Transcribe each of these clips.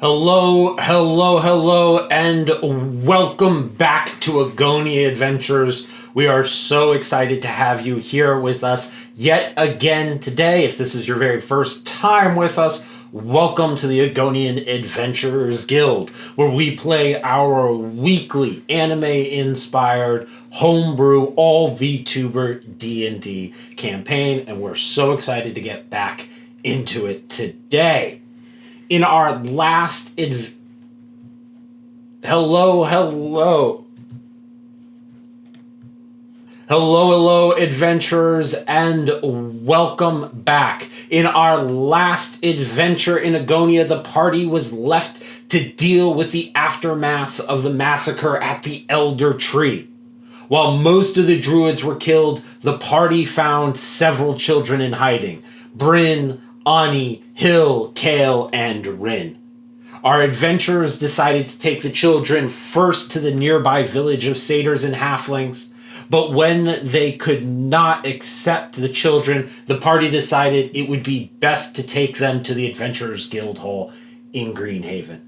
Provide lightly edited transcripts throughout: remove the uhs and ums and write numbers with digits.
Hello, hello, hello, and welcome back to Agonia Adventures. We are so excited to have you here with us yet again today. If this is your very first time with us, welcome to the Agonian Adventurers Guild, where we play our weekly anime-inspired homebrew all VTuber D&D campaign, and we're so excited to get back into it today. In our last Hello, adventurers, and welcome back. In our last adventure in Agonia, the party was left to deal with the aftermaths of the massacre at the Elder Tree. While most of the druids were killed, the party found several children in hiding. Bryn, Ani, Hill, Kale, and Rin. Our adventurers decided to take the children first to the nearby village of satyrs and halflings, but when they could not accept the children, the party decided it would be best to take them to the Adventurers Guild Hall in Greenhaven.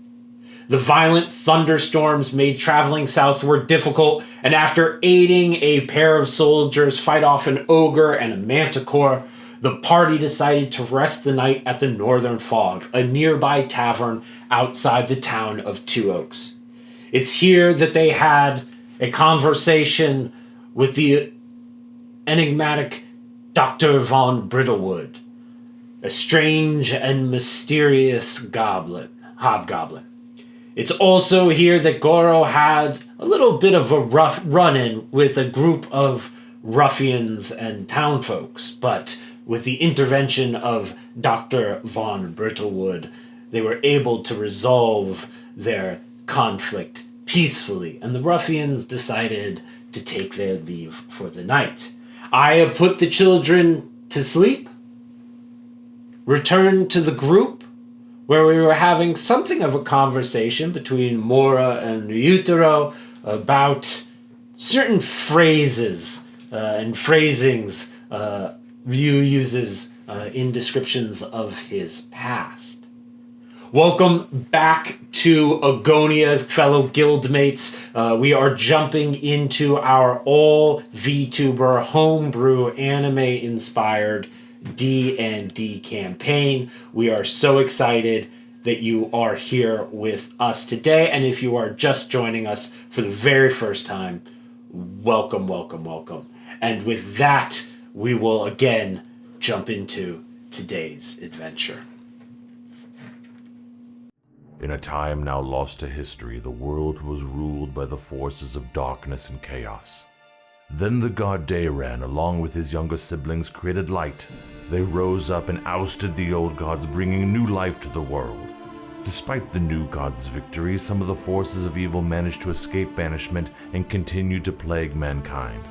The violent thunderstorms made traveling southward difficult, and after aiding a pair of soldiers fight off an ogre and a manticore, the party decided to rest the night at the Northern Fog, a nearby tavern outside the town of Two Oaks. It's here that they had a conversation with the enigmatic Dr. Von Brittlewood, a strange and mysterious hobgoblin. It's also here that Goro had a little bit of a rough run-in with a group of ruffians and townfolks, but with the intervention of Dr. Von Brittlewood, they were able to resolve their conflict peacefully, and the ruffians decided to take their leave for the night. I have put the children to sleep, returned to the group, where we were having something of a conversation between Mora and Ryutaro about certain phrases and phrasings Ryu uses in descriptions of his past. Welcome back to Agonia, fellow guildmates. We are jumping into our all VTuber homebrew anime-inspired D&D campaign. We are so excited that you are here with us today, and if you are just joining us for the very first time, welcome, welcome, welcome. And with that, we will again jump into today's adventure. In a time now lost to history, the world was ruled by the forces of darkness and chaos. Then the god Dayran, along with his younger siblings, created light. They rose up and ousted the old gods, bringing new life to the world. Despite the new gods' victory, some of the forces of evil managed to escape banishment and continued to plague mankind.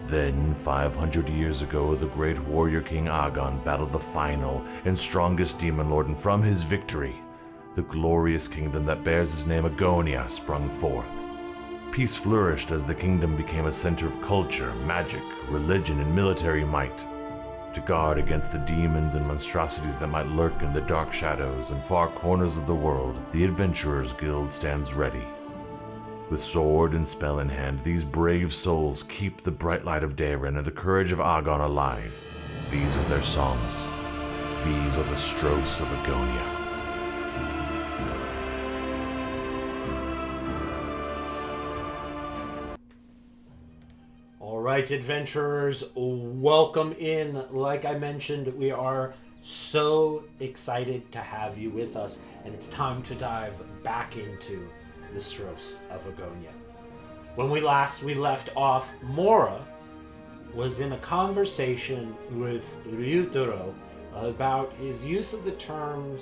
Then, 500 years ago, the great warrior king Agon battled the final and strongest demon lord, and from his victory, the glorious kingdom that bears his name, Agonia, sprung forth. Peace flourished as the kingdom became a center of culture, magic, religion, and military might. To guard against the demons and monstrosities that might lurk in the dark shadows and far corners of the world, the Adventurers Guild stands ready. With sword and spell in hand, these brave souls keep the bright light of Dayran and the courage of Agon alive. These are their songs. These are the Strophes of Agonia. All right, adventurers, welcome in. Like I mentioned, we are so excited to have you with us, and it's time to dive back into the Strophes of Agonia. When we left off, Mora was in a conversation with Ryutaro about his use of the terms,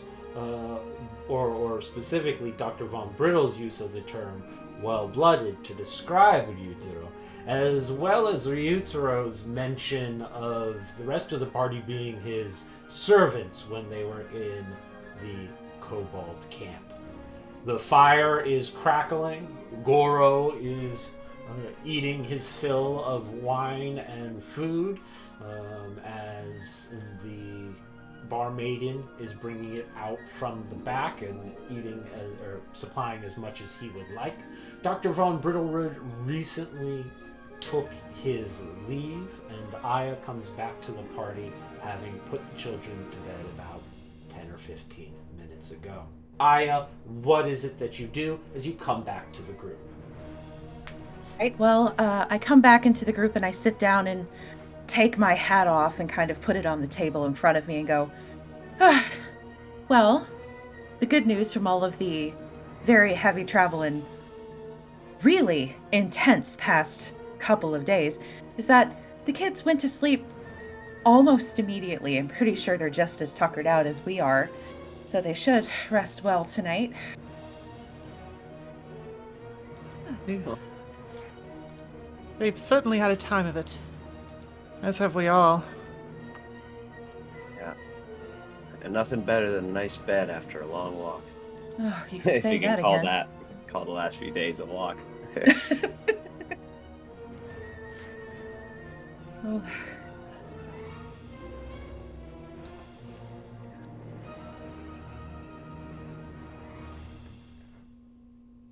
or specifically Dr. Von Brittle's use of the term well-blooded to describe Ryutaro, as well as Ryutaro's mention of the rest of the party being his servants when they were in the Kobold camp. The fire is crackling. Goro is eating his fill of wine and food as the barmaiden is bringing it out from the back and eating or supplying as much as he would like. Dr. Von Brittlewood recently took his leave, and Aya comes back to the party, having put the children to bed about 10 or 15 minutes ago. Aya, what is it that you do as you come back to the group? Right, well, I come back into the group and I sit down and take my hat off and kind of put it on the table in front of me and go, well, the good news from all of the very heavy travel and really intense past couple of days is that the kids went to sleep almost immediately. I'm pretty sure they're just as tuckered out as we are, so they should rest well tonight. They've certainly had a time of it, as have we all. Yeah. And nothing better than a nice bed after a long walk. Oh, you can say you that can call again. call the last few days a walk. Oh.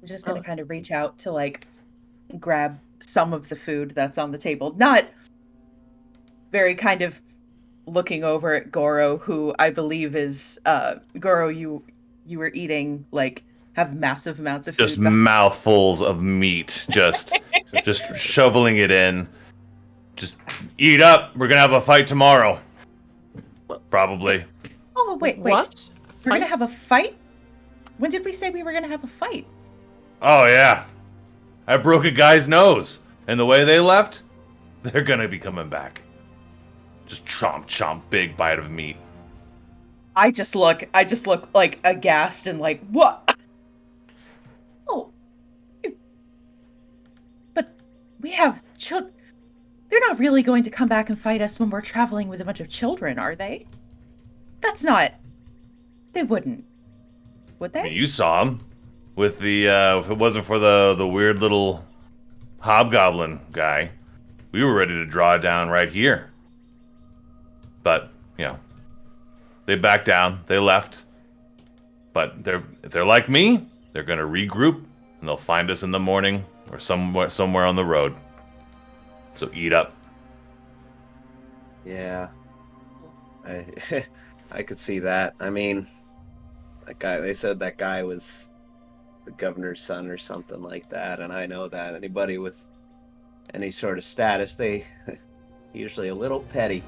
I'm just gonna kind of reach out to like grab some of the food that's on the table. Not very kind of looking over at Goro, who I believe is Goro, you were eating like have massive amounts of food. Just mouthfuls of meat, just shoveling it in. Just eat up. We're gonna have a fight tomorrow. Probably. Oh wait. What? We're gonna have a fight? When did we say we were gonna have a fight? Oh yeah. I broke a guy's nose, and the way they left, they're gonna be coming back. Just chomp, big bite of meat. I just look like aghast and like, what? Oh. But we have children. They're not really going to come back and fight us when we're traveling with a bunch of children, are they? That's not... They wouldn't. Would they? I mean, you saw him with the, if it wasn't for the weird little hobgoblin guy, we were ready to draw it down right here. But, you know, they backed down, they left. But if they're like me, they're gonna regroup, and they'll find us in the morning or somewhere on the road. So eat up. Yeah. I could see that. I mean, that guy, they said that guy was the governor's son or something like that, and I know that anybody with any sort of status, they usually a little petty.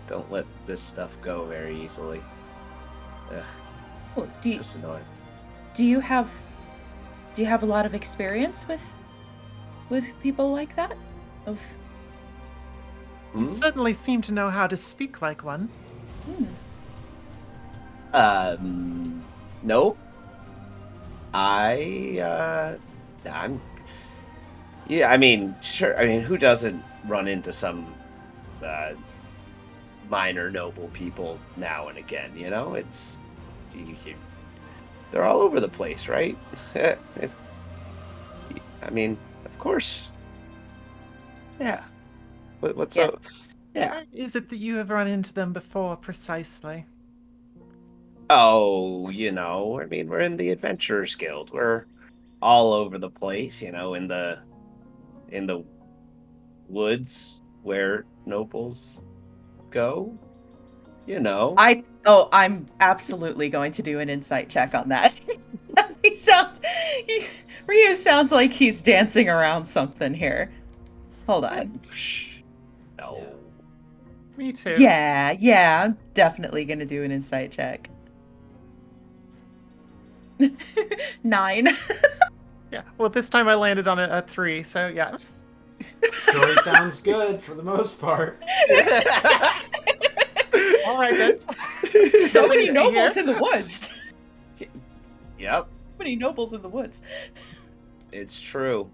Don't let this stuff go very easily. Ugh, Oh, just annoying. do you have a lot of experience with people like that? Of Hmm? Certainly seem to know how to speak like one. No. I'm. Yeah, I mean, sure. I mean, who doesn't run into some minor noble people now and again? You know, they're all over the place, right? I mean, of course. Yeah. What's Yeah. up? Yeah. Why is it that you have run into them before, precisely? Oh, you know, I mean, we're in the Adventurers Guild. We're all over the place, you know, in the woods where nobles go. You know. I'm absolutely going to do an insight check on that. Ryu sounds like he's dancing around something here. Hold on. No. Me too. Yeah, I'm definitely gonna do an insight check. 9. Yeah. Well, this time I landed on a 3, so yeah. Story sounds good for the most part. All right then. So many Yeah. nobles in the woods. Yep, So many nobles in the woods. it's true.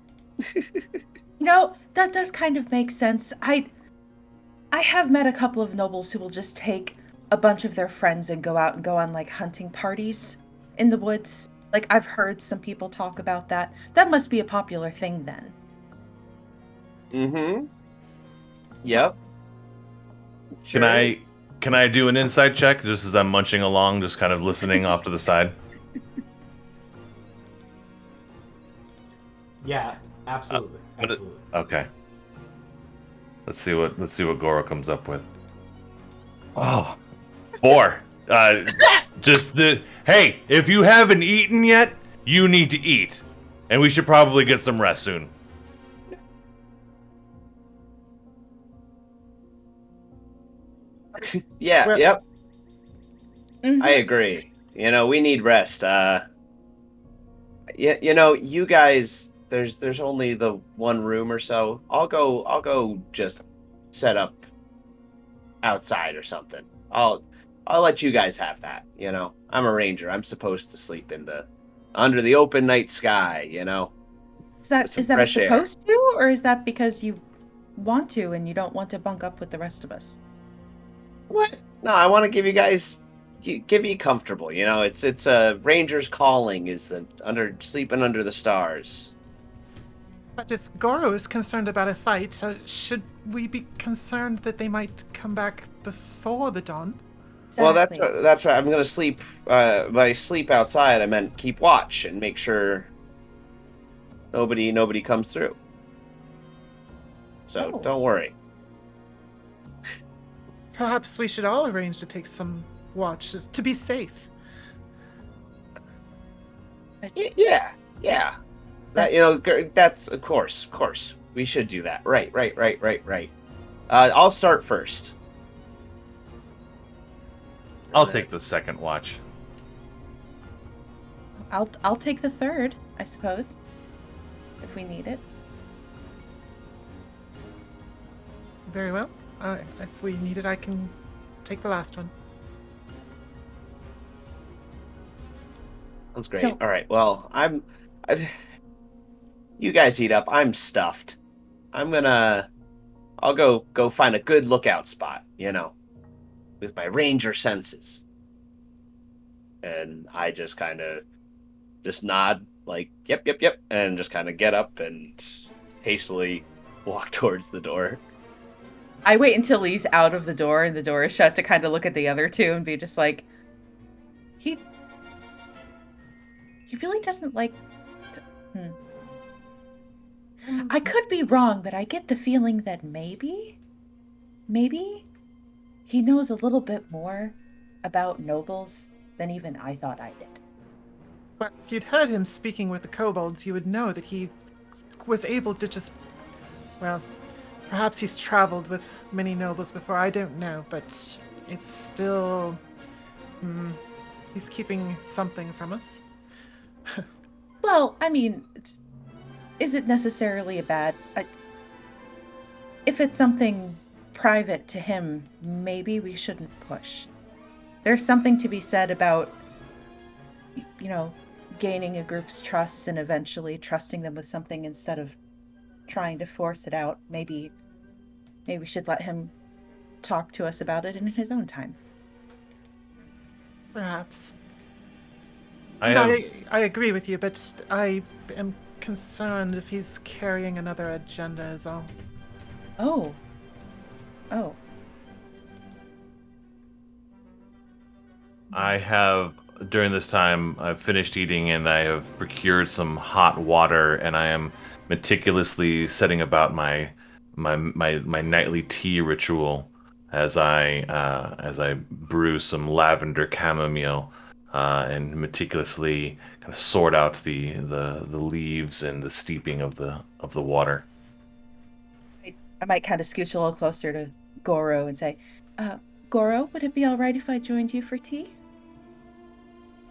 No, that does kind of make sense. I have met a couple of nobles who will just take a bunch of their friends and go out and go on like hunting parties in the woods. Like I've heard some people talk about that. That must be a popular thing then. Mm-hmm. Yep. Can I Can I do an insight check just as I'm munching along, just kind of listening off to the side? Yeah, absolutely. Absolutely. Okay. Let's see what Goro comes up with. Oh, 4. Hey, if you haven't eaten yet, you need to eat, and we should probably get some rest soon. Yeah, Well- yep. Mhm. I agree. We need rest. You guys, there's only the one room or so. I'll go just set up outside or something. I'll let you guys have that. I'm a ranger. I'm supposed to sleep under the open night sky. Is that With some is that a fresh air. supposed to, or is that because you want to and you don't want to bunk up with the rest of us? What? No, I want to give you guys, give you comfortable. It's a ranger's calling is sleeping under the stars. But if Goro is concerned about a fight, should we be concerned that they might come back before the dawn? Well, Exactly. that's right. I'm gonna sleep. By sleep outside, I meant keep watch and make sure nobody comes through. So Oh. don't worry. Perhaps we should all arrange to take some watches to be safe. Yeah. That's of course. We should do that. Right. I'll start first. I'll take the second watch. I'll take the third, I suppose, if we need it. Very well. If we need it, I can take the last one. That's great. So- All right. Well, you guys eat up. I'm stuffed. I'll go find a good lookout spot. With my ranger senses. And I just kind of just nod like, yep, and just kind of get up and hastily walk towards the door. I wait until he's out of the door and the door is shut to kind of look at the other two and be just like, he really doesn't like. I could be wrong, but I get the feeling that maybe he knows a little bit more about nobles than even I thought I did. But if you'd heard him speaking with the kobolds, you would know that he was able to just, well, perhaps he's traveled with many nobles before, I don't know, but it's still, he's keeping something from us. Well, I mean, is it necessarily a bad... if it's something private to him, maybe we shouldn't push. There's something to be said about, gaining a group's trust and eventually trusting them with something instead of trying to force it out. Maybe we should let him talk to us about it in his own time. Perhaps. I I agree with you, but I am concerned if he's carrying another agenda is all. Oh. have, during this time, I've finished eating and I have procured some hot water, and I am meticulously setting about my nightly tea ritual as I brew some lavender chamomile and meticulously kind of sort out the leaves and the steeping of the water. I might kind of scooch a little closer to Goro and say, Goro, would it be all right if I joined you for tea?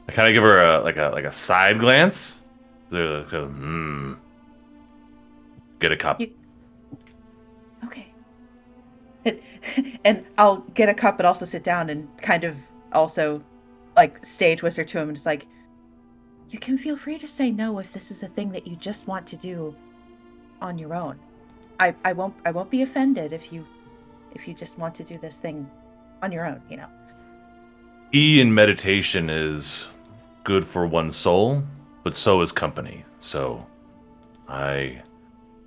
I kind of give her a side glance. Get a cup. Okay. And I'll get a cup, but also sit down and kind of also stage whisper to him and just like, you can feel free to say no if this is a thing that you just want to do on your own. I won't be offended if you just want to do this thing on your own, Tea and meditation is good for one's soul, but so is company. So I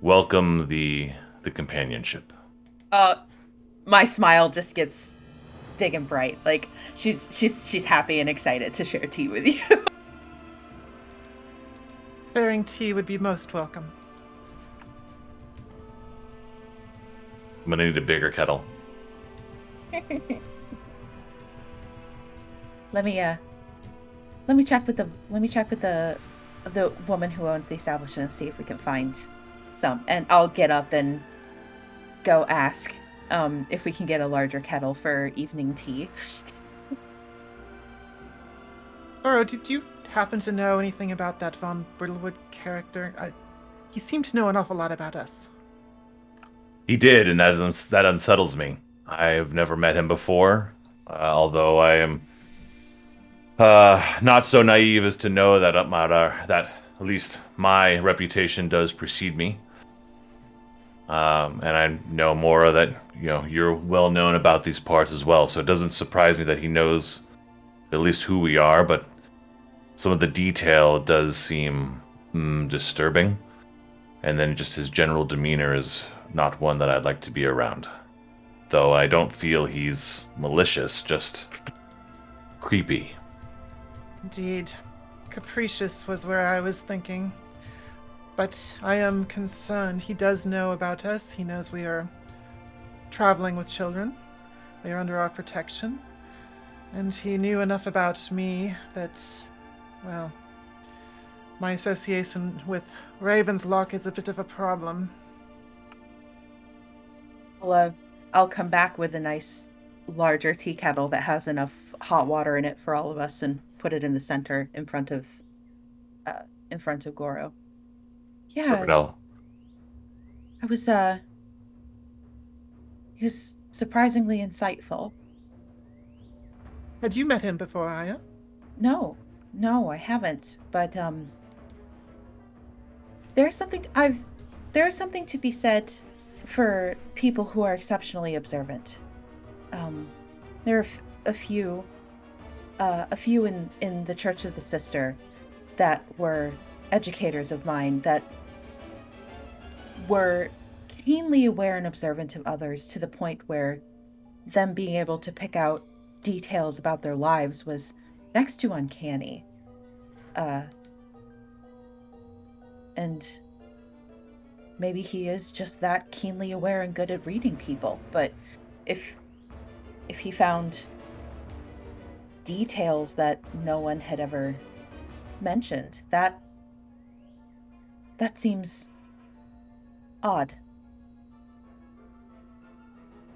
welcome the companionship. My smile just gets big and bright. Like she's happy and excited to share tea with you. Sharing tea would be most welcome. I'm gonna need a bigger kettle. Let me check with the woman who owns the establishment and see if we can find some. And I'll get up and go ask if we can get a larger kettle for evening tea. Oro, did you happen to know anything about that Von Brittlewood character? He seemed to know an awful lot about us. He did, and that unsettles me. I've never met him before, although I am not so naive as to know that that at least my reputation does precede me. And I know, Mora, that you're well known about these parts as well, so it doesn't surprise me that he knows at least who we are, but some of the detail does seem disturbing. And then just his general demeanor is not one that I'd like to be around. Though I don't feel he's malicious, just creepy. Indeed. Capricious was where I was thinking. But I am concerned. He does know about us. He knows we are traveling with children. They are under our protection. And he knew enough about me that, well, my association with Raven's Lock is a bit of a problem. I'll come back with a nice larger tea kettle that has enough hot water in it for all of us and put it in the center in front of Goro. Yeah. He was surprisingly insightful. Had you met him before, Aya? No, I haven't. But there's something to be said for people who are exceptionally observant. There are a few in the Church of the Sister that were educators of mine that were keenly aware and observant of others to the point where them being able to pick out details about their lives was next to uncanny. And maybe he is just that keenly aware and good at reading people, but if he found details that no one had ever mentioned, that seems odd.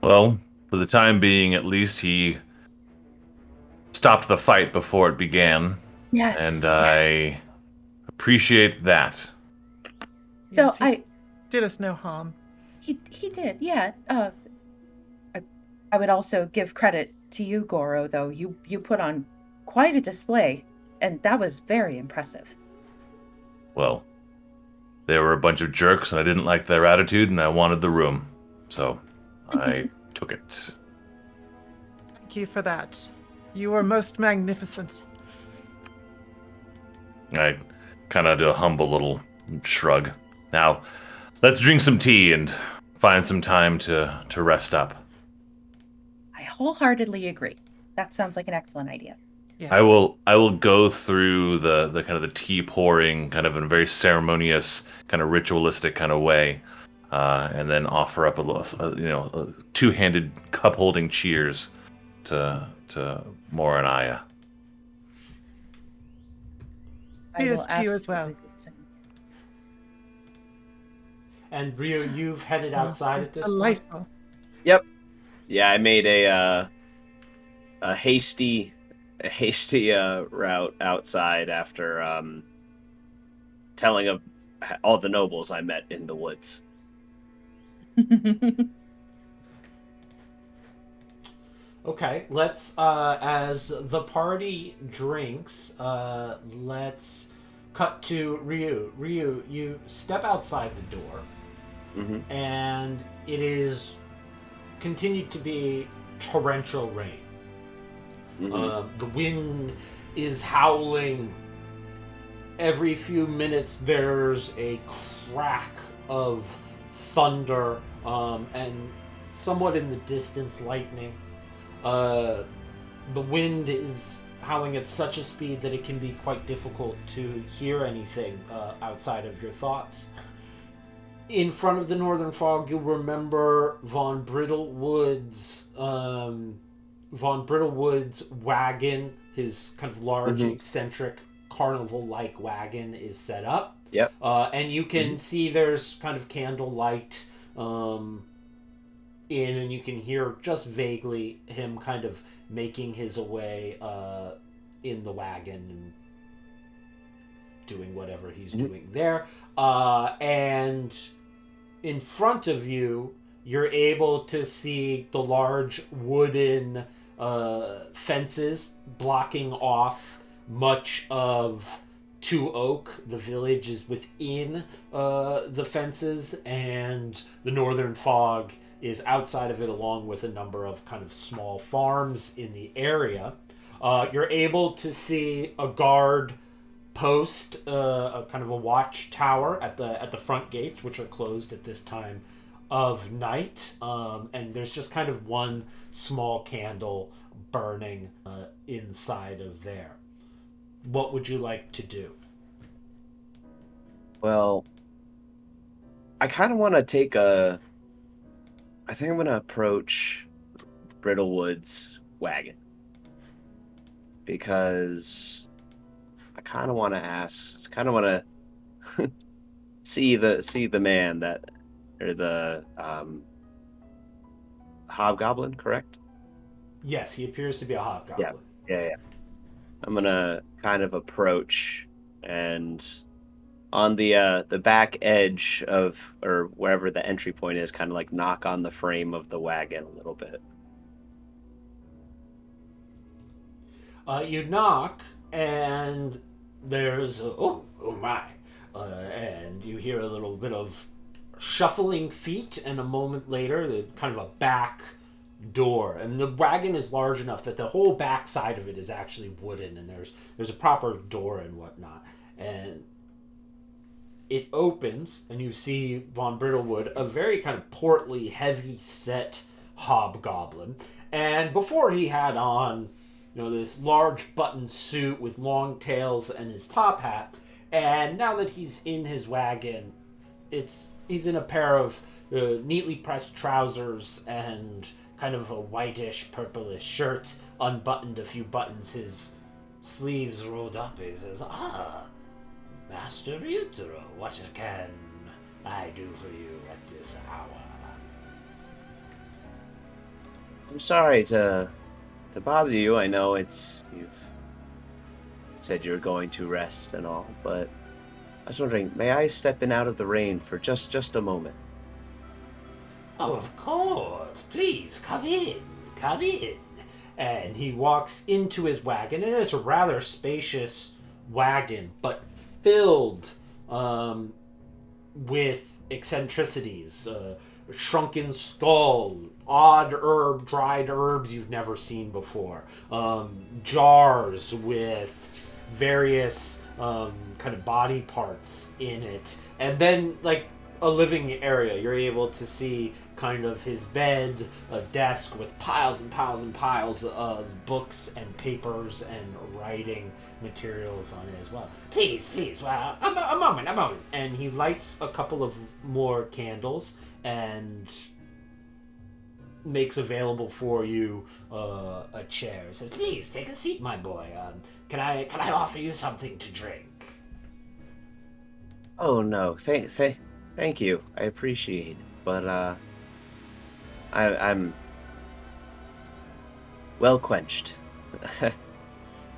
Well, for the time being, at least he stopped the fight before it began. Yes. And I appreciate that. Yes, So he did us no harm. He did, yeah. I would also give credit to you, Goro, though. You put on quite a display, and that was very impressive. Well, they were a bunch of jerks, and I didn't like their attitude, and I wanted the room. So I took it. Thank you for that. You are most magnificent. I kind of do a humble little shrug. Now, let's drink some tea and find some time to rest up. I wholeheartedly agree. That sounds like an excellent idea. Yes. I will go through the kind of the tea pouring kind of in a very ceremonious, kind of ritualistic kind of way, and then offer up a two-handed cup holding cheers to Mora and Aya. Cheers to you as well. And Ryu, you've headed outside at this point? Delightful. Yep. Yeah, I made a hasty route outside after telling of all the nobles I met in the woods. Okay, let's as the party drinks, let's cut to Ryu. Ryu, you step outside the door, and it is continued to be torrential rain. The wind is howling. Every few minutes there's a crack of thunder, and somewhat in the distance lightning. The wind is howling at such a speed that it can be quite difficult to hear anything outside of your thoughts. In front of the northern fog, you'll remember Von Brittlewood's wagon, his kind of large, eccentric, carnival-like wagon is set up. Yep. And you can see there's kind of candlelight in, and you can hear just vaguely him kind of making his way in the wagon and doing whatever he's doing there. And in front of you, you're able to see the large wooden fences blocking off much of Two Oak. The village is within the fences, and the northern fog is outside of it, along with a number of kind of small farms in the area. You're able to see a guard post, a kind of a watchtower at the front gates, which are closed at this time of night. And there's just kind of one small candle burning inside of there. What would you like to do? Well, I kind of want to take a... I think I'm going to approach Brittlewood's wagon. Because I kind of want to ask... kind of want to see the man that... or the hobgoblin, correct? Yes, he appears to be a hobgoblin. Yeah. I'm gonna kind of approach, and on the back edge of, or wherever the entry point is, kind of like knock on the frame of the wagon a little bit. You knock, and there's oh my, and you hear a little bit of shuffling feet, and a moment later, the kind of a back door, and the wagon is large enough that the whole back side of it is actually wooden, and there's a proper door and whatnot, and it opens, and you see Von Brittlewood, a very kind of portly, heavy-set hobgoblin, and before he had on, this large button suit with long tails and his top hat, and now that he's in his wagon, he's in a pair of neatly pressed trousers and kind of a whitish, purplish shirt, unbuttoned a few buttons, his sleeves rolled up. He says, Master Ryutaro, what can I do for you at this hour? I'm sorry to bother you. I know you've said you're going to rest and all, but I was wondering, may I step in out of the rain for just a moment? Oh, of course. Please, come in. And he walks into his wagon, and it's a rather spacious wagon, but filled with eccentricities. Shrunken skull, odd dried herbs you've never seen before. Jars with various kind of body parts in it. And then, like, a living area. You're able to see kind of his bed, a desk with piles and piles and piles of books and papers and writing materials on it as well. Please, a moment. And he lights a couple of more candles and makes available for you a chair. He says, please, take a seat, my boy. Can I offer you something to drink? Oh, no. Thank you. I appreciate it. But, I'm well quenched.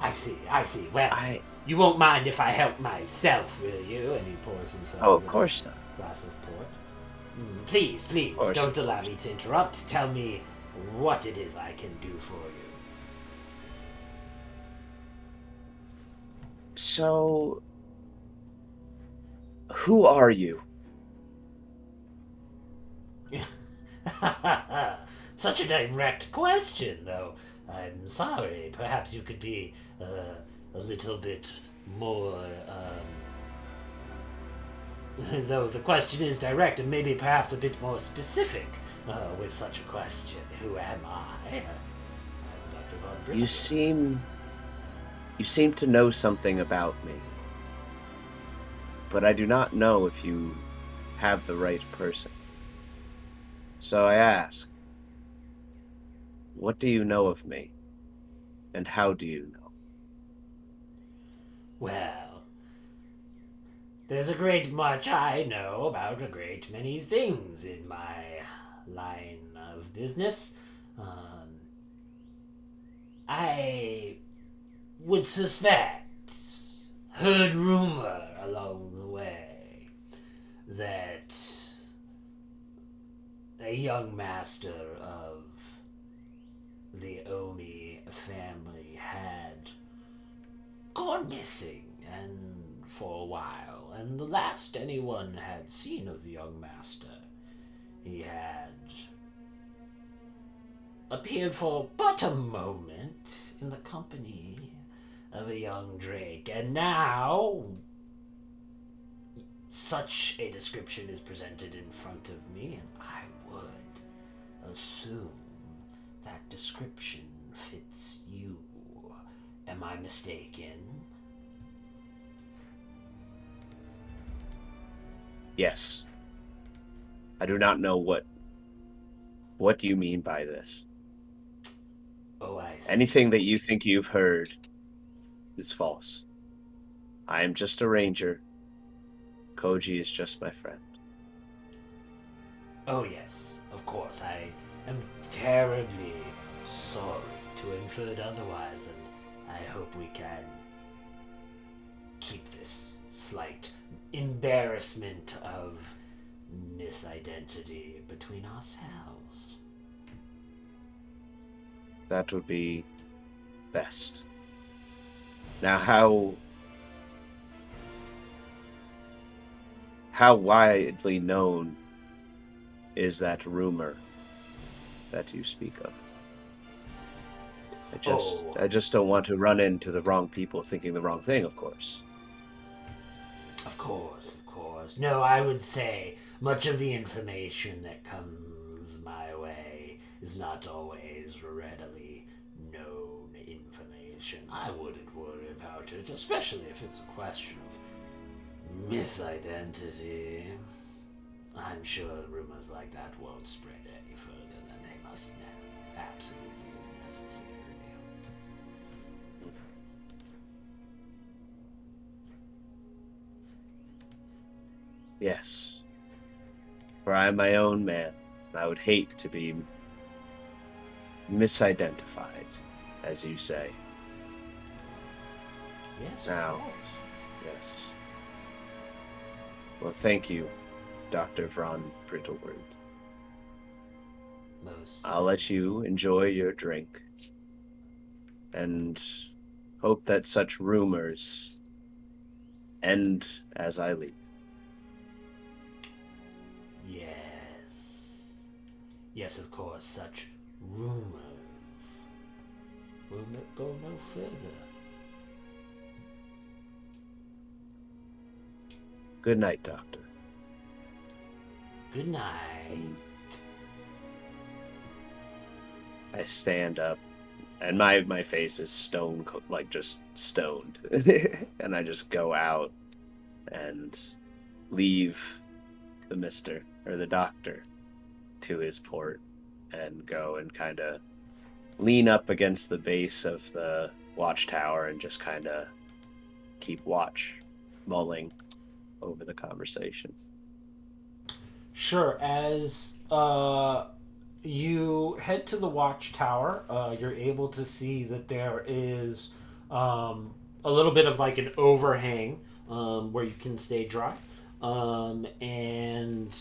I see. Well, you won't mind if I help myself, will you? And he pours himself of course not. Glass of port. Please, don't allow me to interrupt. Tell me what it is I can do for you. So, who are you? Such a direct question, though. I'm sorry. Perhaps you could be a little bit more... though the question is direct, and maybe perhaps a bit more specific with such a question. Who am I? You seem to know something about me, but I do not know if you have the right person. So I ask, what do you know of me, and how do you know? Well, there's a great much I know about a great many things in my line of business. I would suspect, heard rumor along the way, that a young master of the Omi family had gone missing and for a while, and the last anyone had seen of the young master, he had appeared for but a moment in the company of a young drake, and now such a description is presented in front of me, and I would assume that description fits you. Am I mistaken? Yes. I do not know what you mean by this. Oh, I see. Anything that you think you've heard is false. I am just a ranger. Koji is just my friend. Oh, yes, of course. I am terribly sorry to have inferred otherwise, and I hope we can keep this slight embarrassment of misidentity between ourselves. That would be best. Now, how widely known is that rumor that you speak of? I just don't want to run into the wrong people thinking the wrong thing, of course. Of course, of course. No, I would say much of the information that comes my way is not always readily known information. I wouldn't worry about it, especially if it's a question of misidentity. I'm sure rumors like that won't spread any further than they must absolutely is necessary. Yes. For I am my own man. I would hate to be misidentified, as you say. Yes, Now, of course. yes. Well, thank you, Dr. Von Brittlewood. I'll let you enjoy your drink, and hope that such rumors end as I leave. Yes. Yes, of course, such rumors will go no further. Good night, Doctor. Good night. I stand up, and my face is just stoned. And I just go out and leave the doctor to his port, and go and kind of lean up against the base of the watchtower and just kind of keep watch, mulling over the conversation. Sure, as you head to the watchtower, you're able to see that there is a little bit of like an overhang where you can stay dry. And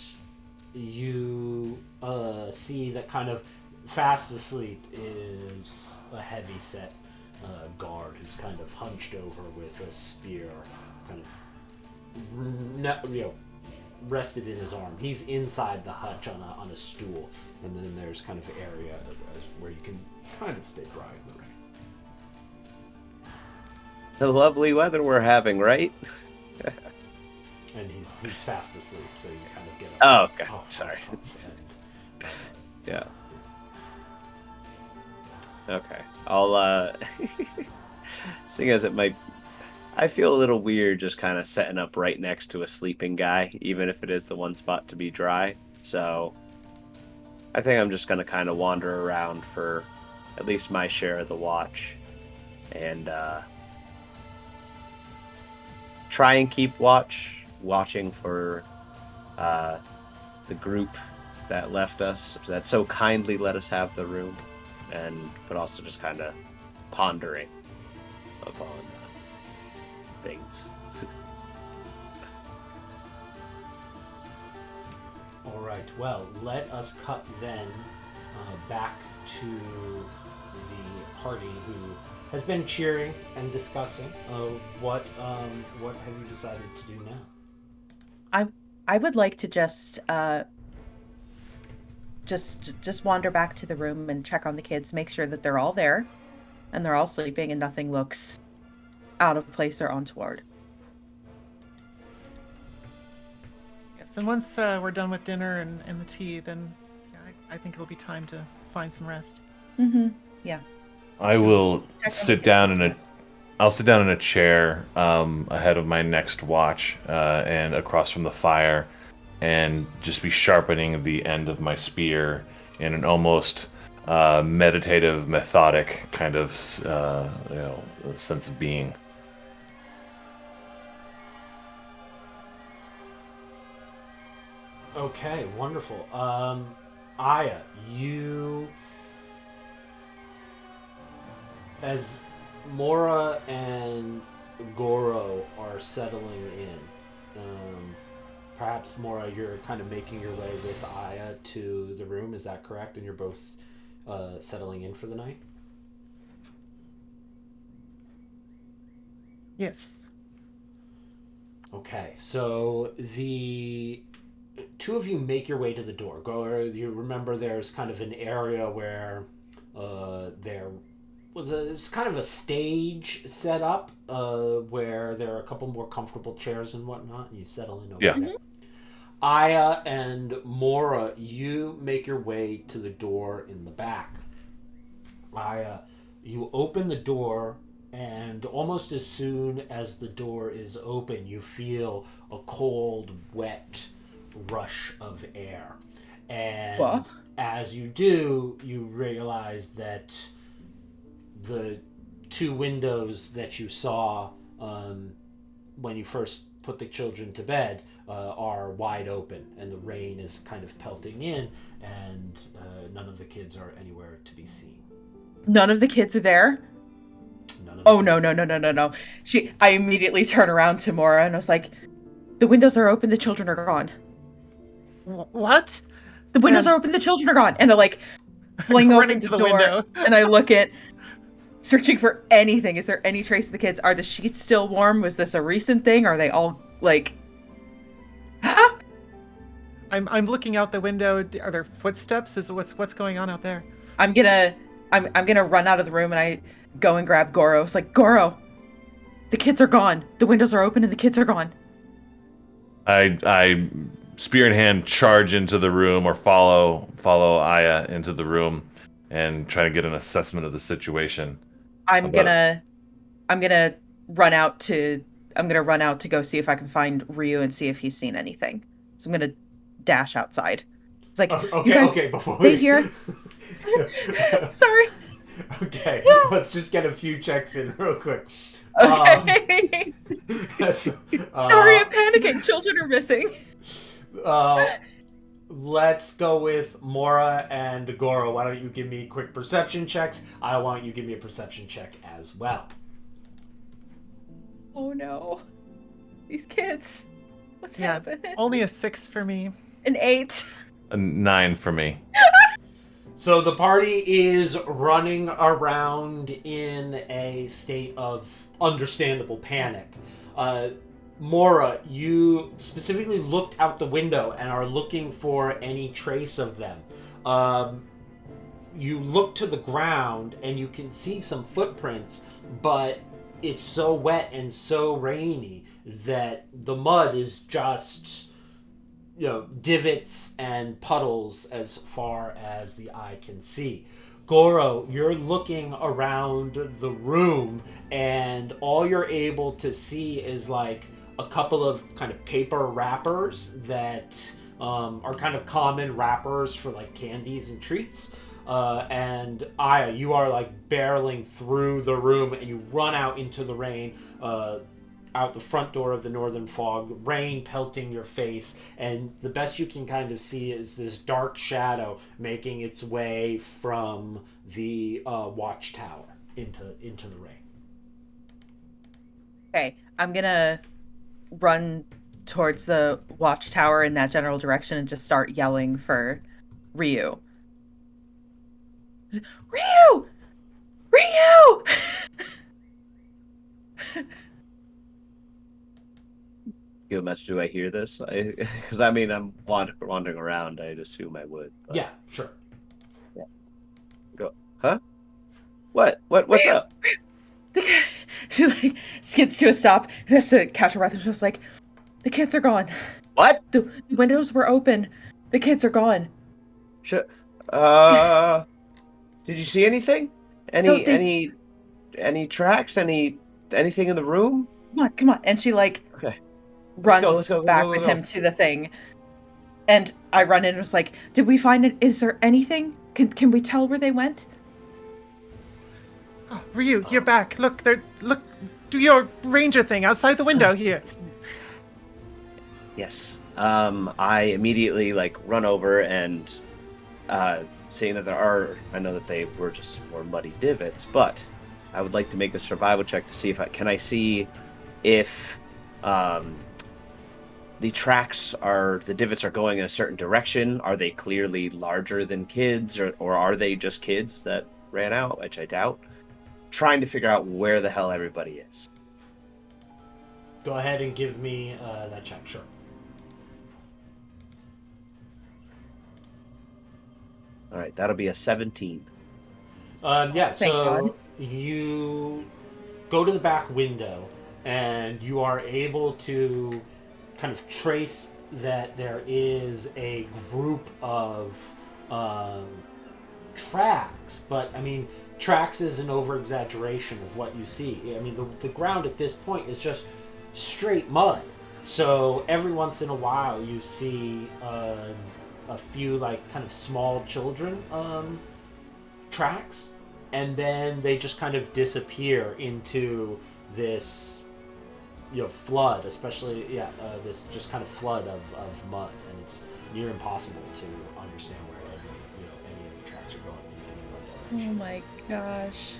you see that kind of fast asleep is a heavy set guard who's kind of hunched over with a spear kind of rested in his arm. He's inside the hutch on a stool, and then there's kind of area where you can kind of stay dry in the rain. The lovely weather we're having, right? And he's fast asleep, so you kind of get up. Oh, okay. Sorry. And, Yeah. Okay. I'll seeing as it might, I feel a little weird just kind of setting up right next to a sleeping guy, even if it is the one spot to be dry. So I think I'm just gonna kind of wander around for at least my share of the watch, and try and keep watching for the group that left us, that so kindly let us have the room, but also just kind of pondering upon things. All right. Well, let us cut then back to the party who has been cheering and discussing. What have you decided to do now? I would like to just wander back to the room and check on the kids, make sure that they're all there and they're all sleeping and nothing looks out of place or untoward. Yes, and once we're done with dinner and the tea, then yeah, I think it'll be time to find some rest. Mm-hmm. Yeah. I will Check on the sit kids down and in a. stuff. I'll sit down in a chair ahead of my next watch and across from the fire, and just be sharpening the end of my spear in an almost meditative, methodic kind of sense of being. Okay, wonderful. Aya, you, as Mora and Goro are settling in, perhaps Mora, you're kind of making your way with Aya to the room. Is that correct? And you're both settling in for the night? Yes. Okay, so the two of you make your way to the door. You remember there's kind of an area where there was kind of a stage set up where there are a couple more comfortable chairs and whatnot, and you settle in over there. Aya and Mora, you make your way to the door in the back. Aya, you open the door, and almost as soon as the door is open, you feel a cold, wet rush of air. And What? as you do, you realize that the two windows that you saw when you first put the children to bed are wide open, and the rain is kind of pelting in, and none of the kids are anywhere to be seen. None of the kids are there? Oh, no. I immediately turn around to Mora and I was like, the windows are open, the children are gone. What? The windows are open, the children are gone. And I fling Running open to the the door window. and I look at, searching for anything. Is there any trace of the kids? Are the sheets still warm? Was this a recent thing? Are they all huh? I'm looking out the window. Are there footsteps? What's going on out there? I'm gonna run out of the room and I go and grab Goro. It's like, Goro, the kids are gone. The windows are open and the kids are gone. I spear in hand charge into the room, or follow Aya into the room and try to get an assessment of the situation. I'm gonna run out to go see if I can find Ryu and see if he's seen anything. So I'm gonna dash outside. It's like, you guys, before they here? Sorry. Okay, let's just get a few checks in real quick. Okay. Sorry, I'm panicking. Children are missing. Let's go with Mora and Goro. Why don't you give me quick perception checks? I want you to give me a perception check as well. Oh no. These kids. What's happening? Only a 6 for me. An 8. A 9 for me. So the party is running around in a state of understandable panic. Mora, you specifically looked out the window and are looking for any trace of them. You look to the ground and you can see some footprints, but it's so wet and so rainy that the mud is just, divots and puddles as far as the eye can see. Goro, you're looking around the room, and all you're able to see is like a couple of kind of paper wrappers that are kind of common wrappers for like candies and treats. And Aya, you are like barreling through the room, and you run out into the rain, out the front door of the Northern Fog, rain pelting your face, and the best you can kind of see is this dark shadow making its way from the watchtower into the rain. Okay, I'm gonna run towards the watchtower in that general direction and just start yelling for Ryu. Ryu! Ryu! Much do I hear this? Because I mean, I'm wandering around. I'd assume I would. But... Yeah, sure. Yeah. Go. Huh? What? What's up? She like skids to a stop and has to catch her breath. And just like, the kids are gone. What? The windows were open. The kids are gone. Did you see anything? Any tracks? Anything in the room? Come on. And she like runs let's go, back with him to the thing. And I run in and was like, did we find it? Is there anything? Can we tell where they went? Oh, Ryu, you're back. Look, do your ranger thing outside the window here. Yes. I immediately like run over and seeing that I know that they were just more muddy divots, but I would like to make a survival check to see if I see if the divots are going in a certain direction. Are they clearly larger than kids, or are they just kids that ran out, which I doubt? Trying to figure out where the hell everybody is. Go ahead and give me that check, sure. All right, that'll be a 17. Yeah, Thank so God. you go to the back window, and you are able to kind of trace that there is a group of tracks, but I mean, tracks is an over-exaggeration of what you see. I mean, the ground at this point is just straight mud. So every once in a while you see a few like kind of small children tracks, and then they just kind of disappear into this flood, especially this just kind of flood of mud, and it's near impossible to understand where any of the tracks are going in any one direction. Oh my gosh.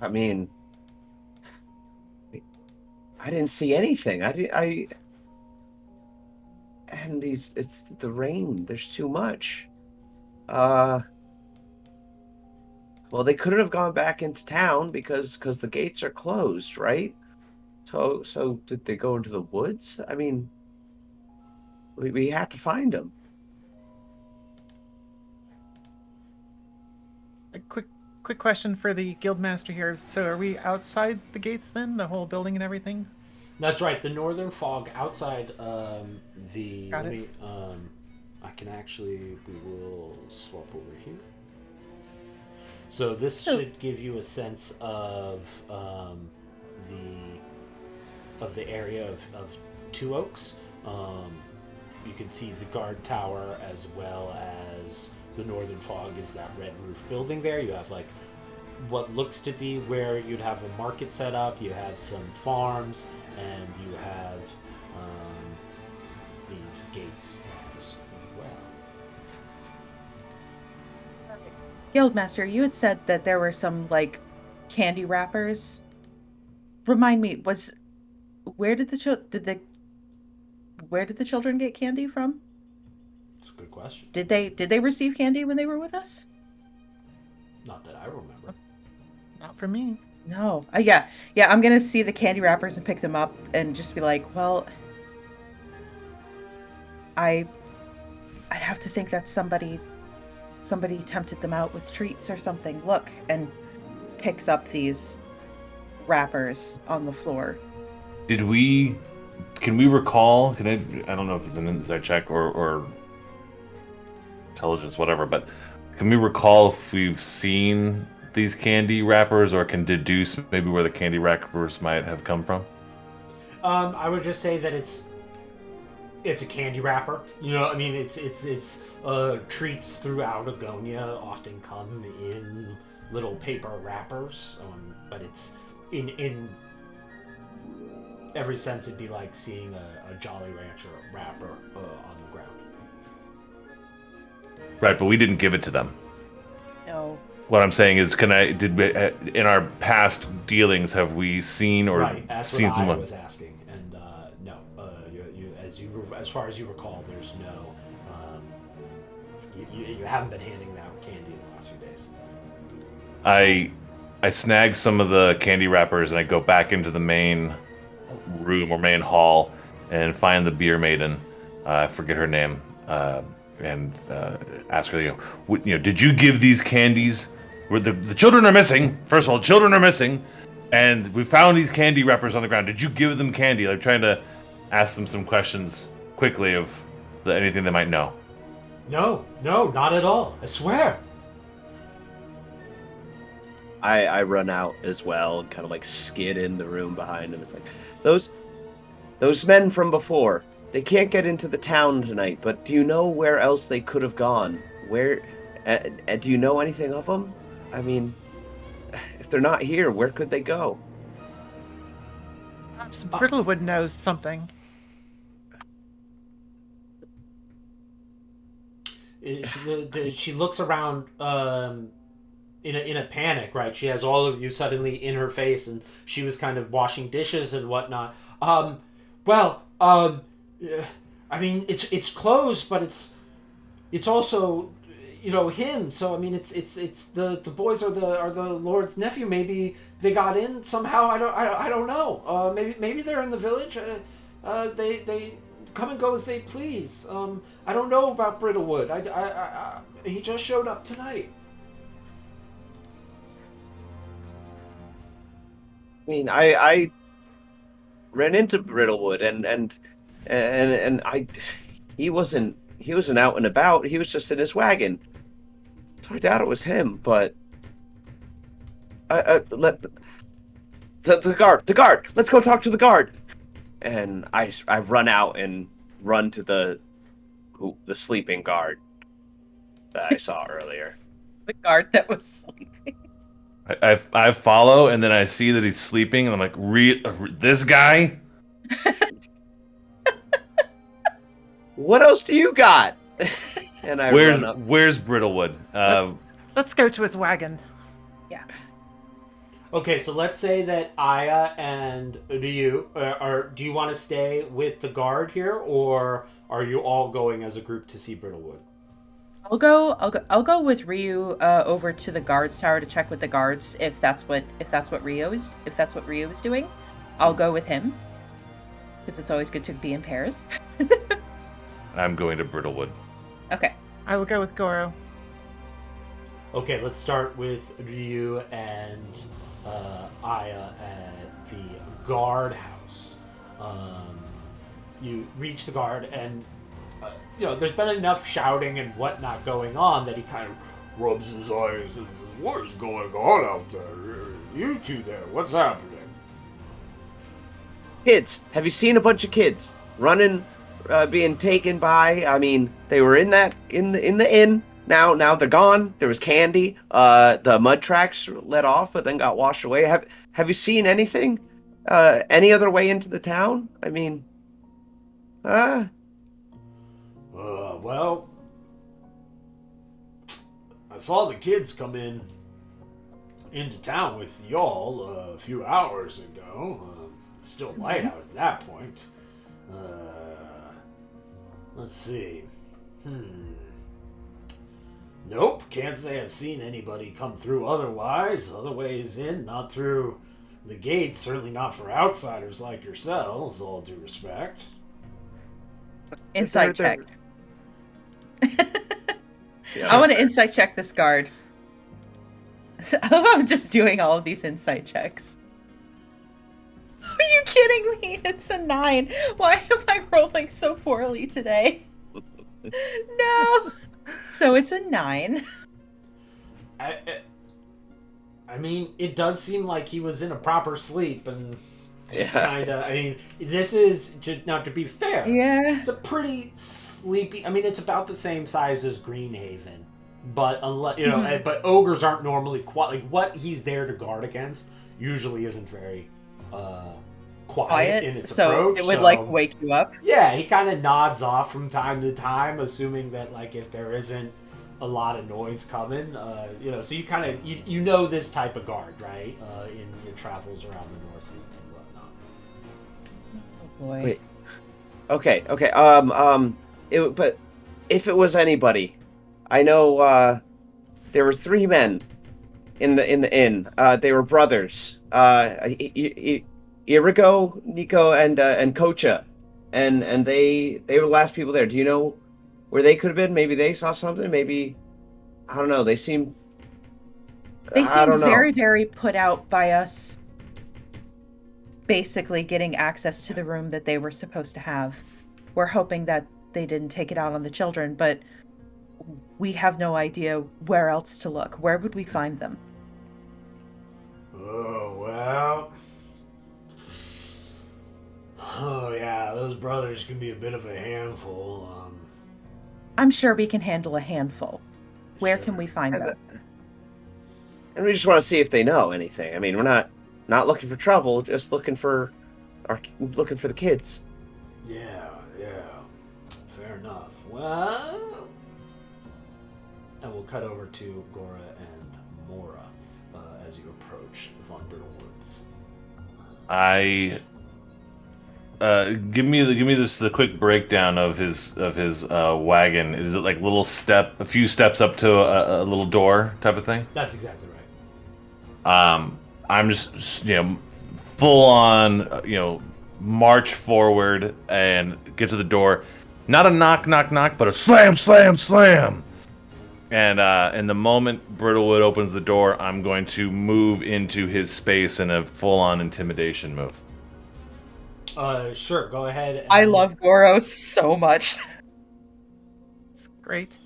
I mean, I didn't see anything. And it's the rain. There's too much. Well, they couldn't have gone back into town because the gates are closed, right? So did they go into the woods? I mean, we had to find them. A quick question for the guildmaster here. So are we outside the gates then? The whole building and everything? That's right. The Northern Fog outside the. Got let it. me. We will swap over here. So this should give you a sense of the area of Two Oaks. You can see the guard tower as well as the Northern Fog is that red roof building there. You have like what looks to be where you'd have a market set up. You have some farms, and you have these gates as well. Guildmaster, you had said that there were some like candy wrappers. Remind me, where did the children get candy from? That's a good question. Did they receive candy when they were with us? Not that I remember. Not for me. No. Yeah. I'm gonna see the candy wrappers and pick them up and just be like, well, I'd have to think that somebody tempted them out with treats or something. Look, and picks up these wrappers on the floor. Can we recall? I don't know if it's an inside check or intelligence, whatever. But can we recall if we've seen these candy wrappers, or can deduce maybe where the candy wrappers might have come from? I would just say that it's a candy wrapper. You know, I mean, it's treats throughout Agonia often come in little paper wrappers, but it's in every sense it'd be like seeing a Jolly Rancher wrapper on the ground. Right, but we didn't give it to them. No. What I'm saying is, did we, in our past dealings, have we seen or Right, that's seen what someone? I was asking, and no, as far as you recall, there's no. You haven't been handing out candy in the last few days. I snag some of the candy wrappers and I go back into the main room or main hall and find the beer maiden. I forget her name, and ask her, did you give these candies? The children are missing. First of all, children are missing, and we found these candy wrappers on the ground. Did you give them candy? I'm trying to ask them some questions quickly of anything they might know. No, not at all. I swear. I run out as well and kind of like skid in the room behind him. It's like, those men from before, they can't get into the town tonight, but do you know where else they could have gone? Where, do you know anything of them? I mean, if they're not here, where could they go? Perhaps Brittlewood knows something. She looks around in a panic, right? She has all of you suddenly in her face, and she was kind of washing dishes and whatnot. I mean, it's closed, but it's also, him. So I mean, it's the boys are the Lord's nephew. Maybe they got in somehow. I don't know. Maybe they're in the village. They come and go as they please. I don't know about Brittlewood. He just showed up tonight. I mean, I ran into Brittlewood and he wasn't out and about. He was just in his wagon. So I doubt it was him, but let the guard. Let's go talk to the guard. And I run out and run to the sleeping guard that I saw earlier. The guard that was sleeping. I follow, and then I see that he's sleeping, and I'm like, this guy? What else do you got? And I run up. Where's Brittlewood? Let's go to his wagon. Yeah. Okay, so let's say that Aya and Ryu do you want to stay with the guard here, or are you all going as a group to see Brittlewood? I'll go with Ryu over to the guards tower to check with the guards if that's what Ryu is doing. I'll go with him because it's always good to be in pairs. I'm going to Brittlewood. Okay. I will go with Goro. Okay, let's start with Ryu and Aya at the guard house. You reach the guard, and there's been enough shouting and whatnot going on that he kind of rubs his eyes and says, "What is going on out there? You two there, what's happening?" Kids, have you seen a bunch of kids running, being taken by? I mean, they were in the inn. Now they're gone. There was candy. The mud tracks led off, but then got washed away. Have you seen anything? Any other way into the town? I mean, well, I saw the kids come into town with y'all a few hours ago. Still light out at that point. Let's see. Nope, can't say I've seen anybody come through otherwise. Other ways in, not through the gates, certainly not for outsiders like yourselves, all due respect. Insight check. Yeah, I want to insight check this guard. I'm just doing all of these insight checks. Are you kidding me? It's a 9. Why am I rolling so poorly today? No. So it's a 9. I mean, it does seem like he was in a proper sleep and just kind of. I mean, this is not to be fair. Yeah. It's a pretty sleepy. I mean, it's about the same size as Greenhaven, but unless but ogres aren't normally like what he's there to guard against. Usually isn't very quiet in its approach. So it would like wake you up. Yeah, he kind of nods off from time to time, assuming that like if there isn't a lot of noise coming, so you kind of you know this type of guard, right? In your travels around the north and whatnot. Oh boy. Wait. Okay. But if it was anybody, I know there were 3 men in the inn. They were brothers. Irigo, Nico, and Kocha, and they were the last people there. Do you know where they could have been? Maybe they saw something. Maybe I don't know. They seem very, very put out by us. Basically, getting access to the room that they were supposed to have. We're hoping that they didn't take it out on the children, but we have no idea where else to look. Where would we find them? Oh, well. Oh, yeah, those brothers can be a bit of a handful. I'm sure we can handle a handful. Where can we find them? And we just want to see if they know anything. I mean, we're not looking for trouble, just looking for the kids. Yeah. Fair enough. Well, and we'll cut over to Gora and Mora as you approach Von Brittlewoods. Give me the quick breakdown of his wagon. Is it like a few steps up to a little door type of thing? That's exactly right. I'm just full on march forward and get to the door. Not a knock, but a slam, slam, slam. And the moment Brittlewood opens the door, I'm going to move into his space in a full on intimidation move. Sure, go ahead. I love Goro so much. It's great.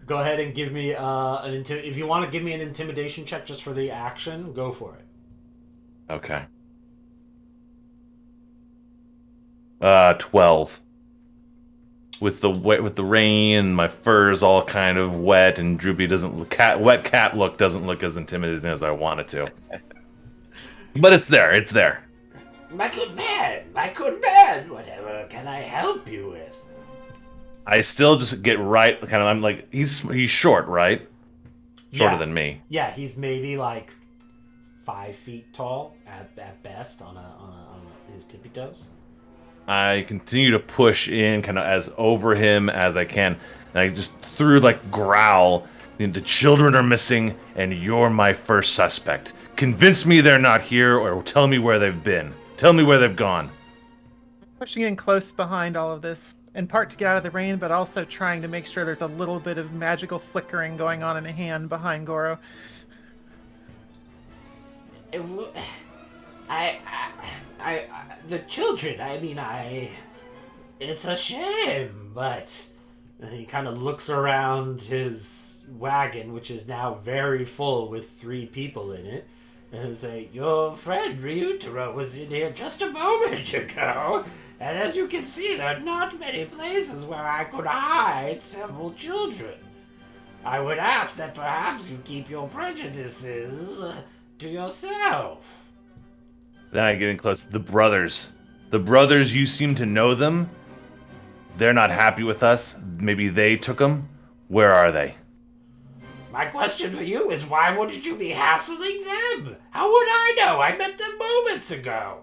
Go ahead and give me if you want to give me an intimidation check just for the action, go for it. Okay. 12. With the rain, my fur is all kind of wet, and Droopy wet cat look doesn't look as intimidating as I want it to. But it's there. My good man, whatever can I help you with? I still just get right, kind of, I'm like, he's short, right? Shorter Yeah. than me. Yeah, he's maybe like 5 feet tall at best on his tippy toes. I continue to push in kind of as over him as I can. And I just through growl, the children are missing and you're my first suspect. Convince me they're not here or tell me where they've been. Tell me where they've gone. Pushing in close behind all of this, in part to get out of the rain, but also trying to make sure there's a little bit of magical flickering going on in a hand behind Goro. The children, it's a shame, but and he kind of looks around his wagon, which is now very full with 3 people in it, and say, your friend Ryutaro was in here just a moment ago, and as you can see, there are not many places where I could hide several children. I would ask that perhaps you keep your prejudices to yourself. Then I get in close. The brothers, you seem to know them. They're not happy with us. Maybe they took them. Where are they? My question for you is why wouldn't you be hassling them? How would I know? I met them moments ago.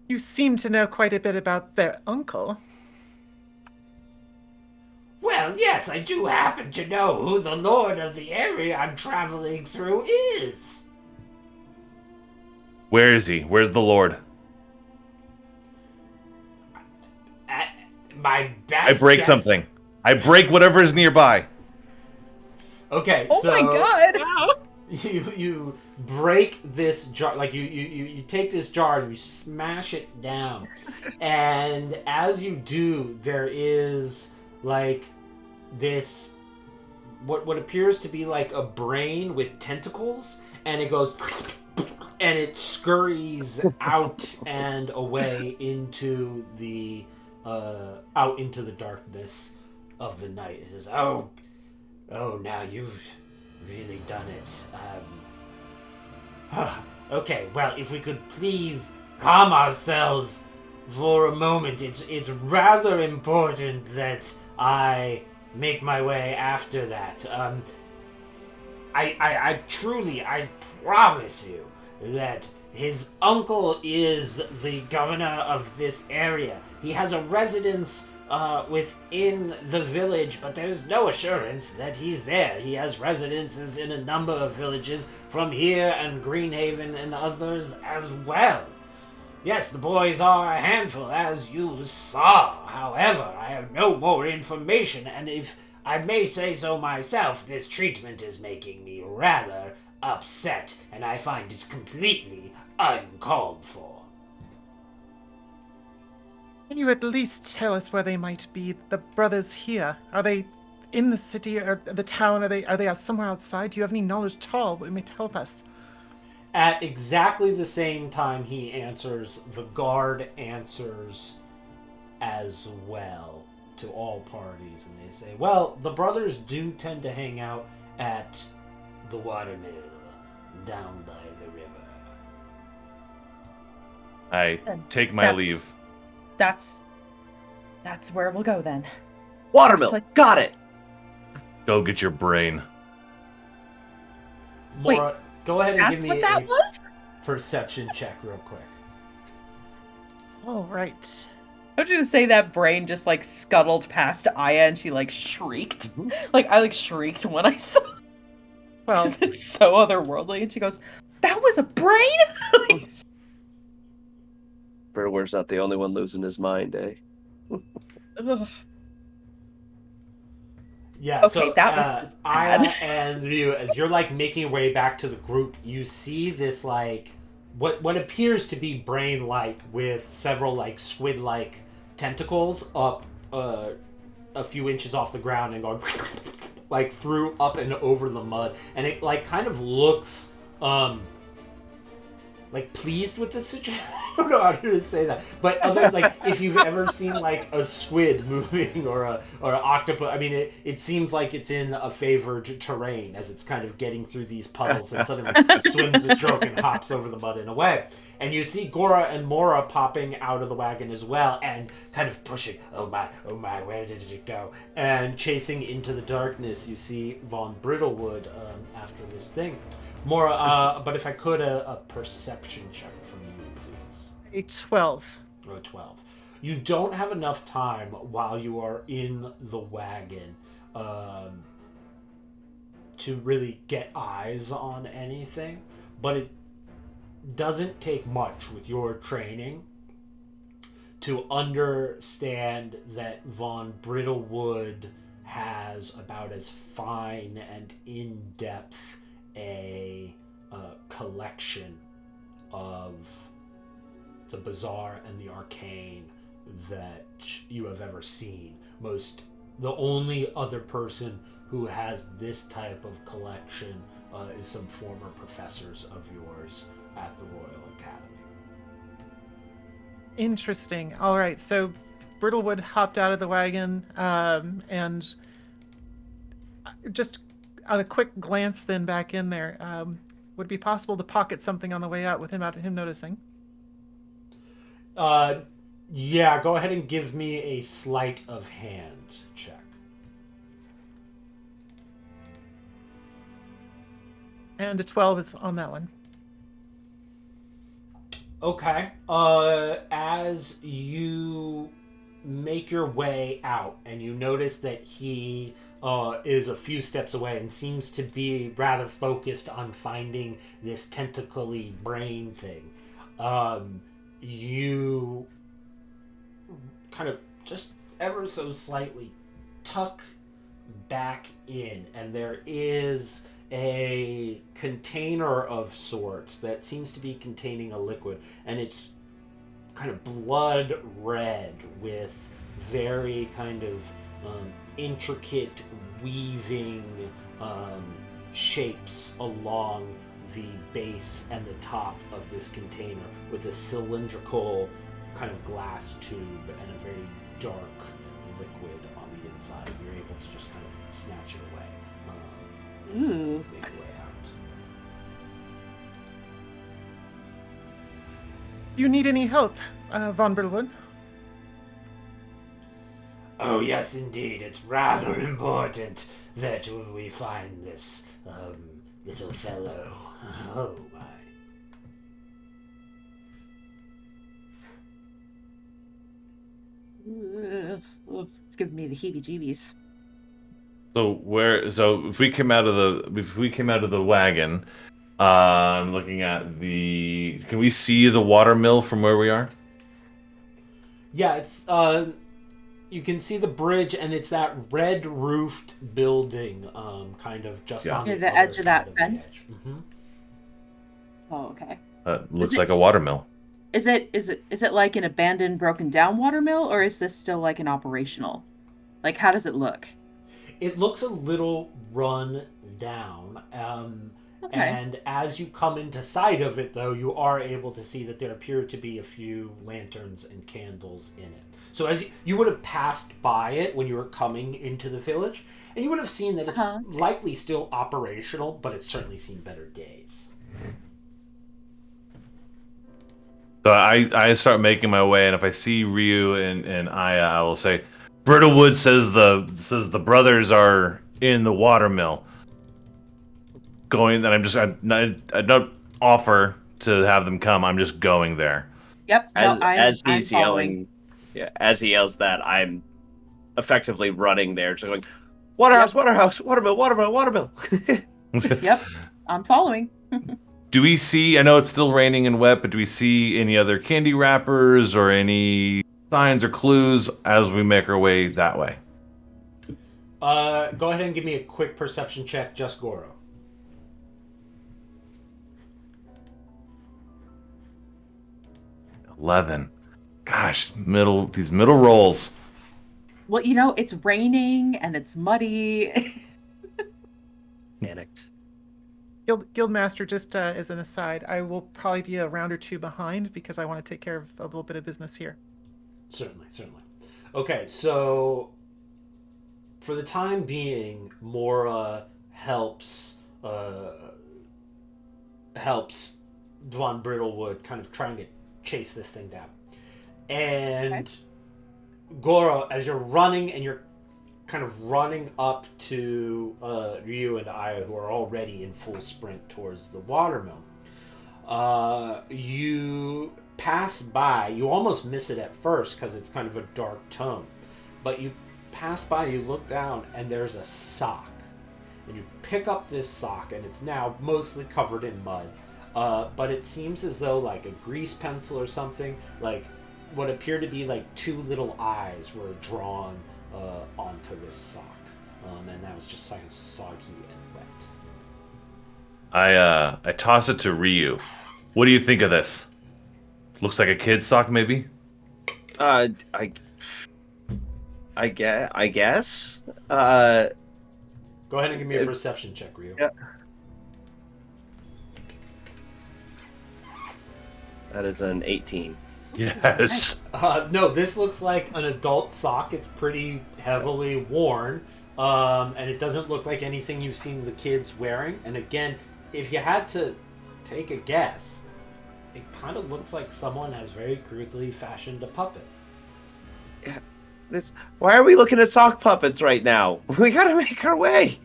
You seem to know quite a bit about their uncle. Well, yes, I do happen to know who the lord of the area I'm traveling through is. Where is he? Where's the Lord? My best I break guess... something. I break whatever is nearby. Okay, Oh so... my god! You break this jar, like you take this jar and you smash it down. And as you do, there is like this, what appears to be like a brain with tentacles, and it goes and it scurries out and away into the out into the darkness of the night. It says, "Oh, now you've really done it. Okay, well, if we could please calm ourselves for a moment. It's rather important that I make my way after that. I truly, I promise you that his uncle is the governor of this area. He has a residence within the village, but there's no assurance that he's there. He has residences in a number of villages from here and Greenhaven and others as well. Yes, the boys are a handful, as you saw. However, I have no more information, and if I may say so myself, this treatment is making me rather upset, and I find it completely uncalled for. Can you at least tell us where they might be, the brothers here? Are they in the city or the town? Are they somewhere outside? Do you have any knowledge at all that may help us? At exactly the same time he answers, the guard answers as well to all parties, and they say, well, the brothers do tend to hang out at the watermill down by the river. I take my leave. That's where we'll go then. Watermill, got it. Go get your brain. Mora, go ahead and give me a was? perception check real quick. All right. I want you to say that brain just like scuttled past Aya and she like shrieked. Like I like shrieked when I saw it. Well, It's so otherworldly, and she goes, "That was a brain." Brittlewur's not the only one losing his mind, eh? Ugh. Yeah, Okay, so that was Aya bad. and Ryu, as you're like making your way back to the group, you see this like what appears to be brain-like with several like squid-like tentacles up a few inches off the ground and going like through up and over the mud, and it like kind of looks like pleased with the situation. I don't know how to say that, but other like if you've ever seen like a squid moving or an octopus, I mean it seems like it's in a favored terrain as it's kind of getting through these puddles and suddenly swims a stroke and hops over the mud and away. And you see Gora and Mora popping out of the wagon as well and kind of pushing, oh my, where did it go? And chasing into the darkness, you see Von Brittlewood after this thing. Mora, but if I could, a perception check from you, please. a 12. Or a 12. You don't have enough time while you are in the wagon to really get eyes on anything, but it doesn't take much with your training to understand that Von Brittlewood has about as fine and in-depth a collection of the bizarre and the arcane that you have ever seen. The only other person who has this type of collection is some former professors of yours at the Royal Academy. Interesting. All right, so Brittlewood hopped out of the wagon, and just on a quick glance then back in there, would it be possible to pocket something on the way out without him noticing? Yeah, go ahead and give me a sleight of hand check. And a 12 is on that one. Okay. As you make your way out and you notice that he is a few steps away and seems to be rather focused on finding this tentacly brain thing, you kind of just ever so slightly tuck back in, and there is a container of sorts that seems to be containing a liquid, and it's kind of blood red with very kind of intricate weaving shapes along the base and the top of this container, with a cylindrical kind of glass tube and a very dark liquid on the inside. You're able to just kind of snatch it away. Ooh. Make your way out. You need any help, Von Brittlewood? Oh, yes, indeed. It's rather important that we find this little fellow. Oh, my. It's giving me the heebie-jeebies. So if we came out of the wagon, I'm looking at can we see the watermill from where we are? Yeah, it's you can see the bridge, and it's that red-roofed building, kind of just on Near the the other edge of that side the fence? edge. Mm-hmm. Oh, okay. Looks it- like a watermill. Is it like an abandoned, broken down watermill, or is this still like an operational? Like, how does it look? It looks a little run down. Okay. And as you come into sight of it, though, you are able to see that there appear to be a few lanterns and candles in it. So as you would have passed by it when you were coming into the village, and you would have seen that it's likely still operational, but it's certainly seen better days. So I start making my way, and if I see Ryu and Aya, I will say, Brittlewood says the brothers are in the watermill. I don't offer to have them come. I'm just going there. Yep. As I'm he's following. yelling, as he yells that, I'm effectively running there, just going, Waterhouse, waterhouse, watermill, watermill, watermill. Yep. I'm following. Do we see, I know it's still raining and wet, but do we see any other candy wrappers or any signs or clues as we make our way that way? Go ahead and give me a quick perception check, just Goro. 11. Gosh, these middle rolls. Well, it's raining and it's muddy. Panicked. Guildmaster, just as an aside, I will probably be a round or two behind because I want to take care of a little bit of business here. Certainly. Okay, so for the time being, Mora helps Von Brittlewood kind of trying to chase this thing down. And Goro, as you're running and you're kind of running up to Ryu and Aya, who are already in full sprint towards the watermill, you pass by. You almost miss it at first because it's kind of a dark tone, but you pass by, you look down, and there's a sock, and you pick up this sock, and it's now mostly covered in mud, but it seems as though like a grease pencil or something, like what appeared to be like two little eyes were drawn onto this sock, and that was just kind of soggy and wet. I toss it to Ryu. What do you think of this? Looks like a kid's sock, maybe? I guess. Go ahead and give me a perception check, Ryu. Yeah. That is an 18. Yes. No, this looks like an adult sock. It's pretty heavily worn, and it doesn't look like anything you've seen the kids wearing. And again, if you had to take a guess, it kind of looks like someone has very crudely fashioned a puppet. Yeah. Why are we looking at sock puppets right now? We gotta make our way.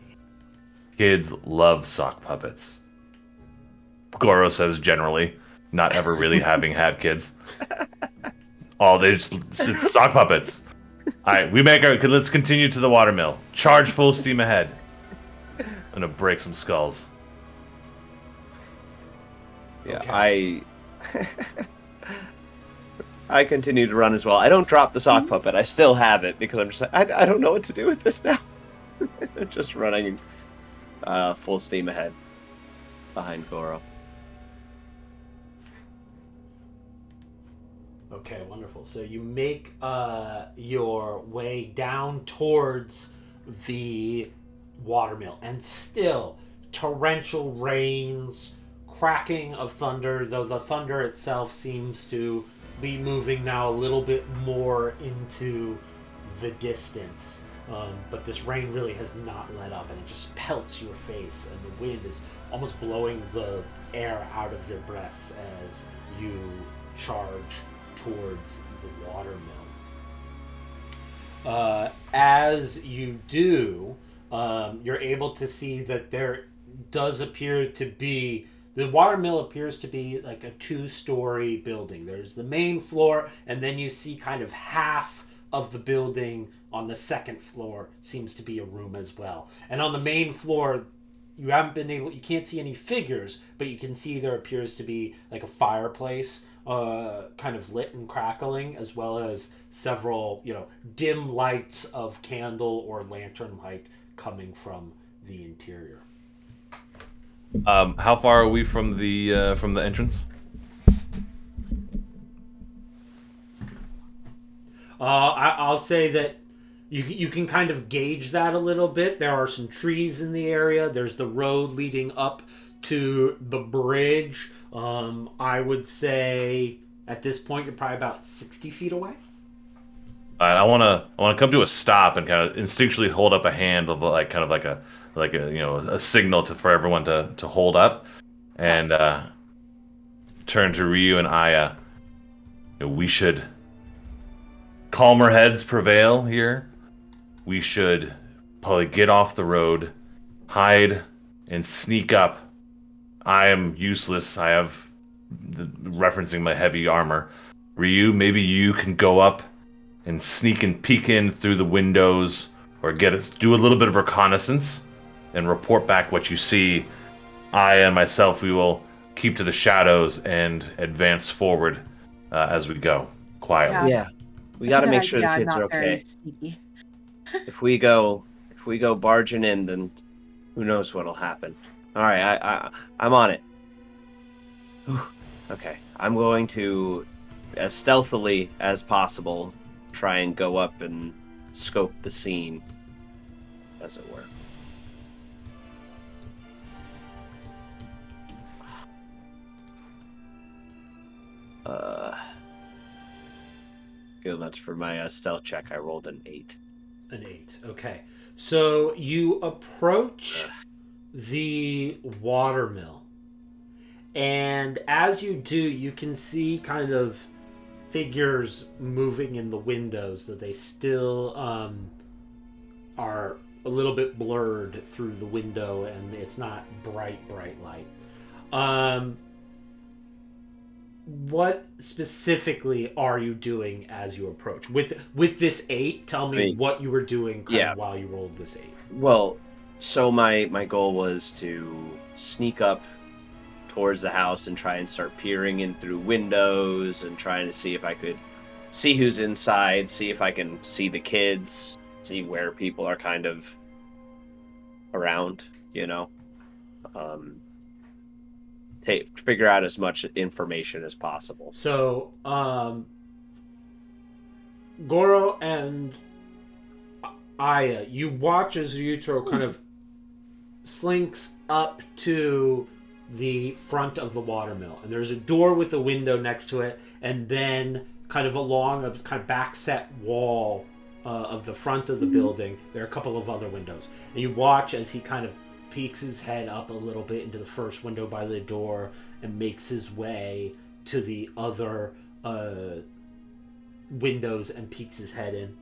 Kids love sock puppets. Goro says generally, not ever really having had kids. It's sock puppets. All right, let's continue to the watermill. Charge full steam ahead. I'm gonna break some skulls. Yeah, Okay. I continue to run as well. I don't drop the sock puppet. I still have it because I'm just like, I don't know what to do with this now. Just running full steam ahead behind Goro. Okay, wonderful. So you make your way down towards the watermill, and still torrential rains, cracking of thunder, though the thunder itself seems to be moving now a little bit more into the distance. But this rain really has not let up, and it just pelts your face, and the wind is almost blowing the air out of your breaths as you charge towards the watermill. As you do, you're able to see that there does appear to be, the watermill appears to be like a 2-story building. There's the main floor, and then you see kind of half of the building on the second floor seems to be a room as well. And on the main floor, you can't see any figures, but you can see there appears to be like a fireplace kind of lit and crackling, as well as several, dim lights of candle or lantern light coming from the interior. How far are we from the entrance? I'll say that you can kind of gauge that a little bit. There are some trees in the area. There's the road leading up to the bridge. I would say at this point you're probably about 60 feet away. I want to come to a stop and kind of instinctually hold up a hand, like a signal for everyone to hold up, and turn to Ryu and Aya. We should calmer heads prevail here. We should probably get off the road, hide, and sneak up. I am useless. I have referencing my heavy armor. Ryu, maybe you can go up and sneak and peek in through the windows, or do a little bit of reconnaissance and report back what you see. I and myself, we will keep to the shadows and advance forward as we go quietly. Yeah, we got to make sure the kids are okay. If we go barging in, then who knows what'll happen. All right, I'm on it. Whew. Okay, I'm going to, as stealthily as possible, try and go up and scope the scene, as it were. Good, that's for my stealth check. I rolled an 8. An 8. Okay. So you approach the watermill, and as you do, you can see kind of figures moving in the windows, that they still are a little bit blurred through the window, and it's not bright light. What specifically are you doing as you approach with this 8? Tell me what you were doing while you rolled this 8. Well, so my goal was to sneak up towards the house and try and start peering in through windows and trying to see if I could see who's inside, see if I can see the kids, see where people are kind of around, figure out as much information as possible. So, Goro and Aya, you watch as Yutaro kind of slinks up to the front of the watermill, and there's a door with a window next to it, and then kind of along a kind of backset wall of the front of the building, there are a couple of other windows, and you watch as he kind of peeks his head up a little bit into the first window by the door and makes his way to the other windows and peeks his head in.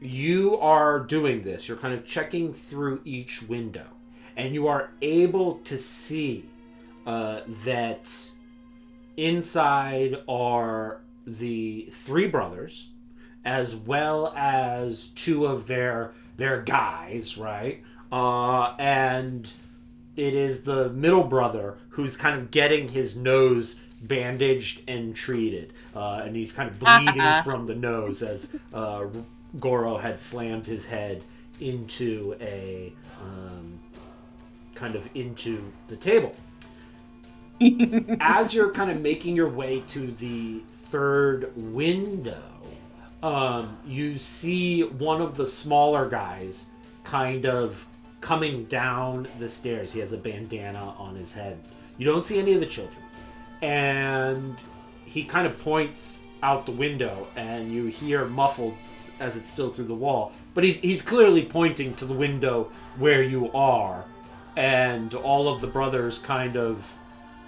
You are doing this. You're kind of checking through each window, and you are able to see that inside are the 3 brothers, as well as 2 of their guys, right? And it is the middle brother who's kind of getting his nose bandaged and treated, and he's kind of bleeding from the nose as Goro had slammed his head into a into the table. As you're kind of making your way to the third window, you see one of the smaller guys kind of coming down the stairs. He has a bandana on his head. You don't see any of the children. And he kind of points out the window, and you hear muffled as it's still through the wall. But he's clearly pointing to the window where you are. And all of the brothers kind of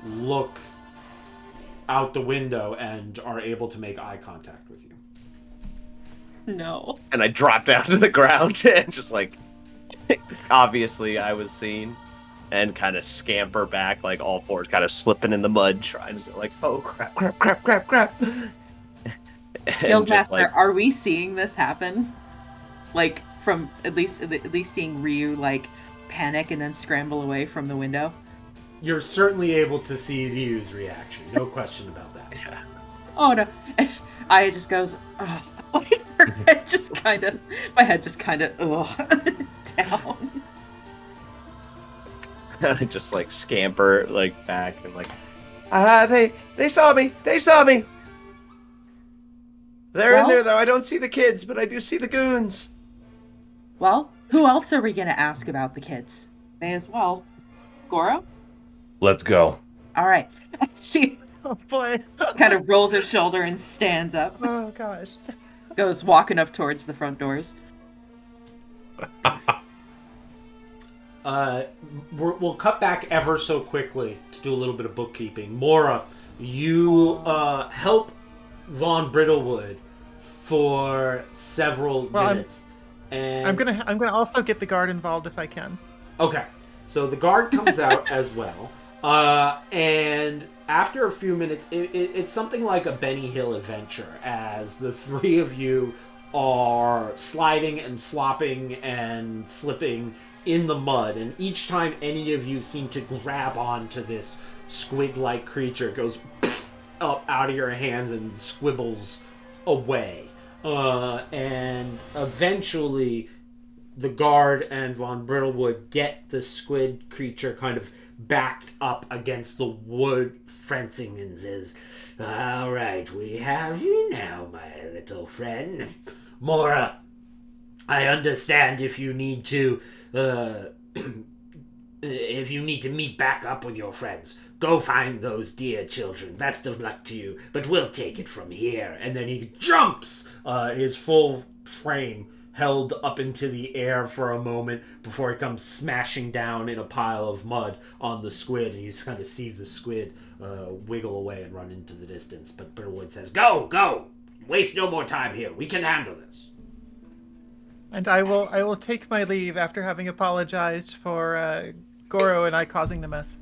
look out the window and are able to make eye contact with you. No. And I drop down to the ground and just like, obviously I was seen, and kind of scamper back, like all fours, kind of slipping in the mud, trying to like, oh crap, crap, crap, crap, crap. Guildmaster, like, are we seeing this happen? Like, from at least seeing Ryu like panic and then scramble away from the window? You're certainly able to see Ryu's reaction. No question about that. yeah. Oh no. I just goes, ugh. My head just kind of down. I just like scamper like back and like, they saw me, they're in there though. I don't see the kids, but I do see the goons. Well, who else are we gonna ask about the kids? May as well. Goro? Let's go. All right. She Oh boy. kind of rolls her shoulder and stands up, Oh gosh. goes walking up towards the front doors. We'll cut back ever so quickly to do a little bit of bookkeeping. Mora, you help Von Brittlewood for several minutes. And I'm gonna also get the guard involved if I can. Okay, so the guard comes out as well, and after a few minutes, it's something like a Benny Hill adventure, as the three of you are sliding and slopping and slipping in the mud, and each time any of you seem to grab onto this squid-like creature, it goes up out of your hands and squibbles away. And eventually the guard and Von Brittlewood get the squid creature kind of backed up against the wood fencing and says, "All right, we have you now, my little friend. Mora, I understand if you need to meet back up with your friends. Go find those dear children. Best of luck to you, but we'll take it from here." And then he jumps, his full frame held up into the air for a moment before he comes smashing down in a pile of mud on the squid, and you just kind of see the squid wiggle away and run into the distance. But Brittlewood says, Go! Waste no more time here. We can handle this." And I will take my leave after having apologized for Goro and I causing the mess.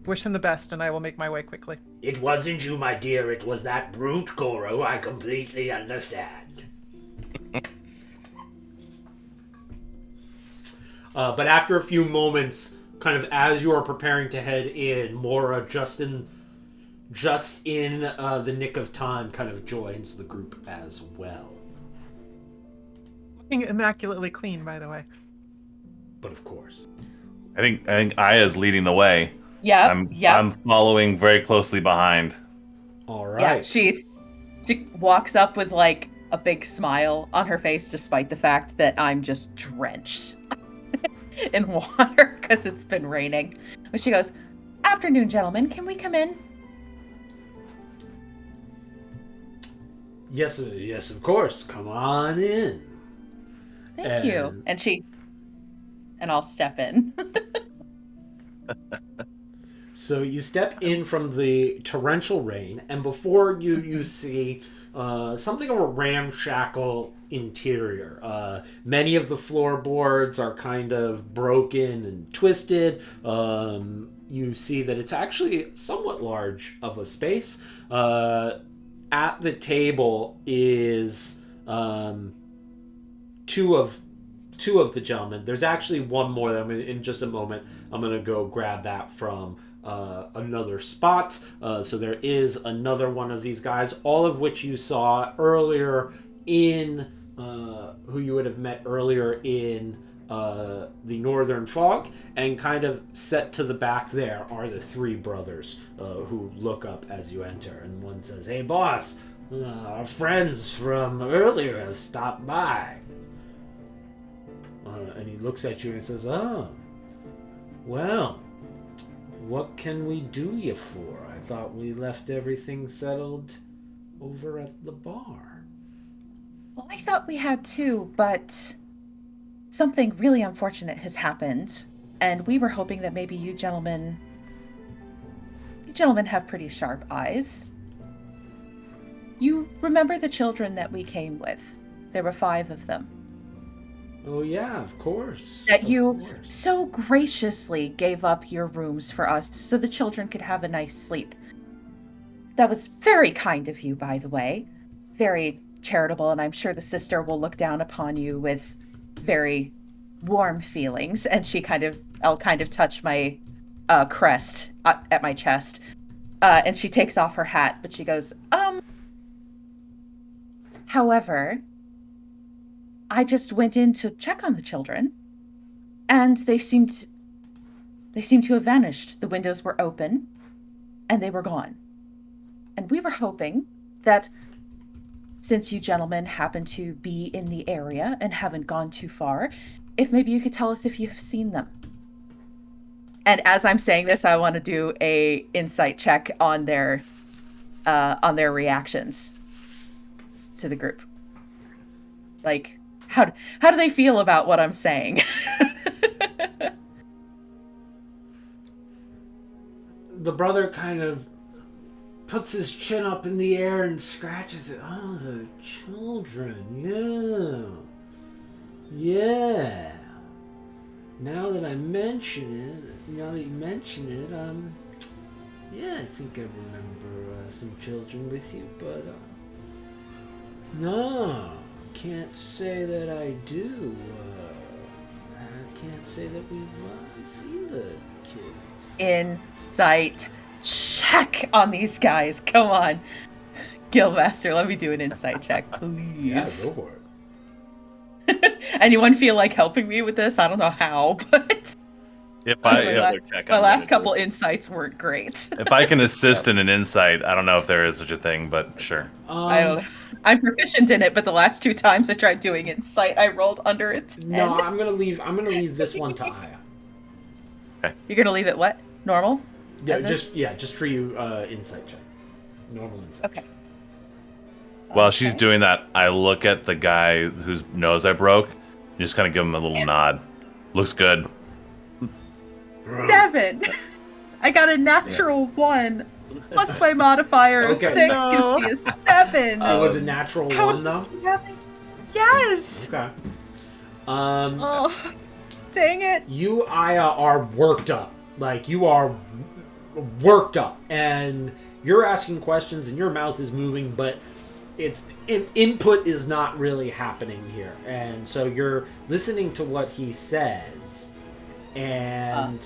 Wish him the best, and I will make my way quickly. "It wasn't you, my dear. It was that brute, Goro. I completely understand." But after a few moments, kind of as you are preparing to head in, Mora, just in the nick of time, kind of joins the group as well. Looking immaculately clean, by the way. But of course. I think Aya's leading the way. Yeah. I'm following very closely behind. All right. Yeah, she walks up with like a big smile on her face, despite the fact that I'm just drenched in water because it's been raining. But she goes, "Afternoon, gentlemen. Can we come in?" Yes, of course. Come on in. Thank you. And I'll step in. So you step in from the torrential rain, and before you see something of a ramshackle interior. Many of the floorboards are kind of broken and twisted. You see that it's actually somewhat large of a space. At the table is two of the gentlemen. There's actually one more that in just a moment I'm going to go grab that from another spot. So there is another one of these guys, all of which you saw earlier in who you would have met earlier in the northern fog, and kind of set to the back there are the three brothers who look up as you enter. And one says, "Hey, boss, our friends from earlier have stopped by." And he looks at you and says, "Oh, well, what can we do you for? I thought we left everything settled over at the bar." Well, I thought we had too, but something really unfortunate has happened, and we were hoping that maybe you gentlemen have pretty sharp eyes. You remember the children that we came with? There were 5 of them. "Oh yeah, of course." That of you course. so graciously gave up your rooms for us so the children could have a nice sleep. That was very kind of you, by the way. Very charitable, and I'm sure the sister will look down upon you with very warm feelings. And I'll kind of touch my crest at my chest. And she takes off her hat, but she goes, however, I just went in to check on the children, and they seemed to have vanished. The windows were open, and they were gone. And we were hoping that since you gentlemen happen to be in the area and haven't gone too far, if maybe you could tell us if you have seen them. And as I'm saying this, I want to do a insight check on their reactions to the group. Like, how do they feel about what I'm saying? The brother kind of puts his chin up in the air and scratches it. "Oh, the children, yeah. Now that you mention it, yeah, I think I remember some children with you, but no, can't say that I do. I can't say that we've seen the kids." Insight check on these guys. Come on. Guildmaster, let me do an insight check, please. Yeah, go for it. Anyone feel like helping me with this? I don't know how, but my last couple insights weren't great. If I can assist in an insight, I don't know if there is such a thing, but sure. I don't know. I'm proficient in it, but the last 2 times I tried doing insight, I rolled under a 10. No, I'm gonna leave this one to Aya. Okay. You're gonna leave it what? Normal? Yeah, just for you, insight check. Normal insight. Okay. While she's doing that, I look at the guy whose nose I broke, and just kind of give him a little nod. Looks good. 7! I got a natural 1. Plus my modifier of Okay. 6 No. gives me a 7. It was a natural How one, is though? this happening? Yes! Okay. Oh, dang it. You, Aya, are worked up. Like, you are worked up. And you're asking questions, and your mouth is moving, but input is not really happening here. And so you're listening to what he says, and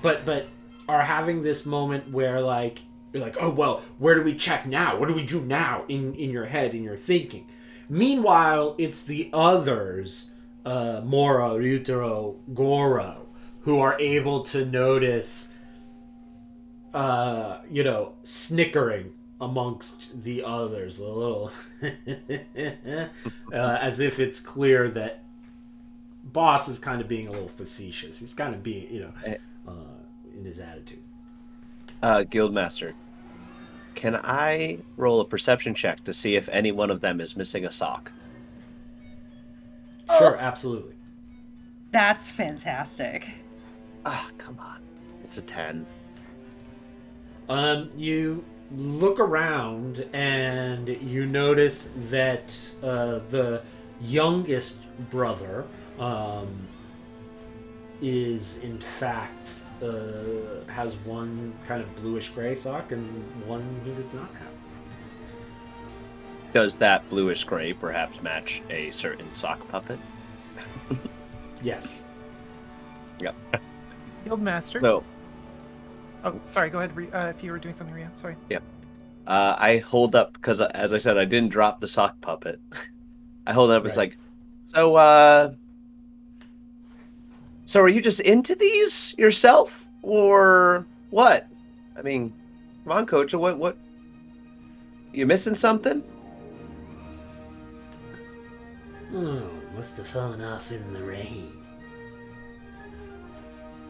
but are having this moment where, like, you're like, "Oh, well, where do we check now? What do we do now?" in your head, in your thinking. Meanwhile, it's the others, Mora, Ryutaro, Goro, who are able to notice, snickering amongst the others, a little, as if it's clear that Boss is kind of being a little facetious. He's kind of being, in his attitude. Guildmaster, can I roll a perception check to see if any one of them is missing a sock? Sure, absolutely. That's fantastic. Ah, come on. It's a 10. You look around and you notice that the youngest brother is in fact has one kind of bluish gray sock and one he does not have. Does that bluish gray perhaps match a certain sock puppet? Yes. Yep. Guildmaster. So, Oh, sorry. Go ahead. If you were doing something, Ria. Sorry. I hold up, because as I said, I didn't drop the sock puppet. I hold it up. It's Right. like, so, So are you just into these yourself, or what? I mean, come on, Coach. What? You missing something? Oh, must have fallen off in the rain.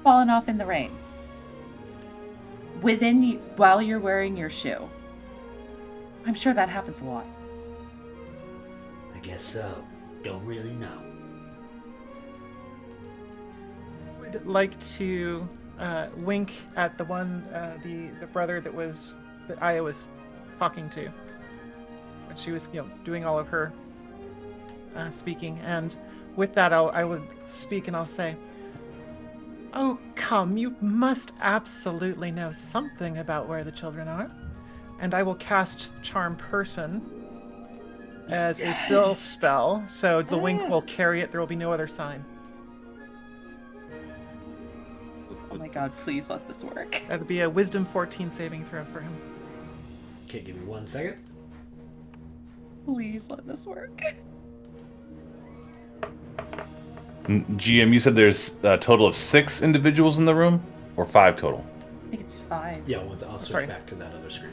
Fallen off in the rain. While you're wearing your shoe. I'm sure that happens a lot. I guess so. Don't really know. Would like to wink at the one, the brother that Aya was talking to when she was, doing all of her speaking. And with that, I would speak and I'll say, "Oh, come! You must absolutely know something about where the children are." And I will cast Charm Person as a still spell, so the wink will carry it. There will be no other sign. Oh my god, please let this work. That would be a Wisdom 14 saving throw for him. Okay, give me 1 second. Please let this work. GM, you said there's a total of 6 individuals in the room, or 5 total? I think it's 5. Yeah, I'll switch Sorry. back to that other screen.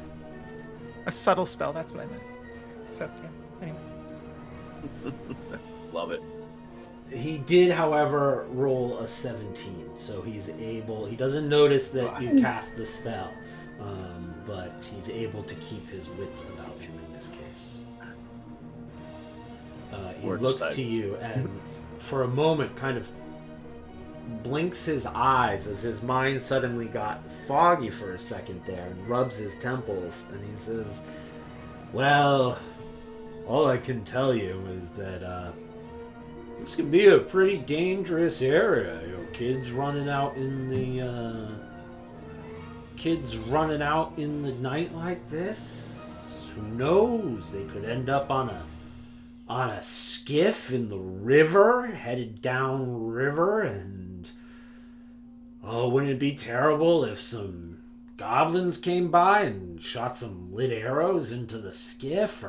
A subtle spell, that's what I meant. So, yeah, anyway. Love it. He did, however, roll a 17, so he doesn't notice that you cast the spell, but he's able to keep his wits about him in this case. He looks to you and for a moment kind of blinks his eyes as his mind suddenly got foggy for a second there and rubs his temples, and he says, "Well, all I can tell you is that this can be a pretty dangerous area. Kids running out in the night like this. Who knows? They could end up on a skiff in the river, headed down river, and wouldn't it be terrible if some goblins came by and shot some lit arrows into the skiff,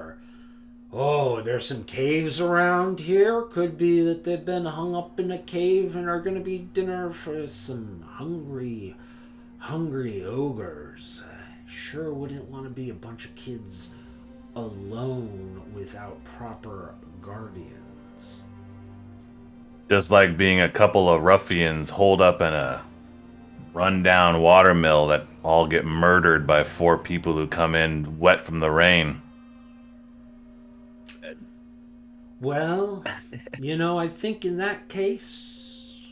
or there's some caves around here. Could be that they've been hung up in a cave and are going to be dinner for some hungry ogres. Sure wouldn't want to be a bunch of kids alone without proper guardians." Just like being a couple of ruffians holed up in a rundown watermill that all get murdered by 4 people who come in wet from the rain. Well, I think in that case,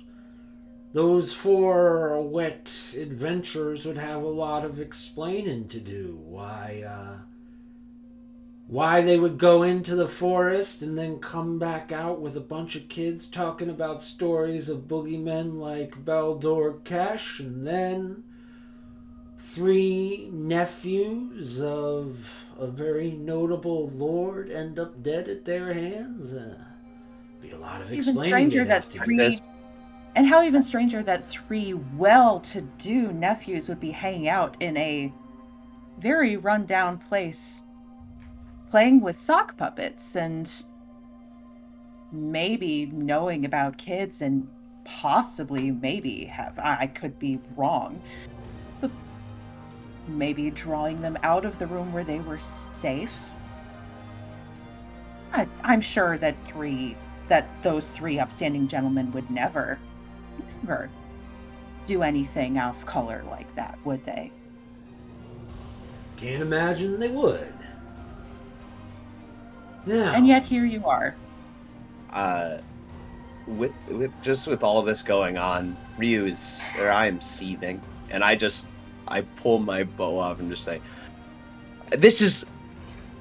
those 4 wet adventurers would have a lot of explaining to do. Why they would go into the forest and then come back out with a bunch of kids talking about stories of boogeymen like Baldor Kesh, and then 3 nephews of a very notable lord end up dead at their hands. Be a lot of Even explaining. stranger that 3... And how even stranger that 3 well-to-do nephews would be hanging out in a very run-down place, playing with sock puppets and maybe knowing about kids and possibly I could be wrong, but maybe drawing them out of the room where they were safe. I'm sure that those 3 upstanding gentlemen would never do anything off color like that, would they? Can't imagine they would. Yeah. And yet here you are. With all this going on, I am seething, and I pull my bow off and just say,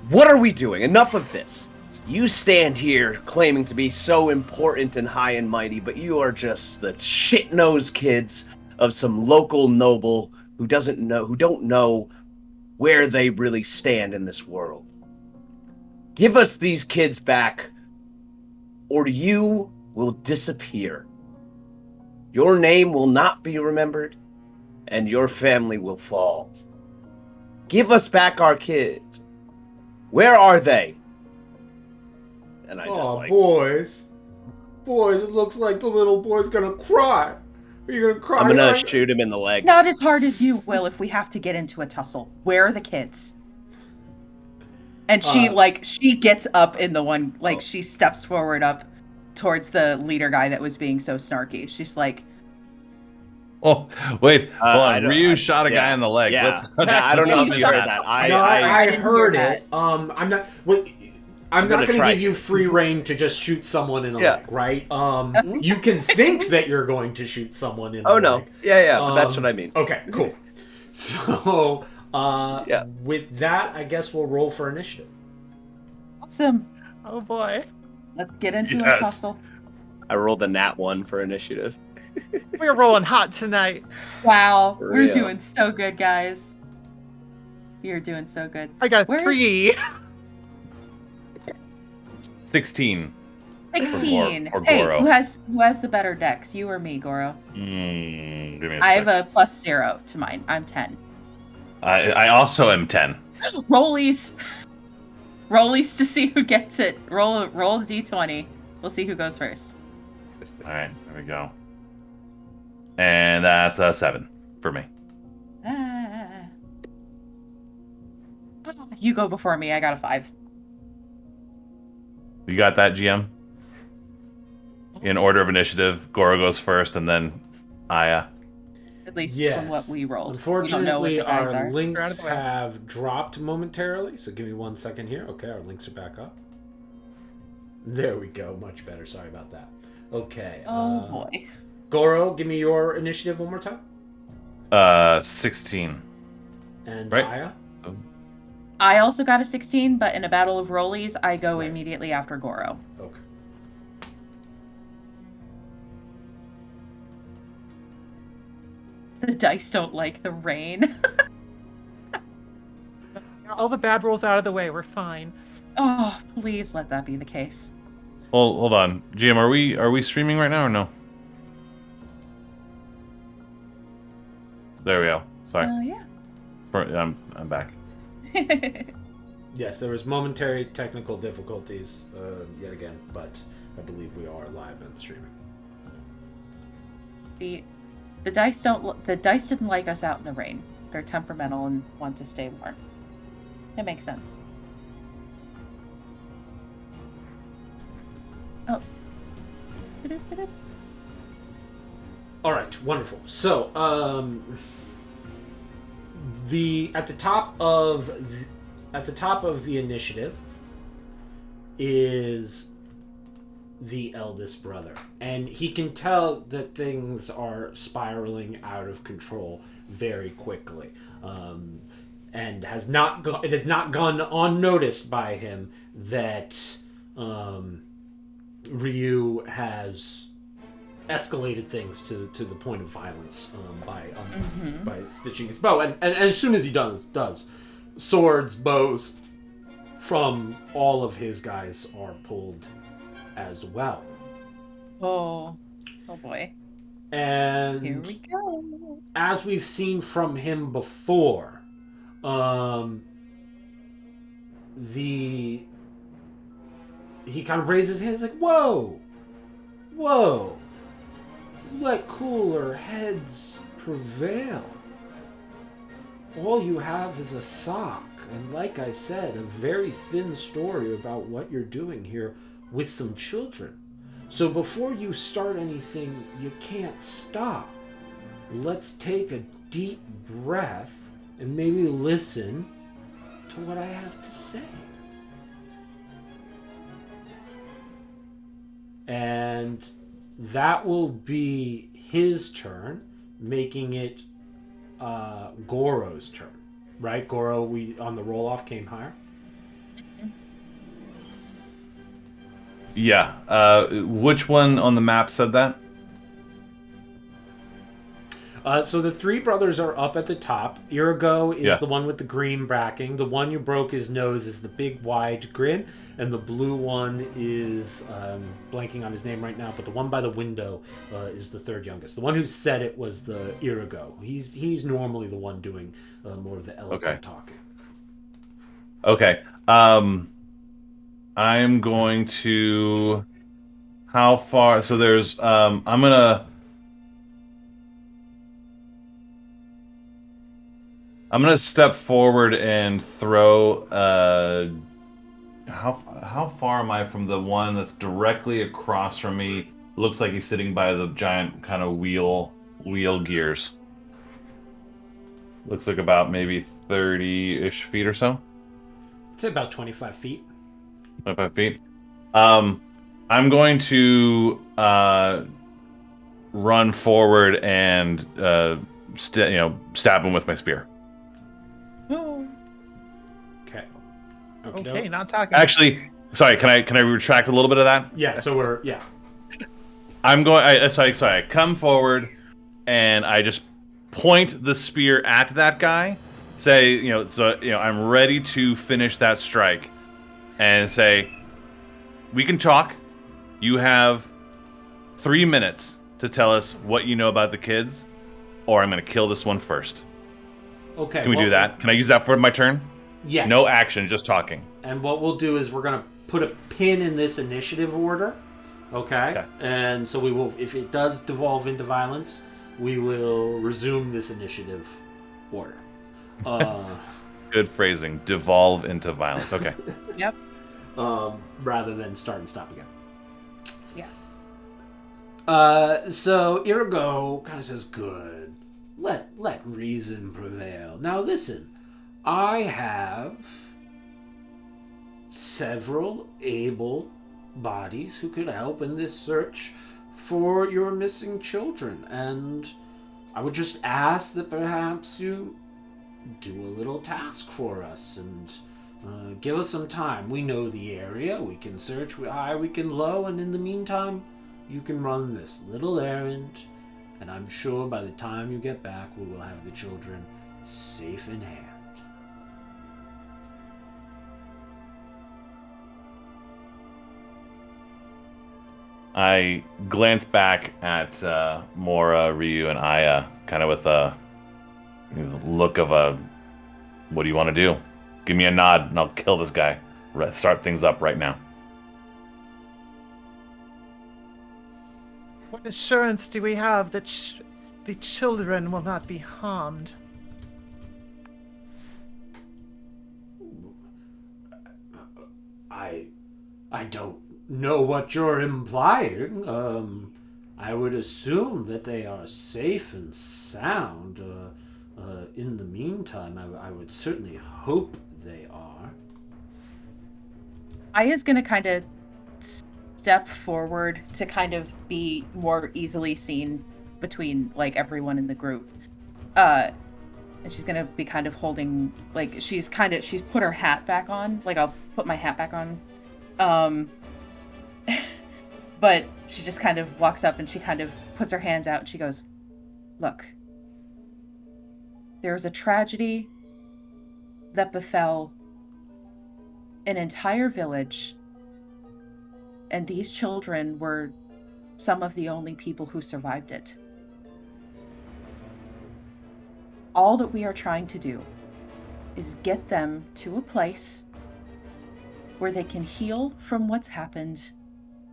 what are we doing? Enough of this. You stand here claiming to be so important and high and mighty, but you are just the shit-nosed kids of some local noble who don't know where they really stand in this world. Give us these kids back, or you will disappear. Your name will not be remembered, and your family will fall. Give us back our kids. Where are they? And I just boys. Boys, it looks like the little boy's gonna cry. Are you gonna cry? I'm gonna shoot him in the leg. Not as hard as you will if we have to get into a tussle. Where are the kids? And she gets up in the one, she steps forward up towards the leader guy that was being so snarky. She's like, oh, wait, hold on. I Ryu shot a guy in the leg. Yeah. Let's, I don't know if you heard that. I didn't heard hear it. I'm not. Wait, I'm not going to give you free reign to just shoot someone in the leg, right? You can think that you're going to shoot someone in the leg. Oh, no. Yeah, but that's what I mean. Okay, cool. So, with that, I guess we'll roll for initiative. awesome. Oh boy. Let's get into a tussle. I rolled a nat 1 for initiative. We're rolling hot tonight. Wow. For We're real. doing so good, guys. We are doing so good. I got a 3. 16. 16. For Hey, Goro. who has the better dex? You or me, Goro? Give me a I have sec. a +0 to mine. I'm 10. I also am 10. Rollies. Rollies to see who gets it. Roll a d20. We'll see who goes first. All right, there we go. And that's a 7 for me. You go before me. I got a 5. You got that, GM? In order of initiative, Goro goes first, and then Aya. At least Yes. from what we rolled. Unfortunately, we don't know what the guys our are. They're out links of the way. have dropped momentarily, so give me 1 second here. Okay, our links are back up. There we go. Much better. Sorry about that. Okay. Oh boy. Goro, give me your initiative one more time. 16. And Right. Aya. I also got a 16, but in a battle of rollies, I go Right. immediately after Goro. Okay. The dice don't like the rain. All the bad rolls out of the way. We're fine. Oh, please let that be the case. Hold on, GM. Are we streaming right now or no? There we go. Sorry. Yeah. I'm back. Yes, there was momentary technical difficulties yet again, but I believe we are live and streaming. The dice didn't like us out in the rain. They're temperamental and want to stay warm. It makes sense. Oh. All right, wonderful. So, at the top of the initiative is the eldest brother, and he can tell that things are spiraling out of control very quickly, and it has not gone unnoticed by him that Ryu has escalated things to the point of violence by stitching his bow, and as soon as he does swords, bows from all of his guys are pulled as well. Oh boy. And Here we go. as we've seen from him before, he kind of raises his hands like, whoa, let cooler heads prevail. All you have is a sock, and like I said, a very thin story about what you're doing here with some children. So before you start anything, you can't stop. Let's take a deep breath and maybe listen to what I have to say. And that will be his turn, making it Goro's turn. Right? Goro, we on the roll-off came higher. Yeah. Which one on the map said that? So the three brothers are up at the top. Irigo is Yeah. the one with the green bracking. The one you broke his nose is the big wide grin, and the blue one is blanking on his name right now. But the one by the window is the third youngest. The one who said it was the Irigo. He's normally the one doing more of the eloquent talking. Okay. I'm going to. How far? So there's. I'm gonna step forward and throw. How far am I from the one that's directly across from me? Looks like he's sitting by the giant kind of wheel gears. Looks like about maybe 30-ish feet or so. It's about 25 feet. 25 feet. I'm going to run forward and stab him with my spear. Oh, Okay. okay, not talking. Actually, sorry. Can I retract a little bit of that? Yeah. So we're I'm going. Sorry. I come forward and I just point the spear at that guy. Say, I'm ready to finish that strike, and say, we can talk. You have 3 minutes to tell us what you know about the kids, or I'm going to kill this one first. Okay. Can we do that? Can I use that for my turn? Yes. No action, just talking. And what we'll do is we're gonna put a pin in this initiative order. Okay. And so we will, if it does devolve into violence, we will resume this initiative order. Good phrasing. Devolve into violence. Okay. Yep. Rather than start and stop again. Yeah. So Irago kind of says, "Good. Let reason prevail. Now listen, I have several able bodies who could help in this search for your missing children, and I would just ask that perhaps you do a little task for us and give us some time. We know the area. We can search high, we can low, and in the meantime, you can run this little errand, and I'm sure by the time you get back, we will have the children safe in hand." I glance back at Mora, Ryu, and Aya, kind of with a look of what do you want to do? Give me a nod, and I'll kill this guy. Start things up right now. What assurance do we have that the children will not be harmed? I don't know what you're implying. I would assume that they are safe and sound. In the meantime, I would certainly hope they are. Aya's gonna kind of step forward to kind of be more easily seen between like everyone in the group. And she's gonna be kind of holding, like, she's put her hat back on. Like, I'll put my hat back on. But she just kind of walks up and she kind of puts her hands out and she goes, "Look, there was a tragedy that befell an entire village, and these children were some of the only people who survived it. All that we are trying to do is get them to a place where they can heal from what's happened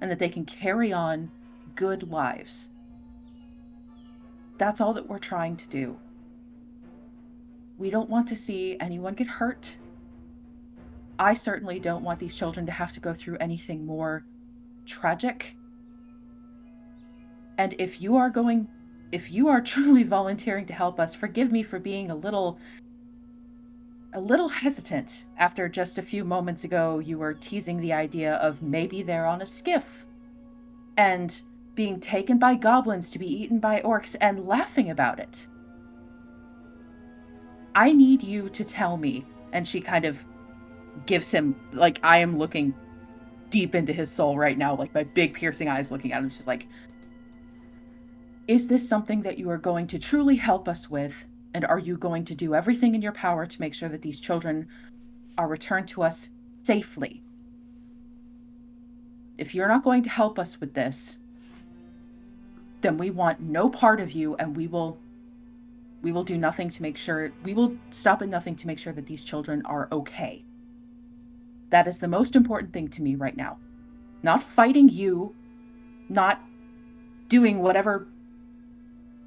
and that they can carry on good lives. That's all that we're trying to do. We don't want to see anyone get hurt. I certainly don't want these children to have to go through anything more tragic. And if you are truly volunteering to help us, forgive me for being a little hesitant after just a few moments ago you were teasing the idea of maybe they're on a skiff and being taken by goblins to be eaten by orcs and laughing about it. I need you to tell me," and she kind of gives him, like, I am looking deep into his soul right now, like my big piercing eyes looking at him. She's like, "Is this something that you are going to truly help us with? And are you going to do everything in your power to make sure that these children are returned to us safely? If you're not going to help us with this, then we want no part of you, and we will do nothing to make sure, we will stop at nothing to make sure that these children are okay. That is the most important thing to me right now. Not fighting you, not doing whatever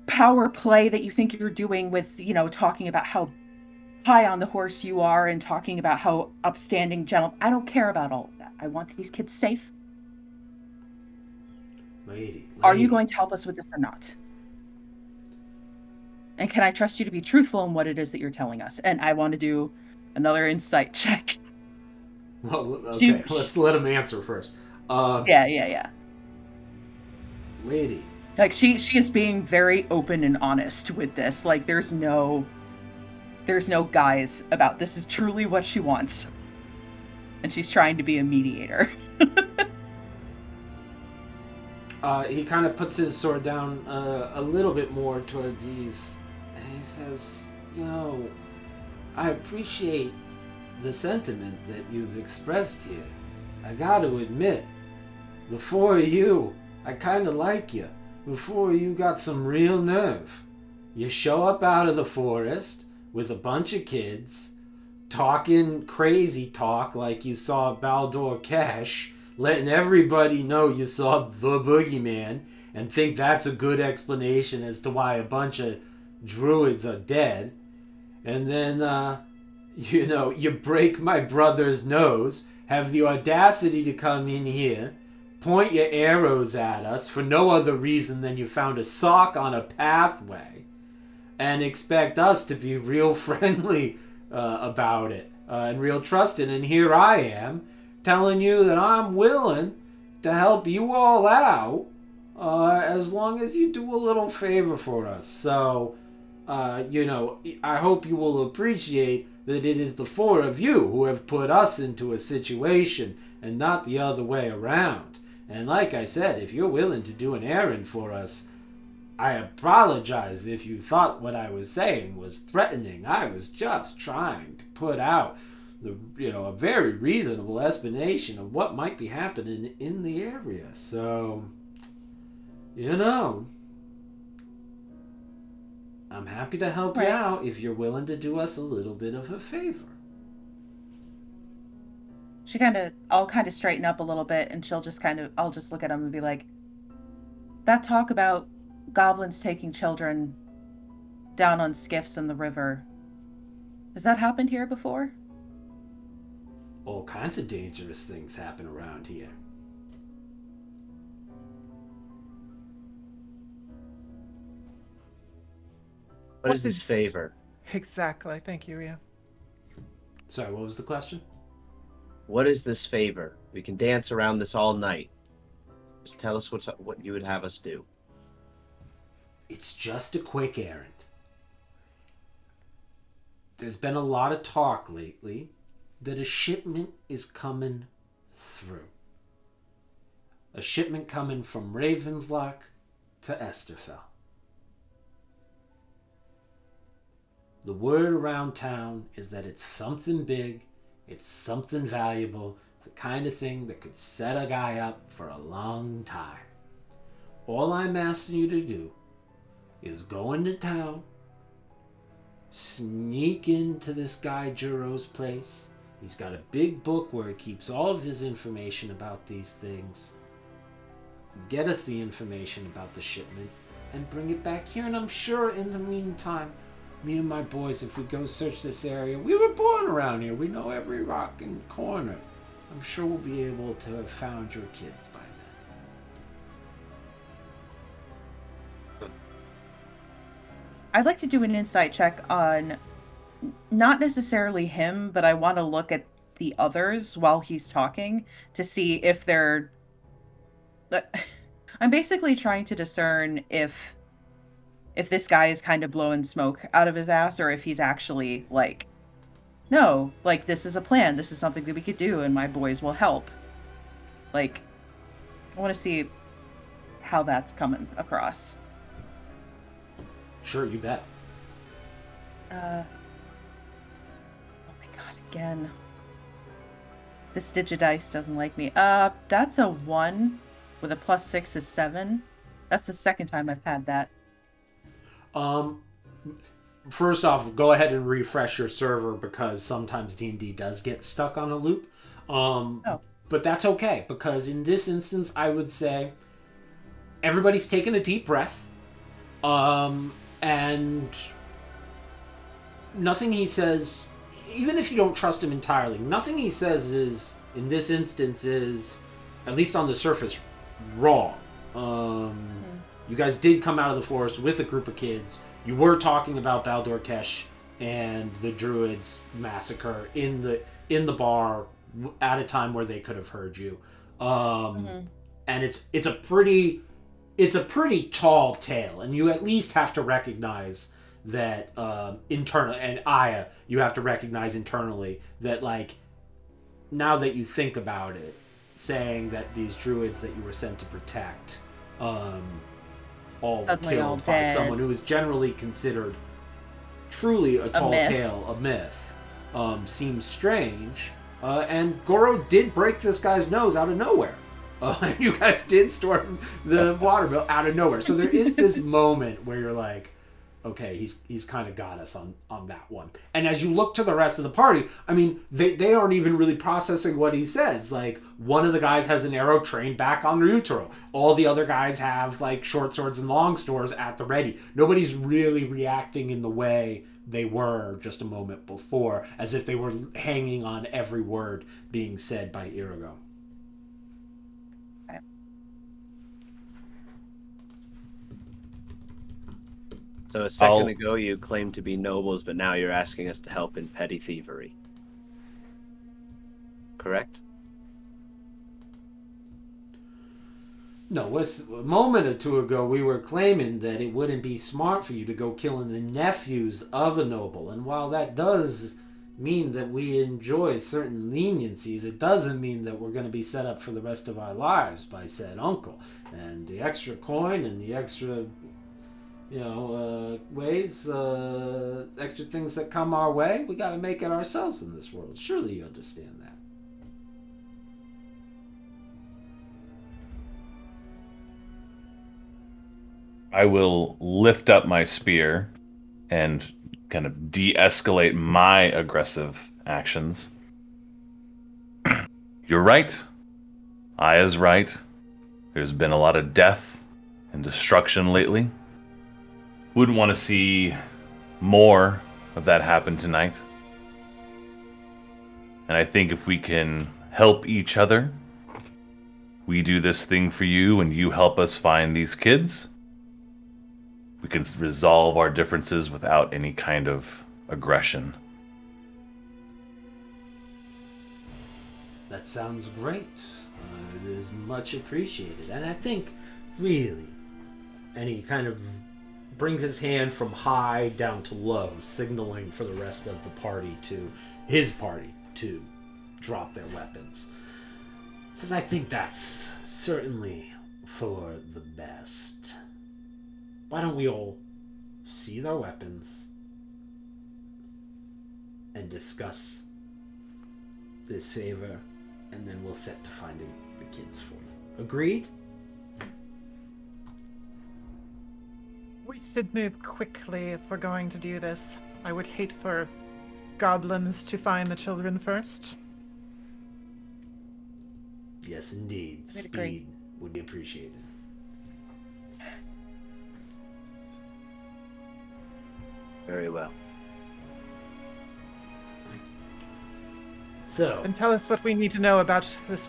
power play that you think you're doing with, talking about how high on the horse you are and talking about how upstanding gentle. I don't care about all of that. I want these kids safe. Lady. Are you going to help us with this or not? And can I trust you to be truthful in what it is that you're telling us? And I want to do another insight check. Well, okay, let's let him answer first. Yeah. Lady. Like, she is being very open and honest with this. Like, there's no guise about this. Is truly what she wants. And she's trying to be a mediator. He kind of puts his sword down a little bit more towards these, and he says, I appreciate the sentiment that you've expressed here. I gotta admit, the four of you, I kind of like you. The four of you got some real nerve. You show up out of the forest with a bunch of kids, talking crazy talk like you saw Baldur Kesh, letting everybody know you saw the boogeyman, and think that's a good explanation as to why a bunch of druids are dead. And then, you break my brother's nose, have the audacity to come in here, point your arrows at us for no other reason than you found a sock on a pathway, and expect us to be real friendly about it and real trusting. And here I am telling you that I'm willing to help you all out as long as you do a little favor for us. So, I hope you will appreciate that it is the four of you who have put us into a situation and not the other way around. And like I said, if you're willing to do an errand for us, I apologize if you thought what I was saying was threatening. I was just trying to put out a very reasonable explanation of what might be happening in the area. So, I'm happy to help you out if you're willing to do us a little bit of a favor. I'll kind of straighten up a little bit, and I'll just look at him and be like, that talk about goblins taking children down on skiffs in the river, has that happened here before? All kinds of dangerous things happen around here. What is his favor? Exactly. Thank you, Ria. Sorry, what was the question? What is this favor? We can dance around this all night. Just tell us what you would have us do. It's just a quick errand. There's been a lot of talk lately that a shipment is coming through. A shipment coming from Ravenslock to Esterfell. The word around town is that it's something big, it's something valuable, the kind of thing that could set a guy up for a long time. All I'm asking you to do is go into town, sneak into this guy Juro's place. He's got a big book where he keeps all of his information about these things. Get us the information about the shipment and bring it back here. And I'm sure in the meantime, me and my boys, if we go search this area, we were born around here. We know every rock and corner. I'm sure we'll be able to have found your kids by then. I'd like to do an insight check on not necessarily him, but I want to look at the others while he's talking to see if they're... I'm basically trying to discern if this guy is kind of blowing smoke out of his ass, or if he's actually like, no, like, this is a plan, this is something that we could do, and my boys will help. Like, I want to see how that's coming across. Sure, you bet. Oh my god, again. This Digidice doesn't like me. That's a 1 with a +6 is 7. That's the second time I've had that. First off, go ahead and refresh your server because sometimes D&D does get stuck on a loop. But that's okay because in this instance, I would say everybody's taking a deep breath. And nothing he says, even if you don't trust him entirely, nothing he says is, in this instance, is, at least on the surface, wrong. You guys did come out of the forest with a group of kids. You were talking about Baldur Kesh and the Druids massacre in the bar at a time where they could have heard you. And it's a pretty tall tale, and you at least have to recognize that internal, and Aya, you have to recognize internally that, like, now that you think about it, saying that these druids that you were sent to protect all were killed by someone who is generally considered truly a tall tale, a myth, seems strange. And Goro did break this guy's nose out of nowhere. You guys did storm the water bill out of nowhere. So there is this moment where you're like, okay, he's kind of got us on that one. And as you look to the rest of the party, I mean, they aren't even really processing what he says. Like, one of the guys has an arrow trained back on Ryutaro. All the other guys have, like, short swords and long swords at the ready. Nobody's really reacting in the way they were just a moment before, as if they were hanging on every word being said by Irigo. So a second ago you claimed to be nobles, but now you're asking us to help in petty thievery. Correct? No, a moment or two ago we were claiming that it wouldn't be smart for you to go killing the nephews of a noble. And while that does mean that we enjoy certain leniencies, it doesn't mean that we're going to be set up for the rest of our lives by said uncle. And the extra coin and the extra... ways, extra things that come our way, we gotta make it ourselves in this world. Surely you understand that. I will lift up my spear and kind of de-escalate my aggressive actions. You're right. Aya's right. There's been a lot of death and destruction lately. Wouldn't want to see more of that happen tonight. And I think if we can help each other, we do this thing for you and you help us find these kids, we can resolve our differences without any kind of aggression. That sounds great. It is much appreciated. And I think, really, and he kind of brings his hand from high down to low, signaling for the rest of the party his party to drop their weapons. Says, I think that's certainly for the best. Why don't we all see their weapons and discuss this favor, and then we'll set to finding the kids for you. Agreed? We should move quickly if we're going to do this. I would hate for goblins to find the children first. Yes, indeed. Speed would be appreciated. Very well. So, And tell us what we need to know about this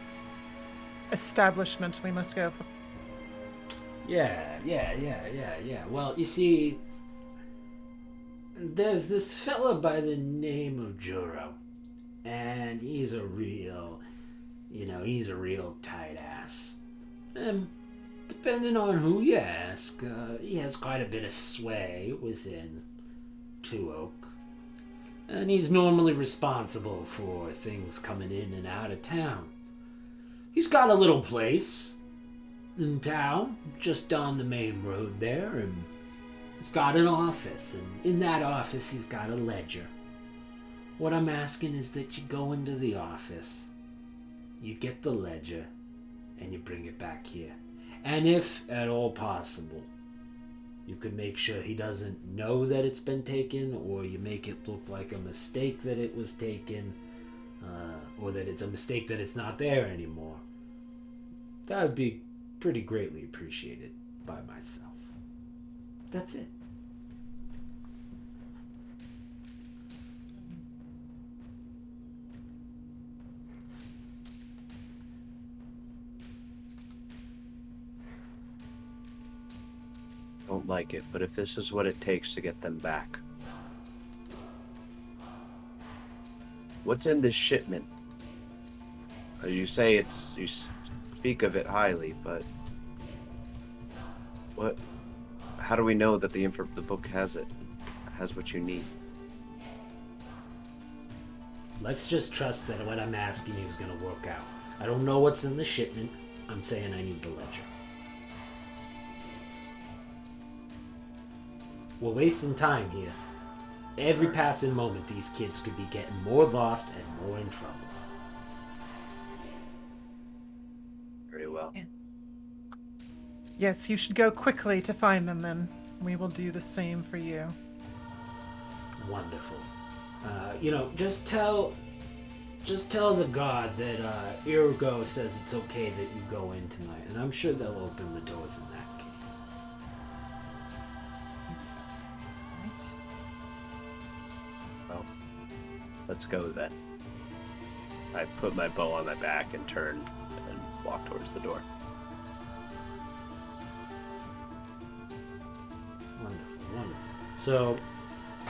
establishment we must go for. Yeah. Well, you see, there's this fella by the name of Juro, and he's a real tight ass. Depending on who you ask, he has quite a bit of sway within Two Oak. And he's normally responsible for things coming in and out of town. He's got a little place in town, just on the main road there, and he's got an office, and in that office he's got a ledger. What I'm asking is that you go into the office, you get the ledger, and you bring it back here. And if at all possible, you can make sure he doesn't know that it's been taken, or you make it look like a mistake that it was taken, or that it's a mistake that it's not there anymore. That would be pretty greatly appreciated. by myself. That's it. Don't like it, but if this is what it takes to get them back. What's in this shipment? You say you speak of it highly, but what? How do we know that the book has what you need? Let's just trust that what I'm asking you is going to work out. I don't know what's in the shipment. I'm saying I need the ledger. We're wasting time here. Every passing moment, these kids could be getting more lost and more in trouble. Very well. Yes, you should go quickly to find them then. We will do the same for you. Wonderful. Just tell the guard that Irgo says it's okay that you go in tonight, and I'm sure they'll open the doors in that case. Well, let's go then. I put my bow on my back and turn and walk towards the door. Wonderful. So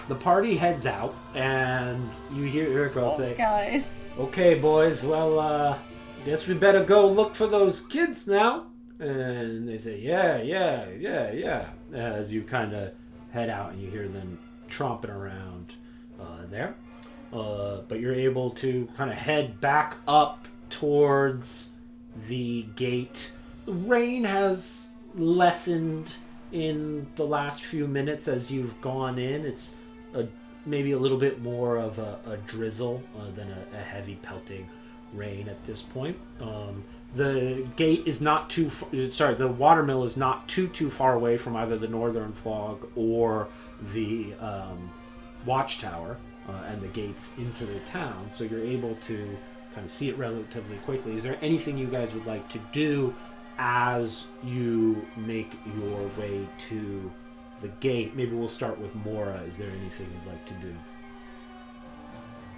the party heads out, and you hear Irgo say, Guys. "Okay, boys, well, guess we better go look for those kids now." And they say, yeah. As you kind of head out, and you hear them tromping around there. But you're able to kind of head back up towards the gate. The rain has lessened in the last few minutes as you've gone in. It's maybe a little bit more of a drizzle than a heavy pelting rain at this point. The gate is not the watermill is not too far away from either the northern fog or the watchtower and the gates into the town, so you're able to kind of see it relatively quickly. Is there anything you guys would like to do as you make your way to the gate? Maybe we'll start with Mora. Is there anything you'd like to do?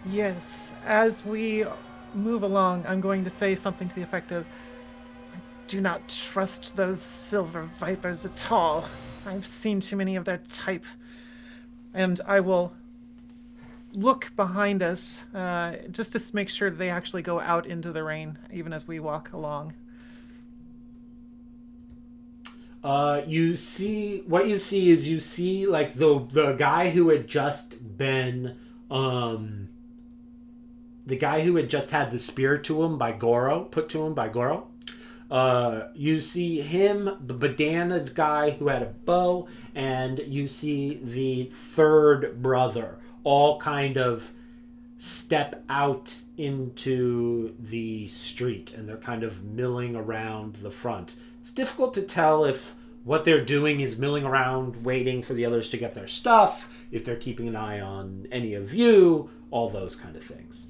Yes, as we move along, I'm going to say something to the effect of, I do not trust those silver vipers at all. I've seen too many of their type. And I will look behind us, just to make sure they actually go out into the rain, even as we walk along. You see like the guy who had just been the guy who had just had the spear put to him by Goro. You see him, the bandana guy who had a bow, and you see the third brother all kind of step out into the street, and they're kind of milling around the front. It's difficult to tell if what they're doing is milling around waiting for the others to get their stuff, if they're keeping an eye on any of you, all those kind of things.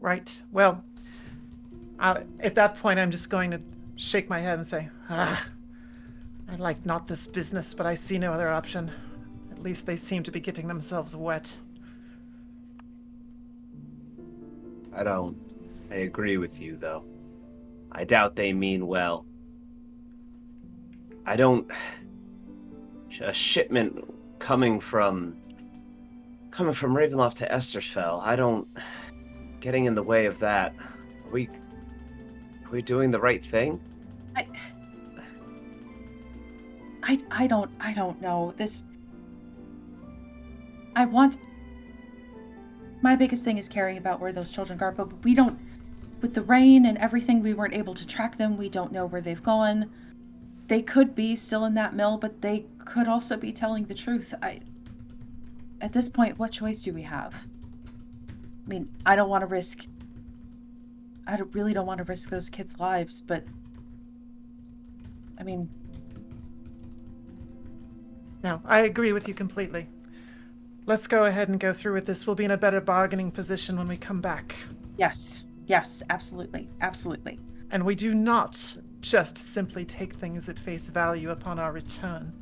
Right. Well, at that point, I'm just going to shake my head and say, I like not this business, but I see no other option. At least they seem to be getting themselves wet. I agree with you, though. I doubt they mean well. A shipment coming from Ravenloft to Esterfell, getting in the way of that. Are we doing the right thing? I don't know. My biggest thing is caring about where those children are, but we don't, with the rain and everything, we weren't able to track them. We don't know where they've gone. They could be still in that mill, but they could also be telling the truth. At this point, what choice do we have? I mean, I really don't want to risk those kids' lives, but I mean... No, I agree with you completely. Let's go ahead and go through with this. We'll be in a better bargaining position when we come back. Yes. Yes, absolutely. Absolutely. And we do not just simply take things at face value upon our return.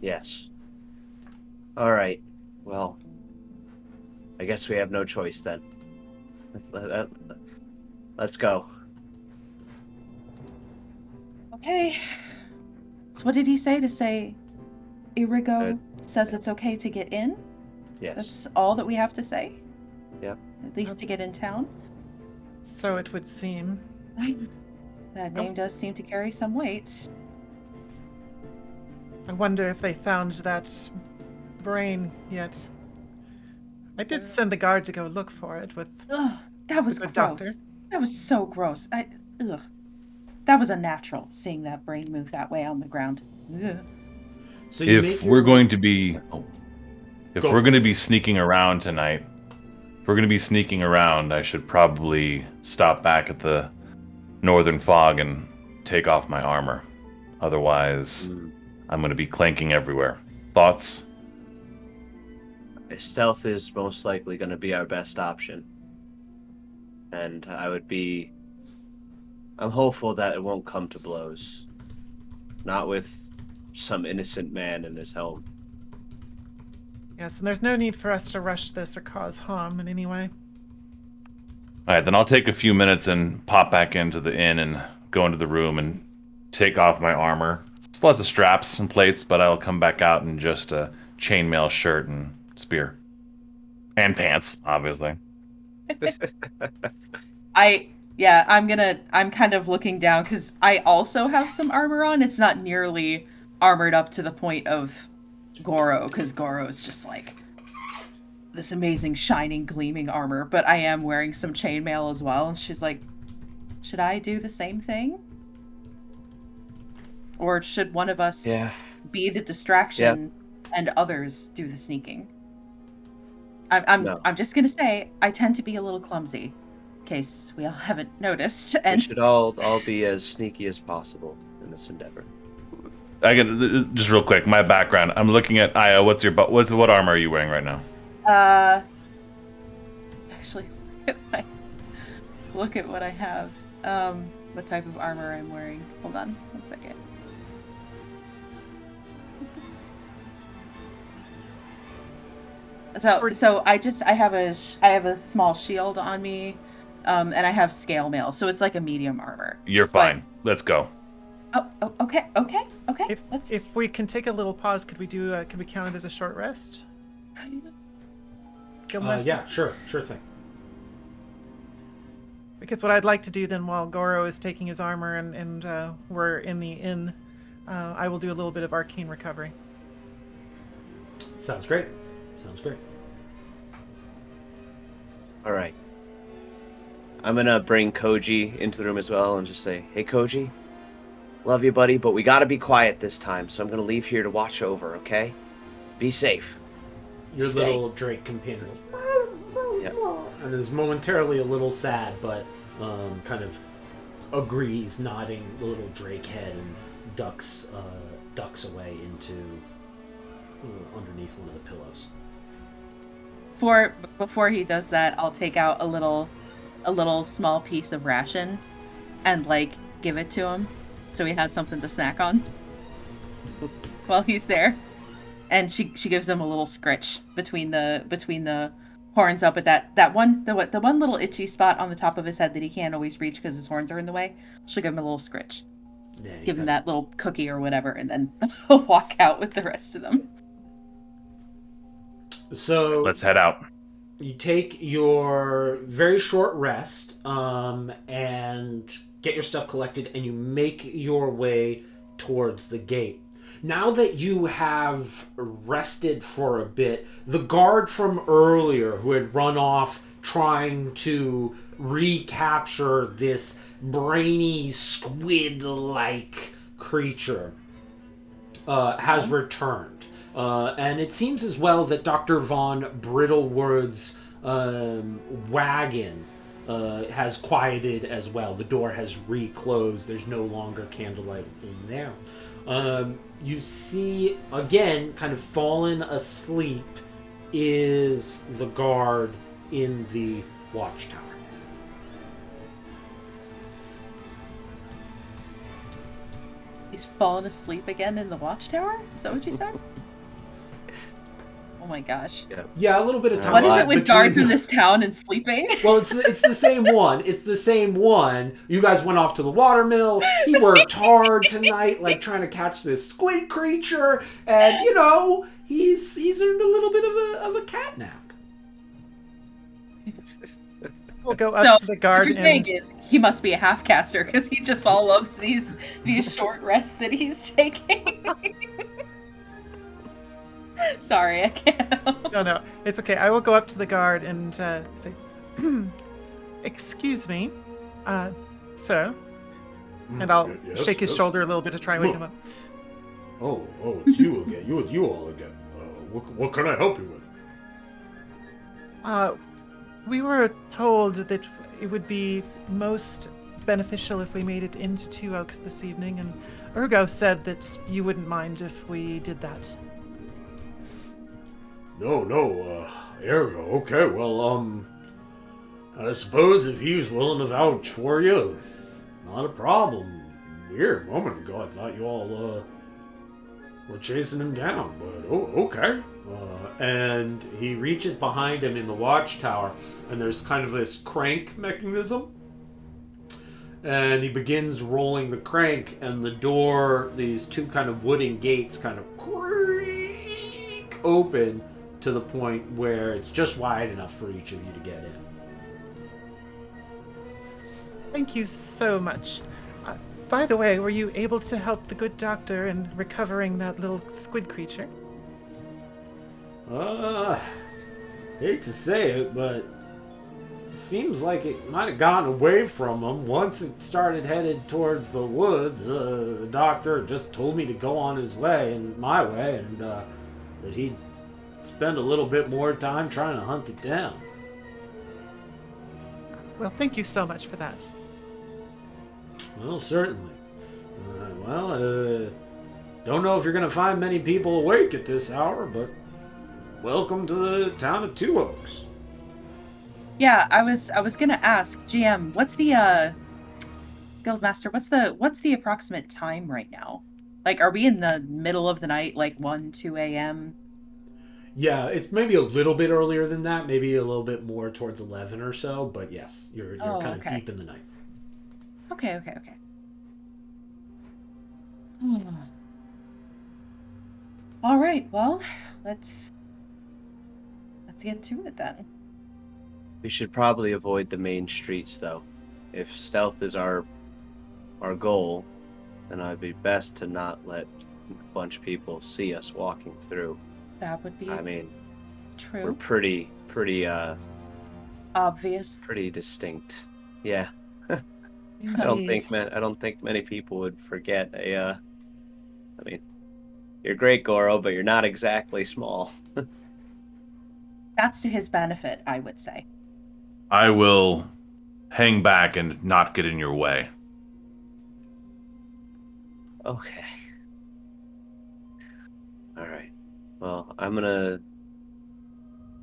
Yes. All right. Well, I guess we have no choice then. Let's go. Okay. So what did he say? To say Irigo says yeah. it's okay to get in? Yes. That's all that we have to say? Yep. At least to get in town? So it would seem. That name does seem to carry some weight. I wonder if they found that brain yet. I did send the guard to go look for it with Ugh, that was the gross. doctor. That was so gross. Ugh. That was unnatural, seeing that brain move that way on the ground. Ugh. So you If make we're your going way- to be, if Go we're for going to it. be sneaking around tonight, if we're going to be sneaking around, I should probably stop back at the Northern Fog and take off my armor. Otherwise, I'm going to be clanking everywhere. Thoughts? Stealth is most likely going to be our best option. And I'm hopeful that it won't come to blows. Not with some innocent man in his home. Yes, and there's no need for us to rush this or cause harm in any way. All right, then I'll take a few minutes and pop back into the inn and go into the room and take off my armor. It's lots of straps and plates, but I'll come back out in just a chainmail shirt and spear. And pants, obviously. I'm kind of looking down because I also have some armor on. It's not nearly armored up to the point of Goro, because Goro is just like this amazing shining gleaming armor, but I am wearing some chainmail as well, and she's like, should I do the same thing? Or should one of us be the distraction and others do the sneaking? I'm just gonna say I tend to be a little clumsy, in case we all haven't noticed. We And should all be as sneaky as possible in this endeavor. I get just real quick. My background. I'm looking at Aya. What armor are you wearing right now? actually, look at what I have. What type of armor I'm wearing? Hold on, 1 second. So I have a small shield on me, and I have scale mail, so it's like a medium armor. You're fine. Let's go. Oh, okay. If we can take a little pause, could we count it as a short rest? Guildmaster? Yeah, sure thing. Because what I'd like to do then, while Goro is taking his armor and we're in the inn, I will do a little bit of Arcane Recovery. Sounds great. All right. I'm going to bring Koji into the room as well and just say, hey, Koji, love you, buddy, but we got to be quiet this time, so I'm going to leave here to watch over, okay? Be safe. Your Stay. little Drake companion goes, Yep. and is momentarily a little sad, but kind of agrees, nodding the little Drake head, and ducks away into underneath one of the pillows. Before he does that, I'll take out a little small piece of ration and like give it to him so he has something to snack on while he's there. And she gives him a little scritch between the horns up at that one little itchy spot on the top of his head that he can't always reach because his horns are in the way. She'll give him a little scritch. Yeah, Give him that little cookie or whatever, and then walk out with the rest of them. So Let's head out. you take your very short rest and get your stuff collected, and you make your way towards the gate. Now that you have rested for a bit, the guard from earlier who had run off trying to recapture this brainy squid-like creature has returned. And it seems as well that Dr. Von Brittlewood's wagon has quieted as well. The door has reclosed. There's no longer candlelight in there. You see, again, kind of fallen asleep is the guard in the watchtower. He's fallen asleep again in the watchtower? Is that what you said? Oh my gosh. Yeah, a little bit of time. What is it with between guards in you. this town and sleeping? Well, it's the same one. It's the same one. You guys went off to the watermill. He worked hard tonight, like trying to catch this squid creature, and he's earned a little bit of a cat nap. We'll go up to the guard. What you're saying is he must be a half caster because he just all loves these short rests that he's taking. Sorry, I can't. No, it's okay. I will go up to the guard and say, "Excuse me, sir," and I'll shake his shoulder a little bit to try and wake him up. Oh, it's you again. You all again. What can I help you with? We were told that it would be most beneficial if we made it into Two Oaks this evening, and Urgo said that you wouldn't mind if we did that. No, Ergo. Okay, well, I suppose if he's willing to vouch for you, not a problem. Weird, a moment ago I thought you all, were chasing him down, but okay. And he reaches behind him in the watchtower, and there's kind of this crank mechanism. And he begins rolling the crank, and the door, these two kind of wooden gates kind of creak open to the point where it's just wide enough for each of you to get in. Thank you so much. By the way, were you able to help the good doctor in recovering that little squid creature? Hate to say it, but it seems like it might have gotten away from him. Once it started headed towards the woods, the doctor just told me to go on his way and my way, and that he'd spend a little bit more time trying to hunt it down. Well, thank you so much for that. Well, certainly. Don't know if you're going to find many people awake at this hour, but welcome to the town of Two Oaks. Yeah, I was gonna ask GM, what's the Guildmaster? What's the approximate time right now? Like, are we in the middle of the night, like 1-2 a.m.? Yeah, it's maybe a little bit earlier than that, maybe a little bit more towards 11 or so, but yes, you're kind of deep in the night. Okay. All right, well, let's get to it then. We should probably avoid the main streets, though. If stealth is our goal, then I'd be best to not let a bunch of people see us walking through. That would be. I mean, true. we're pretty Obvious. pretty distinct. Yeah. Indeed. I don't think many people would forget I mean, you're great, Goro, but you're not exactly small. That's to his benefit, I would say. I will hang back and not get in your way. Okay. All right. Well, I'm gonna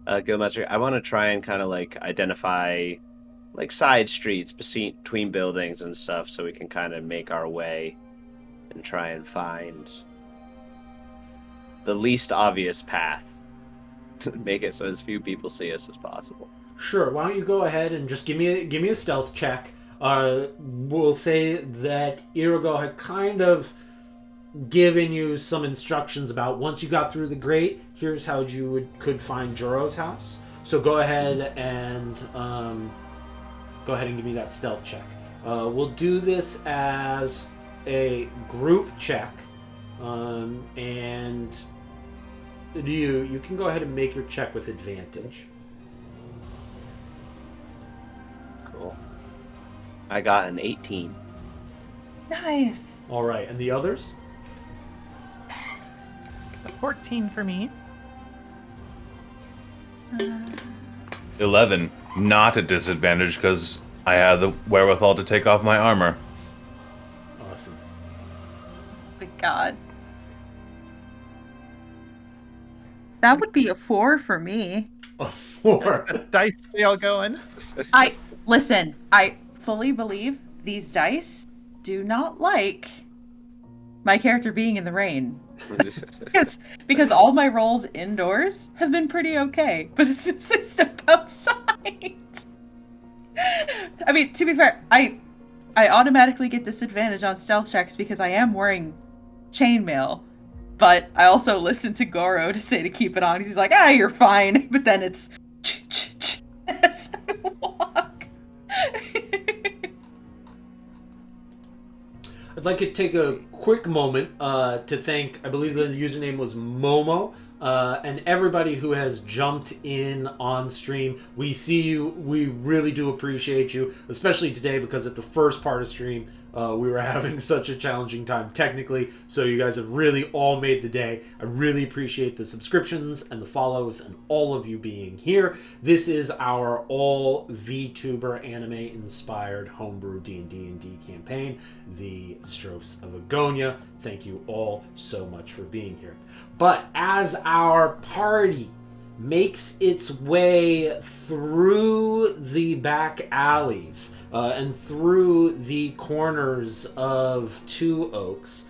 Guildmaster. I want to try and kind of like identify like side streets between buildings and stuff, so we can kind of make our way and try and find the least obvious path to make it so as few people see us as possible. Sure. Why don't you go ahead and just give me a stealth check. We'll say that Irigo had kind of given you some instructions about once you got through the grate, here's how you could find Juro's house. So go ahead and give me that stealth check. We'll do this as a group check, and you can go ahead and make your check with advantage. Cool. I got an 18. Nice. All right, and the others? 14 for me. 11, not at disadvantage because I had the wherewithal to take off my armor. Awesome. Oh my god. That would be a 4 for me. A 4. A dice wheel going. I fully believe these dice do not like my character being in the rain. Because all my rolls indoors have been pretty okay, but as soon as I step outside, I mean, to be fair, I automatically get disadvantage on stealth checks because I am wearing chainmail, but I also listen to Goro to say to keep it on. He's like, you're fine, but then it's as I walk. I'd like to take a quick moment to thank, I believe the username was Momo, and everybody who has jumped in on stream. We see you. We really do appreciate you, especially today because at the first part of stream, we were having such a challenging time technically, so you guys have really all made the day. I really appreciate the subscriptions and the follows and all of you being here. This is our all VTuber anime-inspired homebrew D&D campaign, the Strophes of Agonia. Thank you all so much for being here. But as our party makes its way through the back alleys and through the corners of Two Oaks,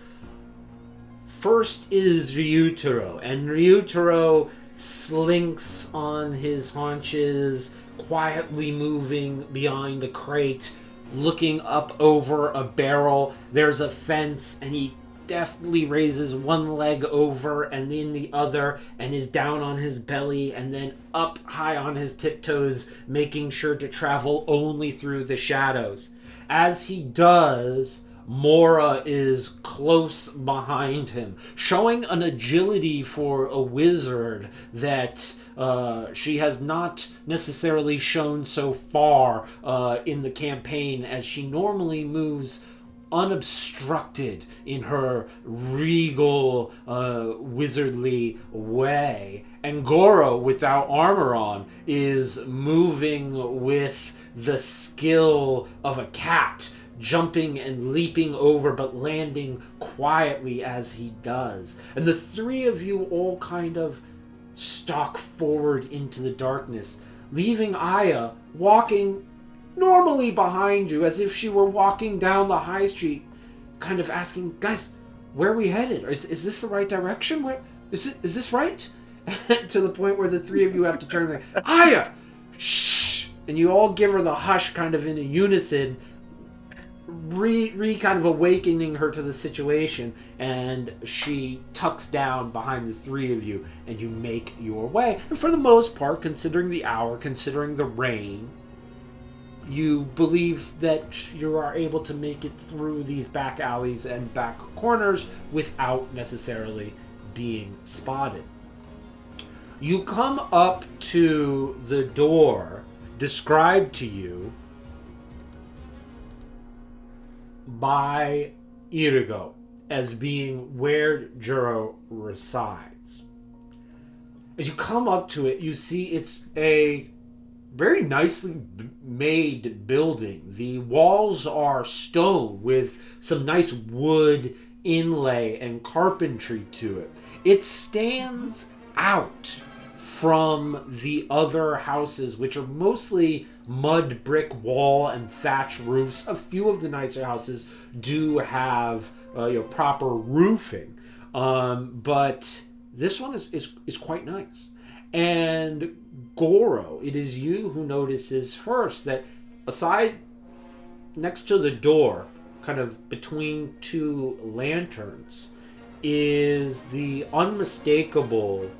first is Ryutaro, and Ryutaro slinks on his haunches, quietly moving behind a crate, looking up over a barrel. There's a fence, and he deftly raises one leg over and then the other and is down on his belly and then up high on his tiptoes, making sure to travel only through the shadows. As he does, Mora is close behind him, showing an agility for a wizard that she has not necessarily shown so far in the campaign, as she normally moves unobstructed in her regal, wizardly way. And Goro, without armor on, is moving with the skill of a cat, jumping and leaping over, but landing quietly as he does. And the three of you all kind of stalk forward into the darkness, leaving Aya walking normally behind you, as if she were walking down the high street, kind of asking, guys, where are we headed? Is this the right direction? Where is this right? To the point where the three of you have to turn like, Aya, shh, and you all give her the hush, kind of in a unison, kind of awakening her to the situation, and she tucks down behind the three of you, and you make your way. And for the most part, considering the hour, considering the rain, you believe that you are able to make it through these back alleys and back corners without necessarily being spotted. You come up to the door described to you by Irigo as being where Juro resides. As you come up to it, you see it's a very nicely made building. The walls are stone with some nice wood inlay and carpentry to it. It stands out from the other houses, which are mostly mud brick wall and thatch roofs. A few of the nicer houses do have proper roofing, but this one is quite nice. And Goro, it is you who notices first that aside, next to the door, kind of between two lanterns, is the unmistakable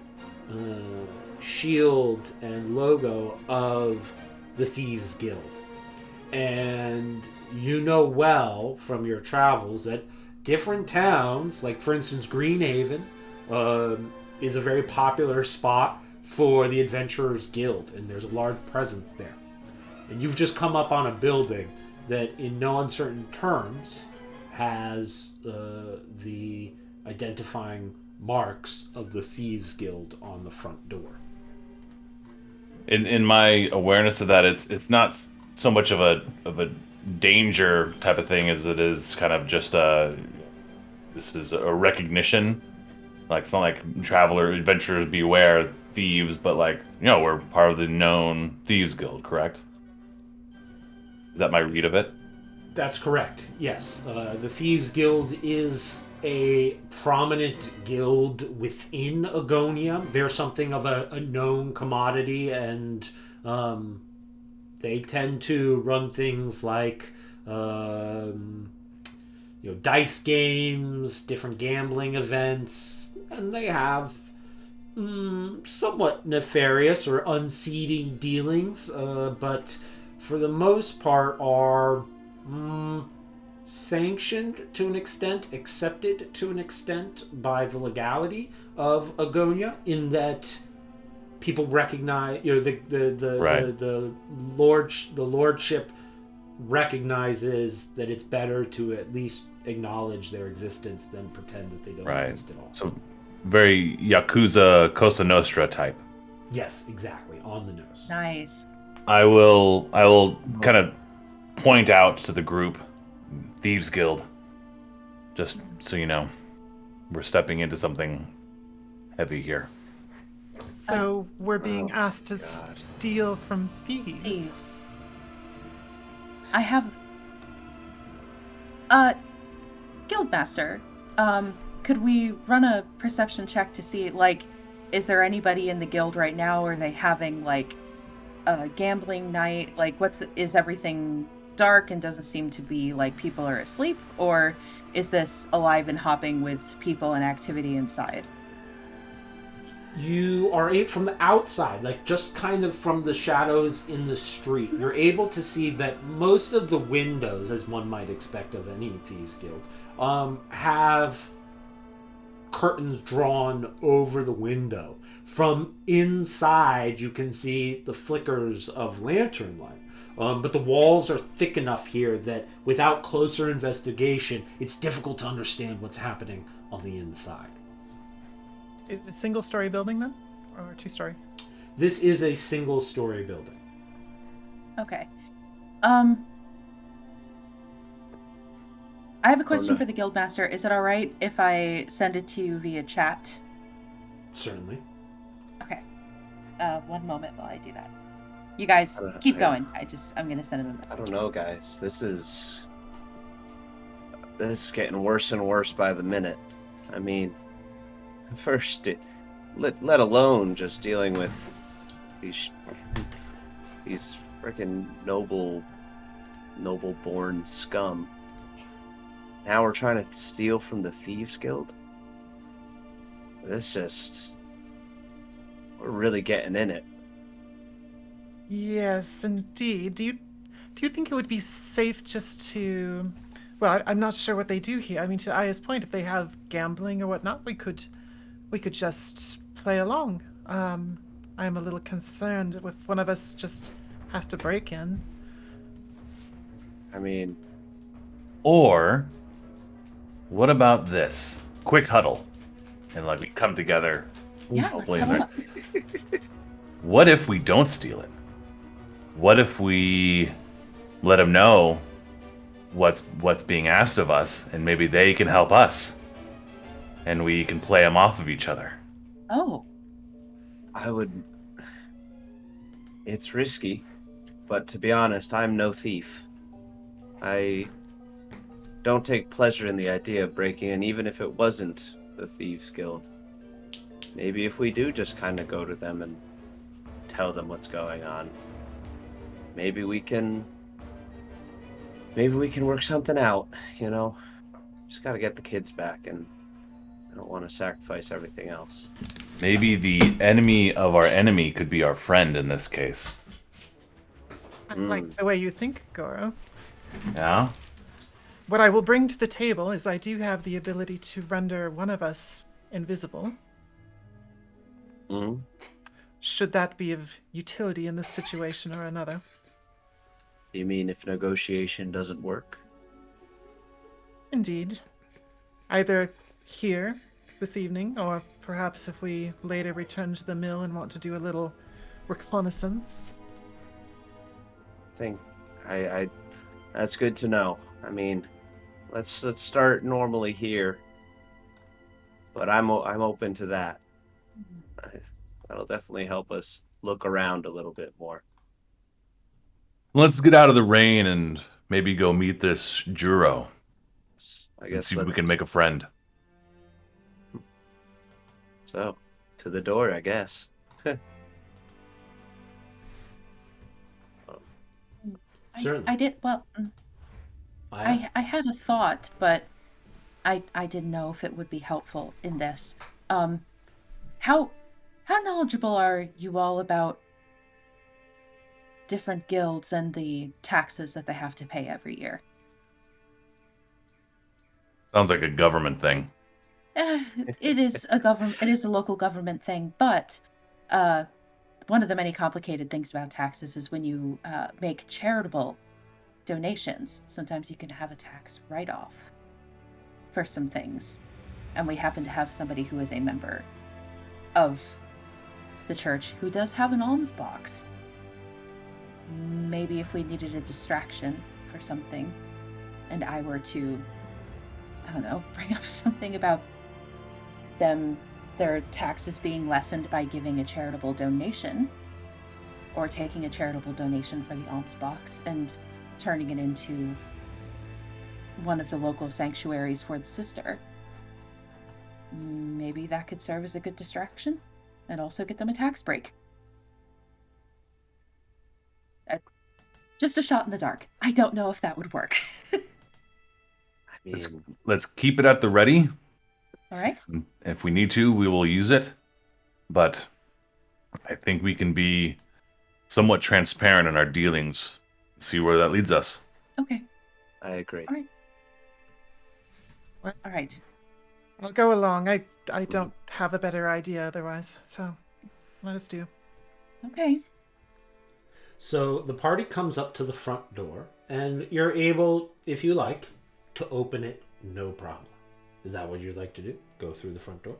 shield and logo of the Thieves Guild. And you know well from your travels that different towns, like for instance Greenhaven, is a very popular spot for the Adventurers Guild, and there's a large presence there. And you've just come up on a building that, in no uncertain terms, has the identifying marks of the Thieves Guild on the front door. In my awareness of that, it's not so much of a danger type of thing as it is kind of just this is a recognition. Like, it's not like traveler adventurers beware thieves, but like, we're part of the known Thieves Guild, correct? Is that my read of it? That's correct, yes. The Thieves Guild is a prominent guild within Agonia. They're something of a known commodity, and they tend to run things like dice games, different gambling events, and they have somewhat nefarious or unseating dealings, but for the most part are sanctioned to an extent, accepted to an extent by the legality of Agonia, in that people recognize, the lordship recognizes that it's better to at least acknowledge their existence than pretend that they don't exist at all. So very Yakuza Cosa Nostra type. Yes, exactly, on the nose. Nice. I will kind of point out to the group, Thieves Guild, just so you know, we're stepping into something heavy here. So we're being asked to steal from thieves. Thieves. I have... Guildmaster, could we run a perception check to see, like, is there anybody in the guild right now? Are they having, like, a gambling night? Like, is everything dark and doesn't seem to be like people are asleep? Or is this alive and hopping with people and activity inside? You are from the outside, like just kind of from the shadows in the street, you're able to see that most of the windows, as one might expect of any Thieves Guild, have curtains drawn over the window. From inside, you can see the flickers of lantern light. But the walls are thick enough here that without closer investigation, it's difficult to understand what's happening on the inside. Is it a single-story building then, or two-story? This is a single-story building. Okay. I have a question for the Guildmaster. Is it all right if I send it to you via chat? Certainly. Okay. 1 moment while I do that. You guys keep going. I'm gonna send him a message. I don't know, guys. This is getting worse and worse by the minute. I mean, first, let alone just dealing with these freaking noble-born scum. Now we're trying to steal from the Thieves Guild? We're really getting in it. Yes, indeed. Do you think it would be safe just to... Well, I'm not sure what they do here. I mean, to Aya's point, if they have gambling or whatnot, we could just play along. I'm a little concerned if one of us just has to break in. I mean... Or, what about this? Quick huddle. And like we come together. Yeah, let's huddle up. What if we don't steal it? What if we let them know what's being asked of us, and maybe they can help us, and we can play them off of each other? Oh. It's risky, but to be honest, I'm no thief. I don't take pleasure in the idea of breaking in, even if it wasn't the Thieves Guild. Maybe if we do just kind of go to them and tell them what's going on, maybe we can work something out, you know? Just gotta get the kids back, and I don't want to sacrifice everything else. Maybe the enemy of our enemy could be our friend in this case. I like the way you think, Goro. Yeah? What I will bring to the table is I do have the ability to render one of us invisible. Should that be of utility in this situation or another? You mean if negotiation doesn't work? Indeed. Either here this evening, or perhaps if we later return to the mill and want to do a little reconnaissance. That's good to know. I mean, let's start normally here, but I'm open to that. That'll definitely help us look around a little bit more. Let's get out of the rain and maybe go meet this Juro. I And guess see if we can make a friend. So, to the door, I guess. Certainly. I did well. I had a thought, but I didn't know if it would be helpful in this. Um, how knowledgeable are you all about different guilds and the taxes that they have to pay every year? Sounds like a government thing. It is a government. It is a local government thing, but uh, one of the many complicated things about taxes is when you make charitable donations. Sometimes you can have a tax write-off for some things, and we happen to have somebody who is a member of the church who does have an alms box. Maybe if we needed a distraction for something, and I were to, I don't know, bring up something about their taxes being lessened by giving a charitable donation, or taking a charitable donation for the alms box and turning it into one of the local sanctuaries for the sister. Maybe that could serve as a good distraction and also get them a tax break. Just a shot in the dark. I don't know if that would work. I mean, Let's keep it at the ready. All right. If we need to, we will use it. But I think we can be somewhat transparent in our dealings. See where that leads us. Okay. I agree. All right. All right. I'll go along. I don't have a better idea otherwise, so let us do. Okay. So the party comes up to the front door, and you're able, if you like, to open it, no problem. Is that what you'd like to do? Go through the front door?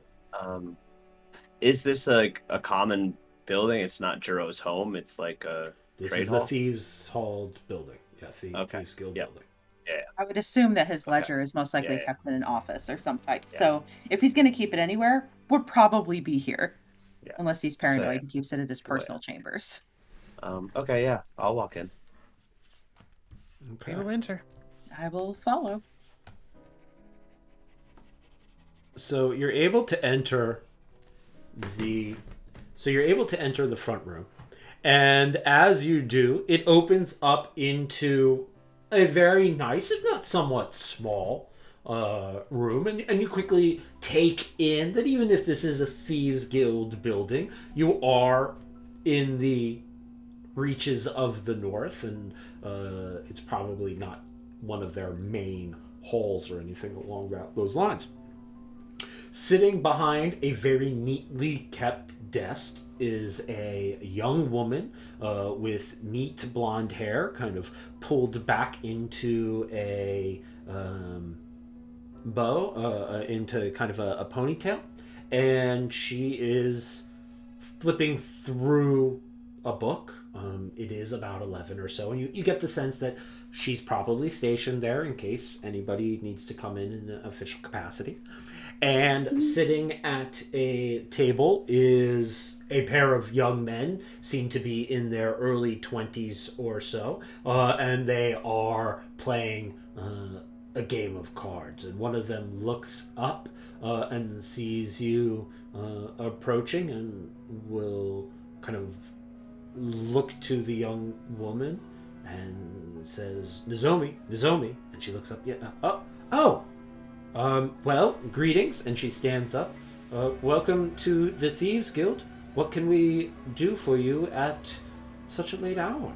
Is this a common building? It's not Juro's home. It's like a This trade is hall? the Thieves Hall building. Yeah, Thieves Guild Yep. building. I would assume that his Okay. ledger is most likely Yeah. kept in an office or some type. Yeah. So if he's going to keep it anywhere, would probably be here. Yeah. Unless he's paranoid So- and keeps it at his Well, yeah. personal chambers. Okay, yeah. I'll walk in. Okay. We will enter. I will follow. So you're able to enter the front room, and as you do, it opens up into a very nice, if not somewhat small, room, and you quickly take in that even if this is a Thieves Guild building, you are in the reaches of the north, and it's probably not one of their main halls or anything along those lines. Sitting behind a very neatly kept desk is a young woman with neat blonde hair, kind of pulled back into a bow, into kind of a ponytail. And she is flipping through a book. It is about 11 or so. And you get the sense that she's probably stationed there in case anybody needs to come in an official capacity. And sitting at a table is a pair of young men, seem to be in their early 20s or so, and they are playing a game of cards. And one of them looks up and sees you approaching and will kind of look to the young woman and says, Nozomi, and she looks up. Well, greetings, and she stands up. Welcome to the Thieves Guild. What can we do for you at such a late hour?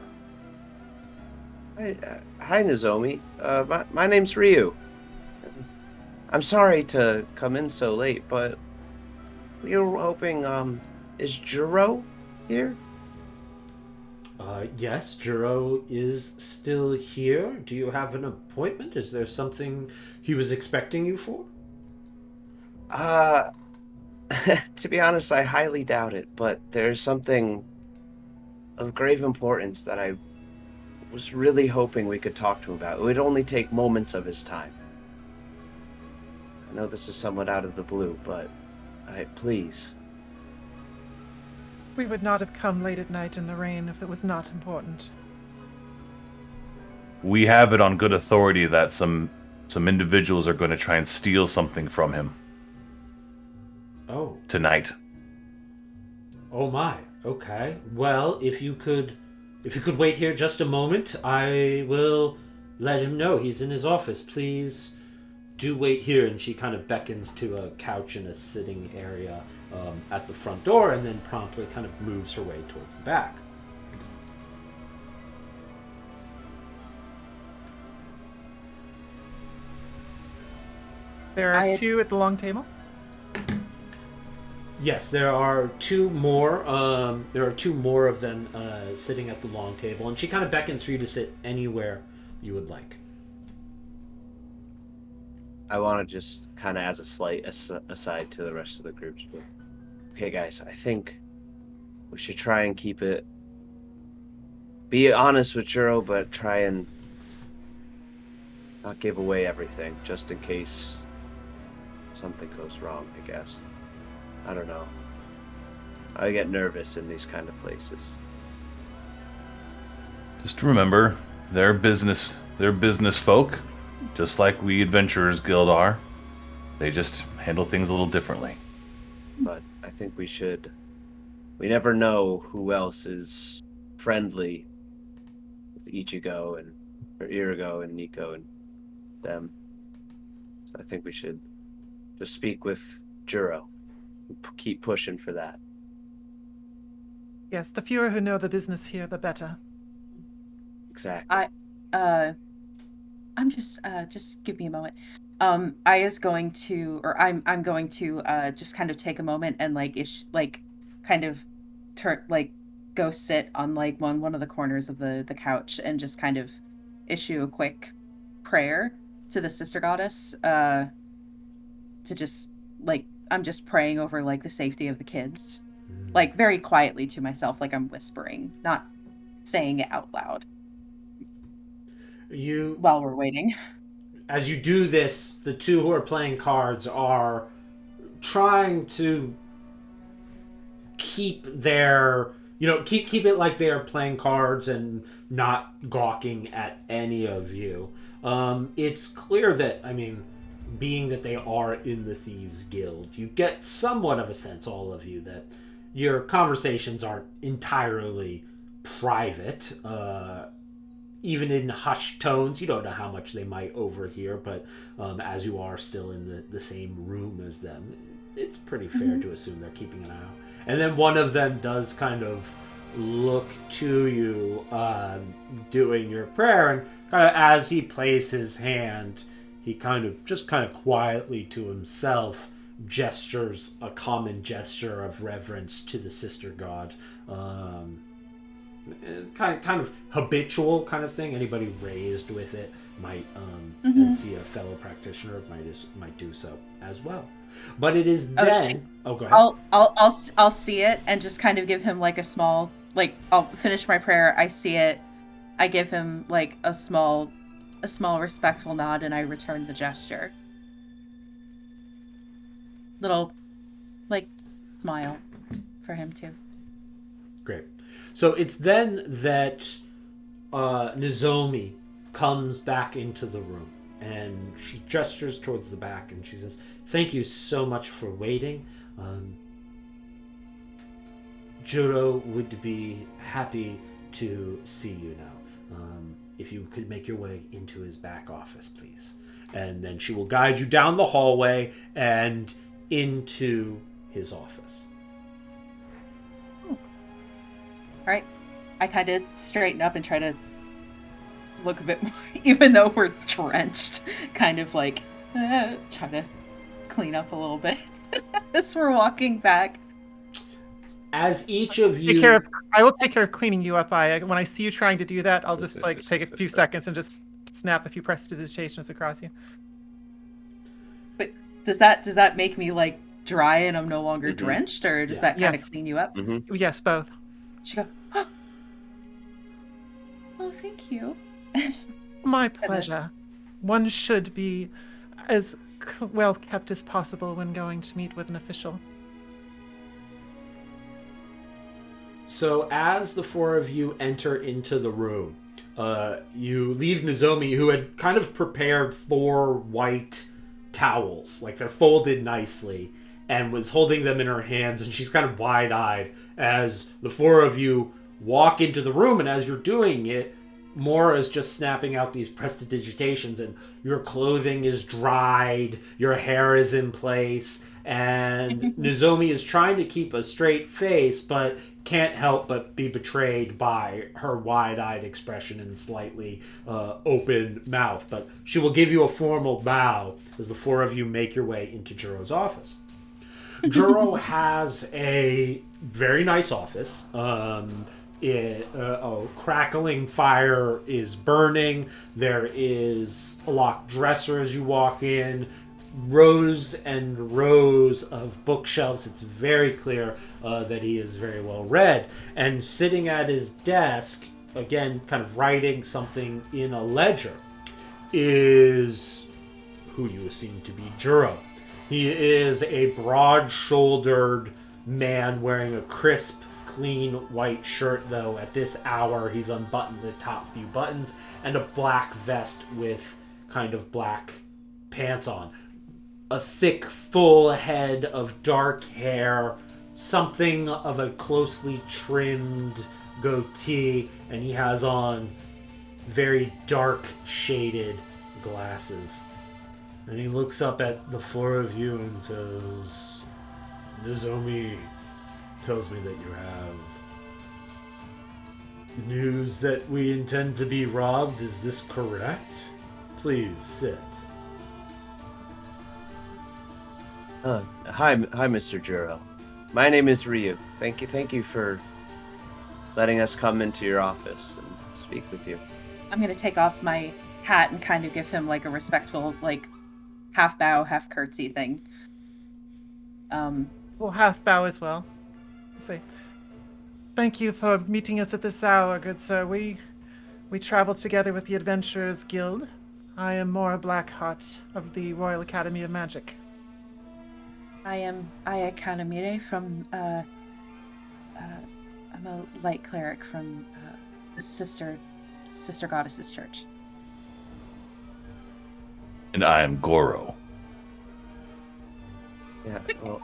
Hi, Nozomi. My name's Ryu. I'm sorry to come in so late, but we were hoping, is Juro here? Yes, Juro is still here. Do you have an appointment? Is there something he was expecting you for? To be honest, I highly doubt it, but there's something of grave importance that I was really hoping we could talk to him about. It would only take moments of his time. I know this is somewhat out of the blue, but please. We would not have come late at night in the rain if it was not important. We have it on good authority that some individuals are going to try and steal something from him. Oh. tonight. Oh my. Okay. Well, if you could wait here just a moment, I will let him know. He's in his office. Please do wait here. And she kind of beckons to a couch in a sitting area at the front door, and then promptly kind of moves her way towards the back. There are two at the long table. Yes, there are two more. There are two more of them sitting at the long table, and she kind of beckons for you to sit anywhere you would like. I want to just kind of, as a slight aside to the rest of the groups, but okay, guys, I think we should try and keep it. Be honest with Juro, but try and not give away everything, just in case something goes wrong, I guess. I don't know. I get nervous in these kind of places. Just remember, they're business folk, just like we Adventurers Guild are. They just handle things a little differently. But I think we should. We never know who else is friendly with Ichigo or Irigo and Nico and them. So I think we should just speak with Juro. Keep pushing for that. Yes, the fewer who know the business here, the better. Exactly. I'm just give me a moment. Aya's going to, or I'm going to just kind of take a moment and kind of go sit on one of the corners of the couch and just kind of issue a quick prayer to the sister goddess. To just I'm just praying over the safety of the kids, very quietly to myself, I'm whispering, not saying it out loud. While we're waiting. As you do this, the two who are playing cards are trying to keep their, keep it like they are playing cards and not gawking at any of you. It's clear that, being that they are in the Thieves Guild, you get somewhat of a sense, all of you, that your conversations aren't entirely private. Even in hushed tones, you don't know how much they might overhear, but as you are still in the same room as them, it's pretty fair to assume they're keeping an eye out. And then one of them does kind of look to you doing your prayer, and kind of as he plays his hand, he kind of quietly to himself gestures a common gesture of reverence to the sister god. Kind of habitual kind of thing. Anybody raised with it might and see a fellow practitioner might do so as well. But it is then. Go ahead. I'll see it and just kind of give him a small I'll finish my prayer. I see it. I give him a small respectful nod, and I return the gesture. Little smile for him too. Great. So it's then that Nozomi comes back into the room, and she gestures towards the back, and she says, "Thank you so much for waiting. Juro would be happy to see you now. If you could make your way into his back office, please." And then she will guide you down the hallway and into his office. All right, I kind of straighten up and try to look a bit more, even though we're drenched, kind of try to clean up a little bit as we're walking back. As each of you... I will take care of cleaning you up, Aya. When I see you trying to do that, I'll just take a few seconds and just snap a few prestidigitations across you. But does that make me dry and I'm no longer drenched, or does that kind of clean you up? Mm-hmm. Yes, both. She goes, "Oh, thank you." My pleasure. One should be as well kept as possible when going to meet with an official. So as the four of you enter into the room, you leave Nozomi, who had kind of prepared 4 white towels, they're folded nicely, and was holding them in her hands, and she's kind of wide-eyed as the four of you walk into the room. And as you're doing it, Mora is just snapping out these prestidigitations, and your clothing is dried, your hair is in place, and Nozomi is trying to keep a straight face, but can't help but be betrayed by her wide-eyed expression and slightly open mouth. But she will give you a formal bow as the four of you make your way into Juro's office. Juro has a very nice office. A crackling fire is burning. There is a locked dresser as you walk in. Rows and rows of bookshelves. It's very clear that he is very well read. And sitting at his desk, again, kind of writing something in a ledger, is who you assume to be Juro. He is a broad-shouldered man wearing a crisp, clean white shirt, though at this hour he's unbuttoned the top few buttons, and a black vest with kind of black pants on. A thick, full head of dark hair, something of a closely trimmed goatee, and he has on very dark shaded glasses. And he looks up at the four of you and says, Nozomi tells me that you have news that we intend to be robbed. Is this correct? Please sit. Hi, Mr. Juro. My name is Ryu. Thank you for letting us come into your office and speak with you. I'm going to take off my hat and kind of give him like a respectful, like, half bow, half curtsy thing. We'll half bow as well. Say, thank you for meeting us at this hour, good sir. We traveled together with the Adventurers Guild. I am Mora Blackheart of the Royal Academy of Magic. I am Aya Kanamire from, I'm a light cleric from the Sister Goddess's Church. And I am Goro. Yeah, well,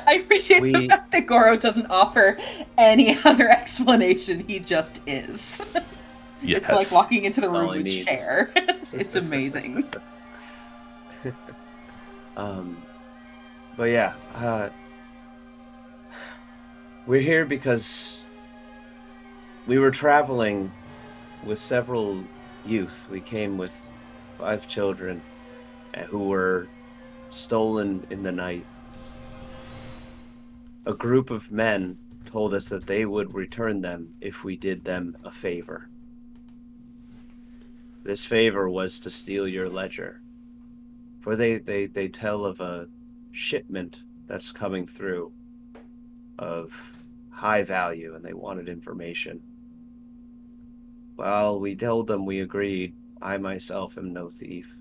I appreciate the fact that Goro doesn't offer any other explanation. He just is. Yes. It's like walking into the room all he with needs. Cher. It's amazing. But yeah, we're here because we were traveling with several youth. We came with 5 children who were stolen in the night. A group of men told us that they would return them if we did them a favor. This favor was to steal your ledger. For they tell of a shipment that's coming through of high value, and they wanted information. Well, we told them we agreed. I myself am no thief.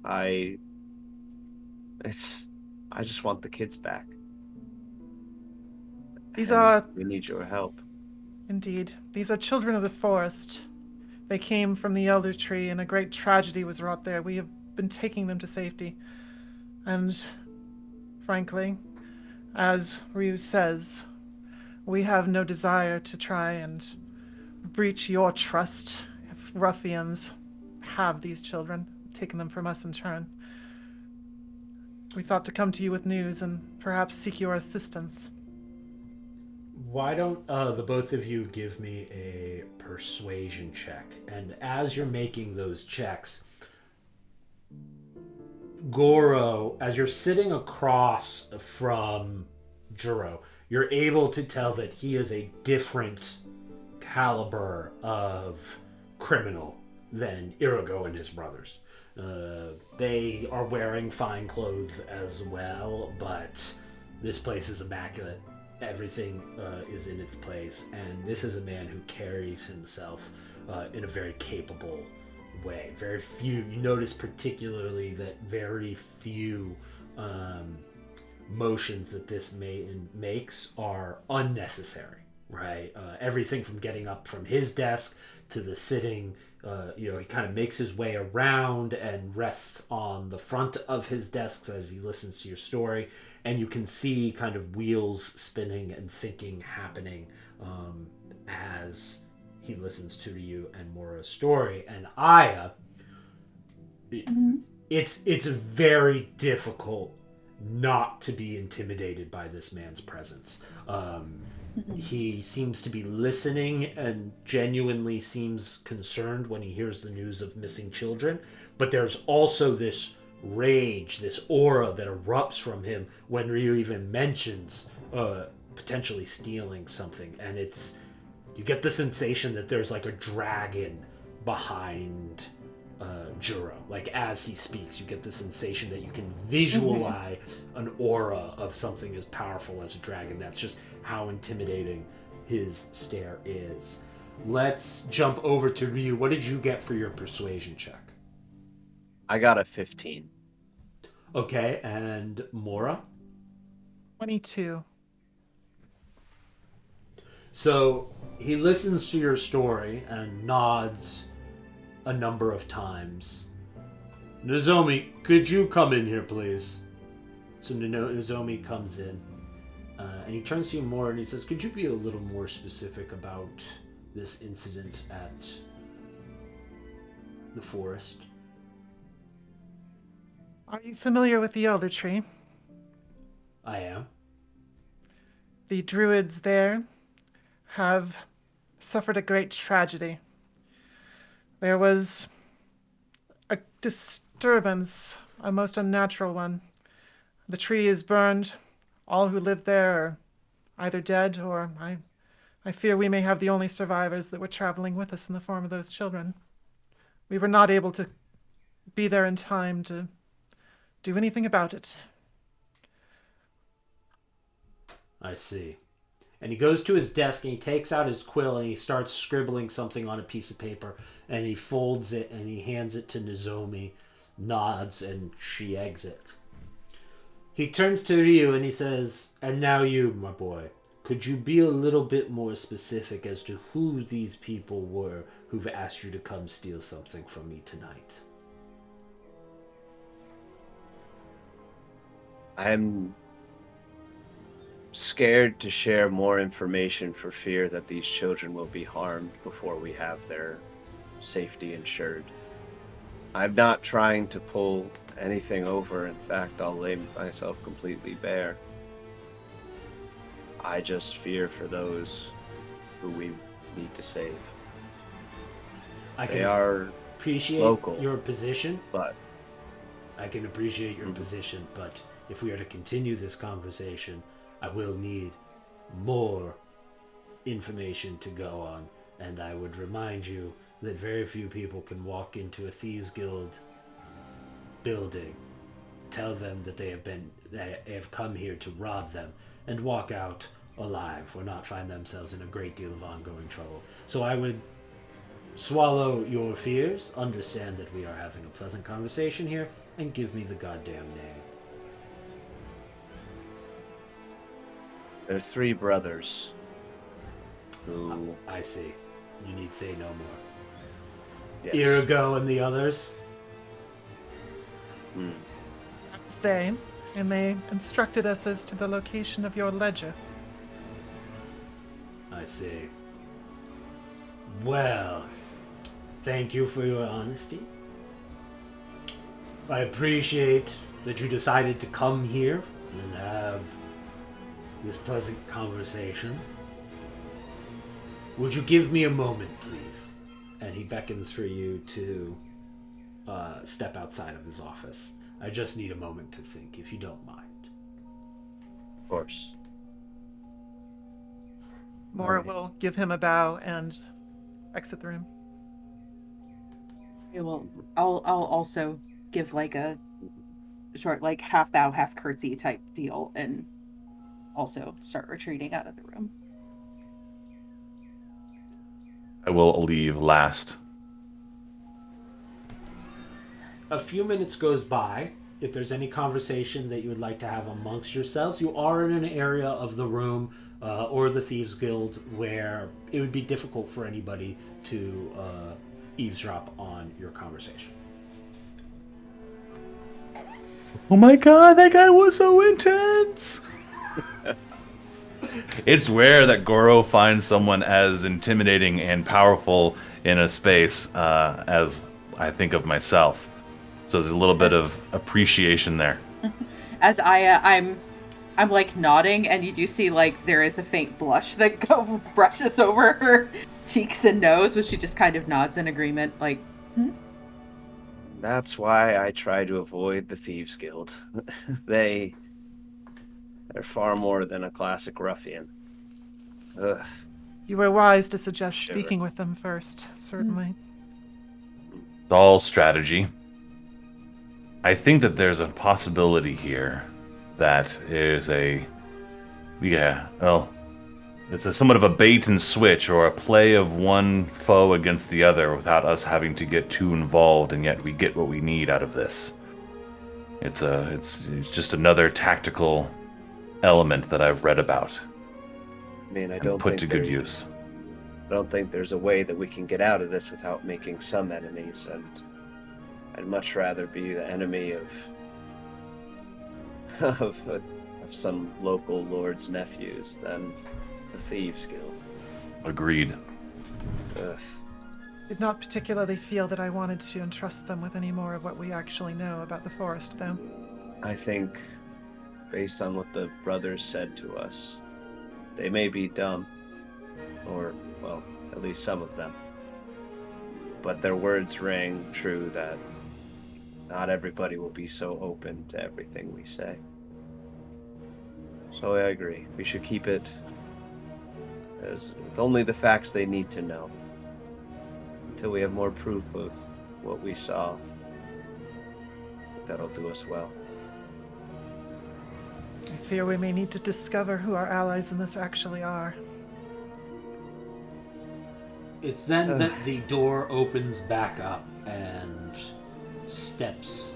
I just want the kids back. These And are... we need your help. Indeed. These are children of the forest. They came from the Elder Tree, and a great tragedy was wrought there. We have been taking them to safety. And, frankly, as Ryu says, we have no desire to try and breach your trust if ruffians have these children, taking them from us in turn. We thought to come to you with news and perhaps seek your assistance. Why don't the both of you give me a persuasion check? And as you're making those checks, Goro, as you're sitting across from Juro, you're able to tell that he is a different caliber of criminal than Irigo and his brothers. They are wearing fine clothes as well, but this place is immaculate. Everything is in its place, and this is a man who carries himself in a very capable way. Very few, you notice particularly that very few motions that this man makes are unnecessary. right? Everything from getting up from his desk to the sitting. He kind of makes his way around and rests on the front of his desk as he listens to your story. And you can see kind of wheels spinning and thinking happening as he listens to you and Mora's story. And Aya, it's very difficult not to be intimidated by this man's presence. He seems to be listening and genuinely seems concerned when he hears the news of missing children. But there's also this rage, this aura that erupts from him when Ryu even mentions potentially stealing something. And you get the sensation that there's like a dragon behind Juro. Like as he speaks, you get the sensation that you can visualize an aura of something as powerful as a dragon. That's just how intimidating his stare is. Let's jump over to Ryu. What did you get for your persuasion check? I got a 15. Okay, and Mora? 22. So he listens to your story and nods a number of times. Nozomi, could you come in here, please? So Nozomi comes in, and he turns to you more and he says, could you be a little more specific about this incident at the forest? Are you familiar with the Elder Tree? I am. The druids there have suffered a great tragedy. There was a disturbance, a most unnatural one. The tree is burned. All who lived there are either dead or I fear we may have the only survivors that were traveling with us in the form of those children. We were not able to be there in time to do anything about it. I see. And he goes to his desk and he takes out his quill and he starts scribbling something on a piece of paper and he folds it and he hands it to Nozomi, nods, and she exits. He turns to Ryu and he says, and now you, my boy, could you be a little bit more specific as to who these people were who've asked you to come steal something from me tonight? I'm scared to share more information for fear that these children will be harmed before we have their safety ensured. I'm not trying to pull anything over. In fact, I'll lay myself completely bare. I just fear for those who we need to save. They are appreciate local, your position, but I can appreciate your position, but if we are to continue this conversation, I will need more information to go on, and I would remind you that very few people can walk into a Thieves Guild building, tell them that they have come here to rob them, and walk out alive or not find themselves in a great deal of ongoing trouble. So I would swallow your fears, understand that we are having a pleasant conversation here, and give me the goddamn name. there are 3 brothers who... I see. You need say no more. Yes. Irigo and the others? That's they, and they instructed us as to the location of your ledger. I see. Well, thank you for your honesty. I appreciate that you decided to come here and have this pleasant conversation. Would you give me a moment, please? And he beckons for you to step outside of his office. I just need a moment to think, if you don't mind. Of course. Mora will give him a bow and exit the room. I'll also give like a short, like half bow, half curtsy type deal, and also start retreating out of the room. I will leave last. A few minutes goes by if there's any conversation that you would like to have amongst yourselves, you are in an area of the room or the Thieves Guild where it would be difficult for anybody to eavesdrop on your conversation. Oh my god, that guy was so intense! It's rare that Goro finds someone as intimidating and powerful in a space as I think of myself. So there's a little bit of appreciation there. As I'm like nodding, and you do see like there is a faint blush that brushes over her cheeks and nose, but she just kind of nods in agreement, like, That's why I try to avoid the Thieves Guild. They're far more than a classic ruffian. Ugh. You were wise to suggest Sure. speaking with them first, certainly. It's all strategy. I think that there's a possibility here that is it's somewhat of a bait and switch, or a play of one foe against the other without us having to get too involved, and yet we get what we need out of this. It's just another tactical element that I've read about I mean, I and don't put think to good there- use. I don't think there's a way that we can get out of this without making some enemies, and I'd much rather be the enemy of some local lord's nephews than the Thieves Guild. Agreed. Ugh. Did not particularly feel that I wanted to entrust them with any more of what we actually know about the forest, though. I think, based on what the brothers said to us, they may be dumb, or, well, at least some of them. But their words rang true that not everybody will be so open to everything we say. So I agree. We should keep it as with only the facts they need to know. Until we have more proof of what we saw. That'll do us well. I fear we may need to discover who our allies in this actually are. It's then that the door opens back up and steps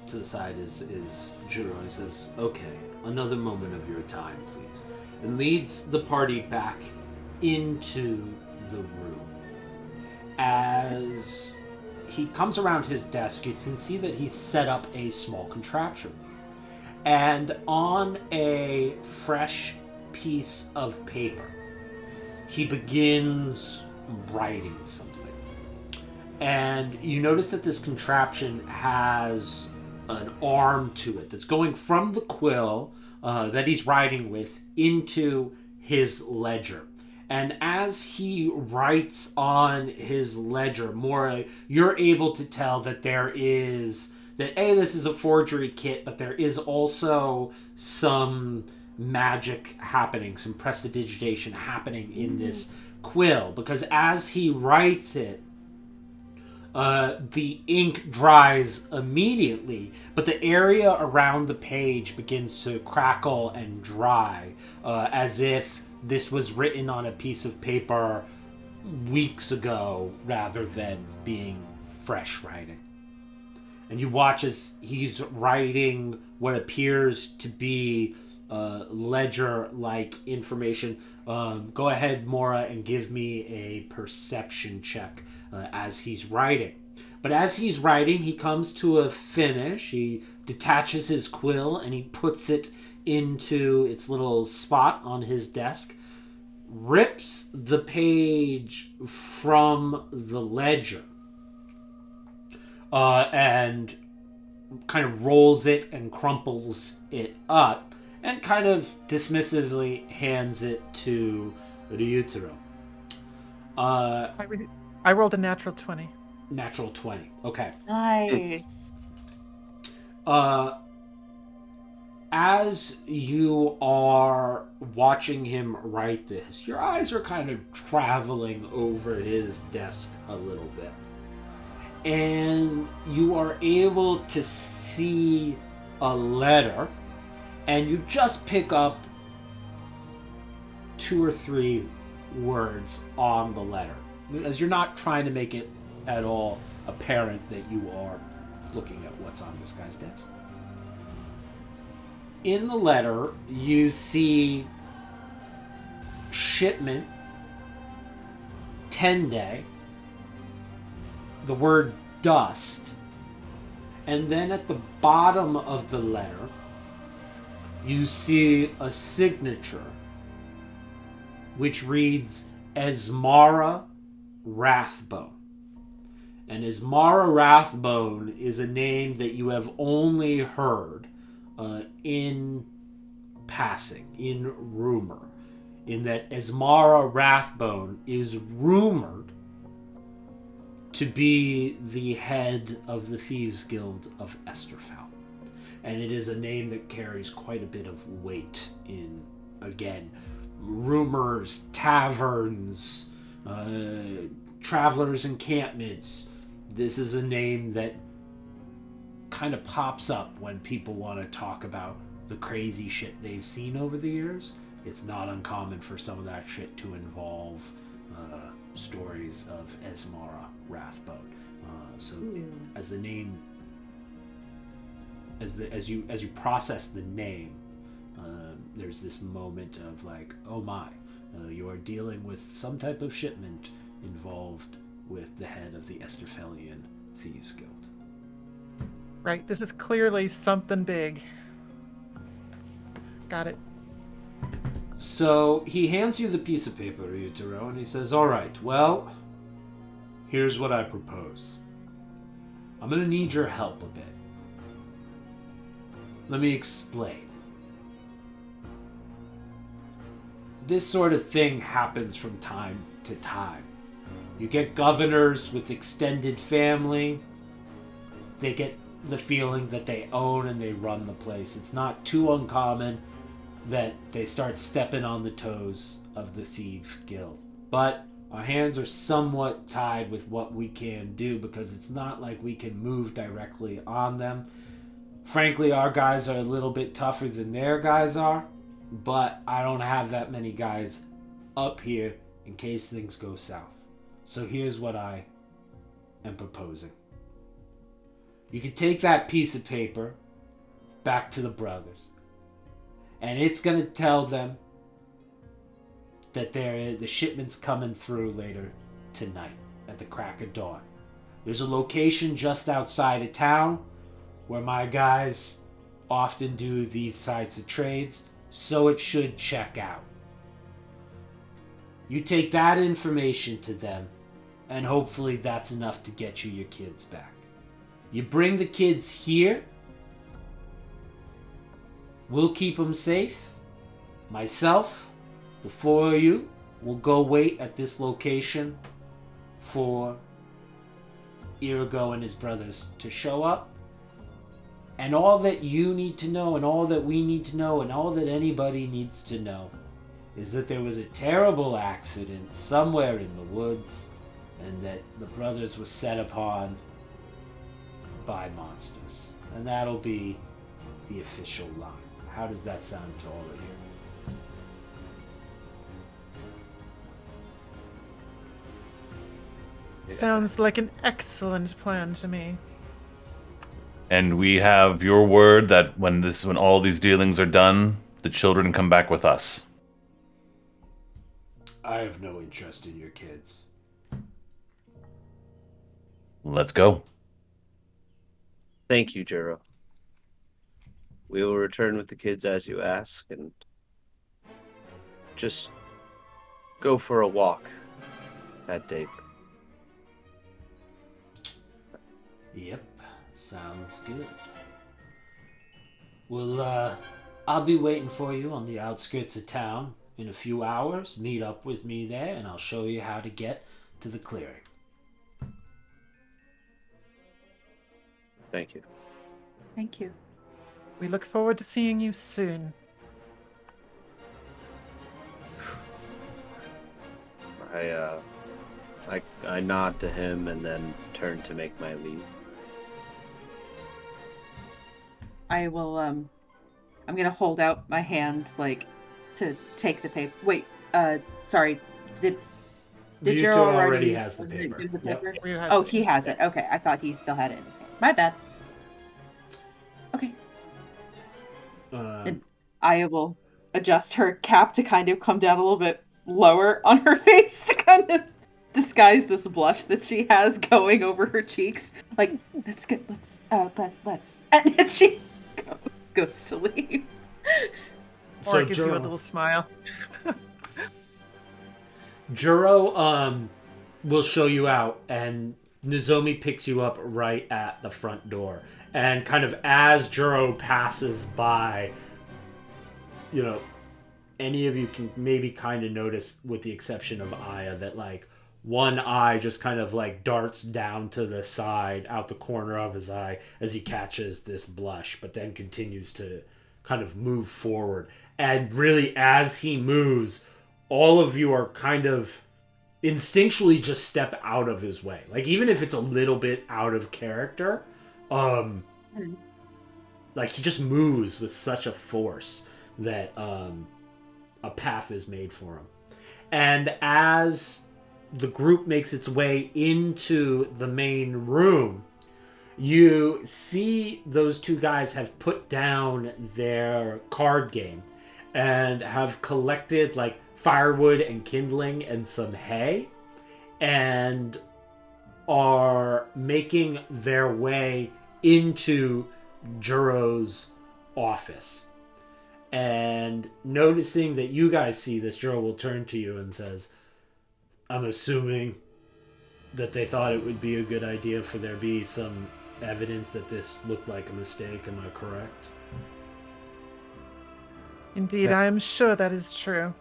to the side is Juro, and says, "Okay, another moment of your time, please," and leads the party back into the room. As he comes around his desk, you can see that he's set up a small contraption. And on a fresh piece of paper, he begins writing something. And you notice that this contraption has an arm to it that's going from the quill that he's writing with into his ledger. And as he writes on his ledger, Mora, you're able to tell that this is a forgery kit, but there is also some magic happening, some prestidigitation happening in this quill. Because as he writes it, the ink dries immediately, but the area around the page begins to crackle and dry, as if this was written on a piece of paper weeks ago rather than being fresh writing. And you watch as he's writing what appears to be ledger-like information. Go ahead, Mora, and give me a perception check as he's writing. But as he's writing, he comes to a finish. He detaches his quill and he puts it into its little spot on his desk, rips the page from the ledger, and kind of rolls it and crumples it up, and kind of dismissively hands it to Ryutaro. I rolled a natural 20. Natural 20. Okay. nice. As you are watching him write this, your eyes are kind of traveling over his desk a little bit. And you are able to see a letter, and you just pick up 2 or 3 words on the letter, as you're not trying to make it at all apparent that you are looking at what's on this guy's desk. In the letter, you see shipment, 10-day, the word dust, and then at the bottom of the letter, you see a signature which reads Esmara Wrathbone. And Esmara Wrathbone is a name that you have only heard in passing, in rumor, in that Esmara Wrathbone is rumored to be the head of the Thieves Guild of Esterfell. And it is a name that carries quite a bit of weight in, again, rumors, taverns, travelers' encampments. This is a name that kind of pops up when people want to talk about the crazy shit they've seen over the years. It's not uncommon for some of that shit to involve stories of Esmara Wrathbone. As the name, as you process the name, there's this moment of like, oh my, you are dealing with some type of shipment involved with the head of the Esterfellian Thieves Guild. Right, this is clearly something big. Got it. So he hands you the piece of paper, Ryutaro, and he says, all right, well, here's what I propose. I'm going to need your help a bit. Let me explain. This sort of thing happens from time to time. You get governors with extended family. They get the feeling that they own and they run the place. It's not too uncommon that they start stepping on the toes of the Thieves Guild. But our hands are somewhat tied with what we can do because it's not like we can move directly on them. Frankly, our guys are a little bit tougher than their guys are, but I don't have that many guys up here in case things go south. So here's what I am proposing. You can take that piece of paper back to the brothers, and it's going to tell them that the shipment's coming through later tonight at the crack of dawn. There's a location just outside of town where my guys often do these types of trades, so it should check out. You take that information to them, and hopefully that's enough to get you your kids back. You bring the kids here. We'll keep them safe. Myself, the four of you, will go wait at this location for Irigo and his brothers to show up. And all that you need to know, and all that we need to know, and all that anybody needs to know is that there was a terrible accident somewhere in the woods, and that the brothers were set upon by monsters. And that'll be the official line. How does that sound to all of you? Sounds like an excellent plan to me. And we have your word that when all these dealings are done, the children come back with us. I have no interest in your kids. Let's go. Thank you, Jiro. We will return with the kids as you ask, and just go for a walk at daybreak. Yep, sounds good. Well, I'll be waiting for you on the outskirts of town in a few hours. Meet up with me there, and I'll show you how to get to the clearing. Thank you. Thank you. We look forward to seeing you soon. I nod to him and then turn to make my leave. I will, I'm gonna hold out my hand, like, to take the paper. Wait, sorry, did Ryuto Jiro already has the did it paper. give the Yep. paper? We have- Oh, he has it. Okay, I thought he still had it in his hand. My bad. Okay. Um, I will adjust her cap to kind of come down a little bit lower on her face to kind of disguise this blush that she has going over her cheeks. Like, that's good. Let's. And then she goes to leave. Or it gives you a Juro- little smile. Juro will show you out, and Nozomi picks you up right at the front door. And kind of as Juro passes by, you know, any of you can maybe kind of notice, with the exception of Aya, that like one eye just kind of like darts down to the side out the corner of his eye as he catches this blush, but then continues to kind of move forward. And really, as he moves, all of you are kind of instinctually just step out of his way. Like, even if it's a little bit out of character, like he just moves with such a force that a path is made for him. And as the group makes its way into the main room, you see those two guys have put down their card game and have collected like firewood and kindling and some hay and are making their way into Juro's office. And noticing that you guys see this, Juro will turn to you and says, I'm assuming that they thought it would be a good idea for there be some evidence that this looked like a mistake. Am I correct? Indeed, I am sure that is true.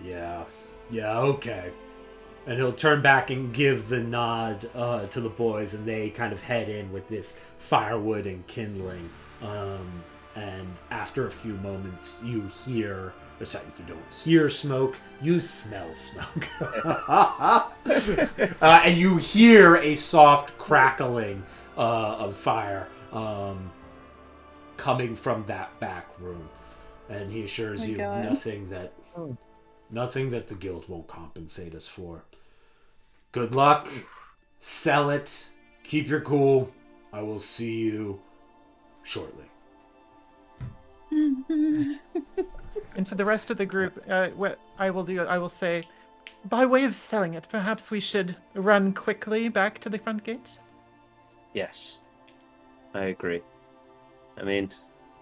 Yeah, okay. And he'll turn back and give the nod to the boys, and they kind of head in with this firewood and kindling. And after a few moments, you hear... Or sorry, you don't hear smoke, you smell smoke. And you hear a soft crackling of fire coming from that back room. And he assures you nothing that the guild won't compensate us for. Good luck. Sell it. Keep your cool. I will see you shortly. And to the rest of the group, what I will do, I will say, by way of selling it, perhaps we should run quickly back to the front gate? Yes, I agree. I mean,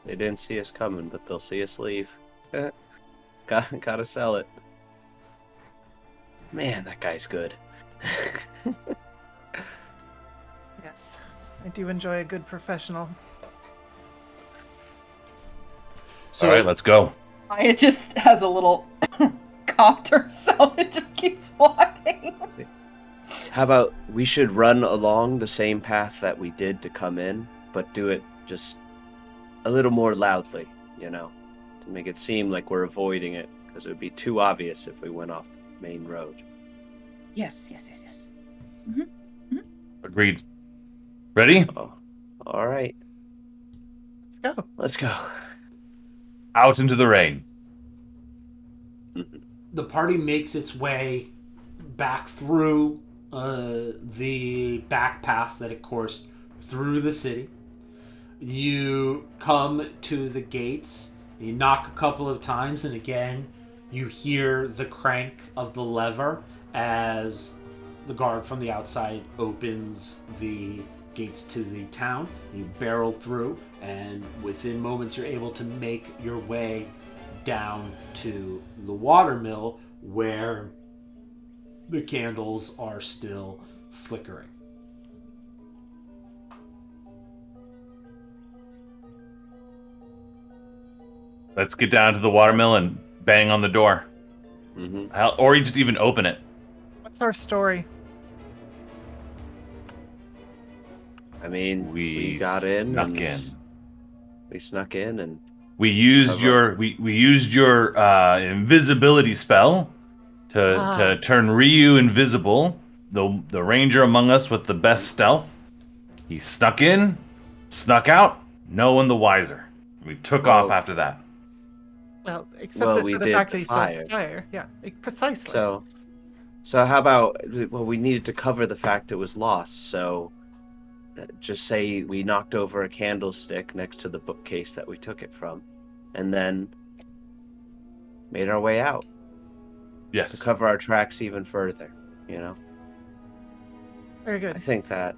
they didn't see us coming, but they'll see us leave. Gotta sell it. Man, that guy's good. Yes, I do enjoy a good professional. So, all right, let's go. Aya just has a little cough to herself and just keeps walking. How about we should run along the same path that we did to come in, but do it just a little more loudly, you know, to make it seem like we're avoiding it, because it would be too obvious if we went off the main road. Yes. Mm-hmm. Mm-hmm. Agreed. Ready? Oh, all right. Let's go. Out into the rain. the party makes its way back through the back path that it coursed through the city. You come to the gates, you knock a couple of times, and again you hear the crank of the lever as the guard from the outside opens the gates to the town. You barrel through, and within moments you're able to make your way down to the watermill where the candles are still flickering. Let's get down to the watermill and bang on the door. Mm-hmm. Or you just even open it. What's our story? I mean, We got in. snuck and in. We snuck in, and We used we used your invisibility spell to turn Ryu invisible. The ranger among us with the best stealth. He snuck in, snuck out, no one the wiser. We took off after that. Well, except for we the did fact the that he fire. saw fire. Yeah, precisely. So how about, well, we needed to cover the fact it was lost, so just say we knocked over a candlestick next to the bookcase that we took it from, and then made our way out Yes. to cover our tracks even further, you know? Very good. I think that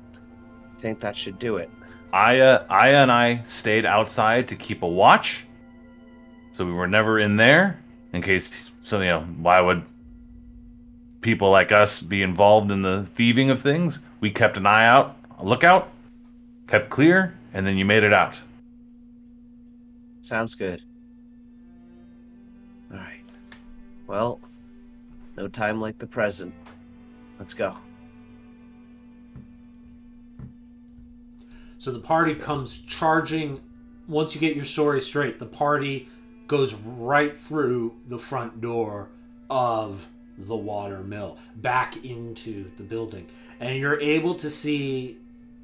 should do it. Aya and I stayed outside to keep a watch, so we were never in there in case. So why would people like us be involved in the thieving of things? We kept an eye out, a lookout, kept clear, and then you made it out. Sounds good. All right. Well, no time like the present. Let's go. So the party comes charging. Once you get your story straight, the party goes right through the front door of the water mill, back into the building. And you're able to see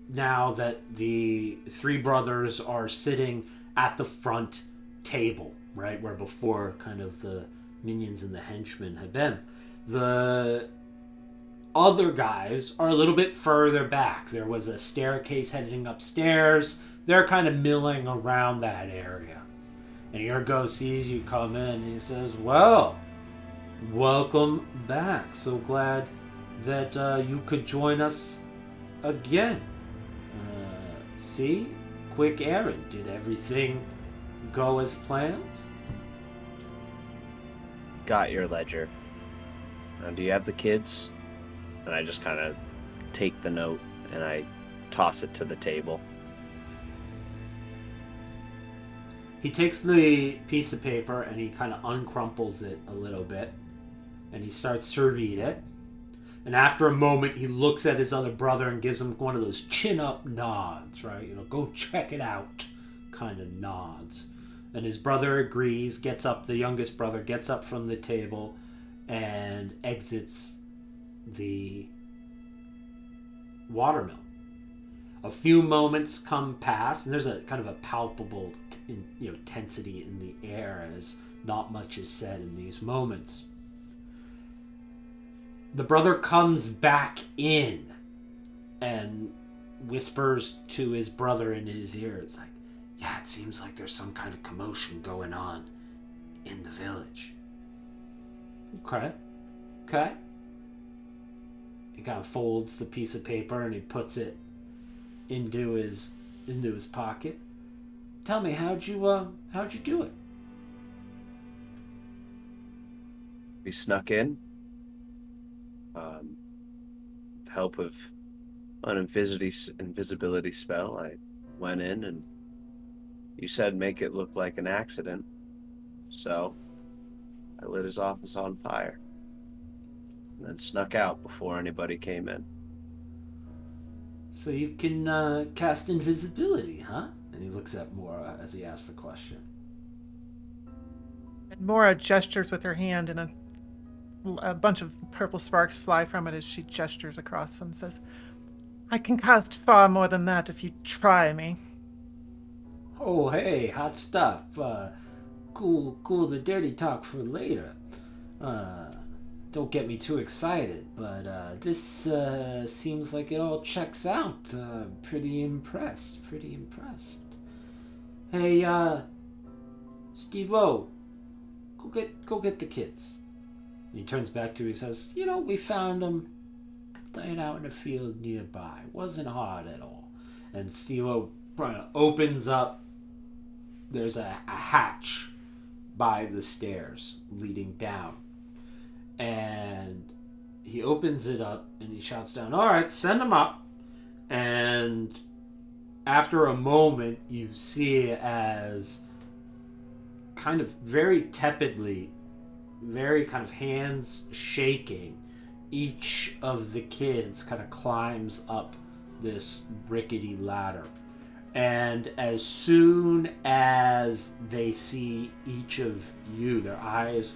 now that the three brothers are sitting at the front table, right? Where before kind of the minions and the henchmen had been. The other guys are a little bit further back. There was a staircase heading upstairs. They're kind of milling around that area. And Ergo sees you come in and he says, well, welcome back. So glad that you could join us again. See? Quick errand. Did everything go as planned? Got your ledger. Do you have the kids? And I just kind of take the note and I toss it to the table. He takes the piece of paper and he kind of uncrumples it a little bit. And he starts to read it. And after a moment, he looks at his other brother and gives him one of those chin-up nods, right? Go check it out kind of nods. And his brother agrees, gets up, the youngest brother gets up from the table and exits the watermill. A few moments come past, and there's a kind of a palpable tensity in the air as not much is said in these moments. The brother comes back in and whispers to his brother in his ear. It's like, yeah, it seems like there's some kind of commotion going on in the village. Okay. He kind of folds the piece of paper and he puts it into his pocket. Tell me, how'd you do it? We snuck in. With help of an invisibility spell, I went in and you said make it look like an accident. So I lit his office on fire and then snuck out before anybody came in. So you can cast invisibility, huh? And he looks at Mora as he asks the question. And Mora gestures with her hand, and a bunch of purple sparks fly from it as she gestures across and says, I can cast far more than that if you try me. Oh, hey, hot stuff. Cool the dirty talk for later. Don't get me too excited, but this seems like it all checks out. Pretty impressed. Hey, Steve-O, go get the kids. And he turns back to you and says, we found them laying out in a field nearby. Wasn't hard at all. And Steve-O opens up. There's a hatch by the stairs leading down. And he opens it up and he shouts down, all right, send them up. And after a moment, you see as kind of very tepidly, very kind of hands shaking, each of the kids kind of climbs up this rickety ladder. And as soon as they see each of you, their eyes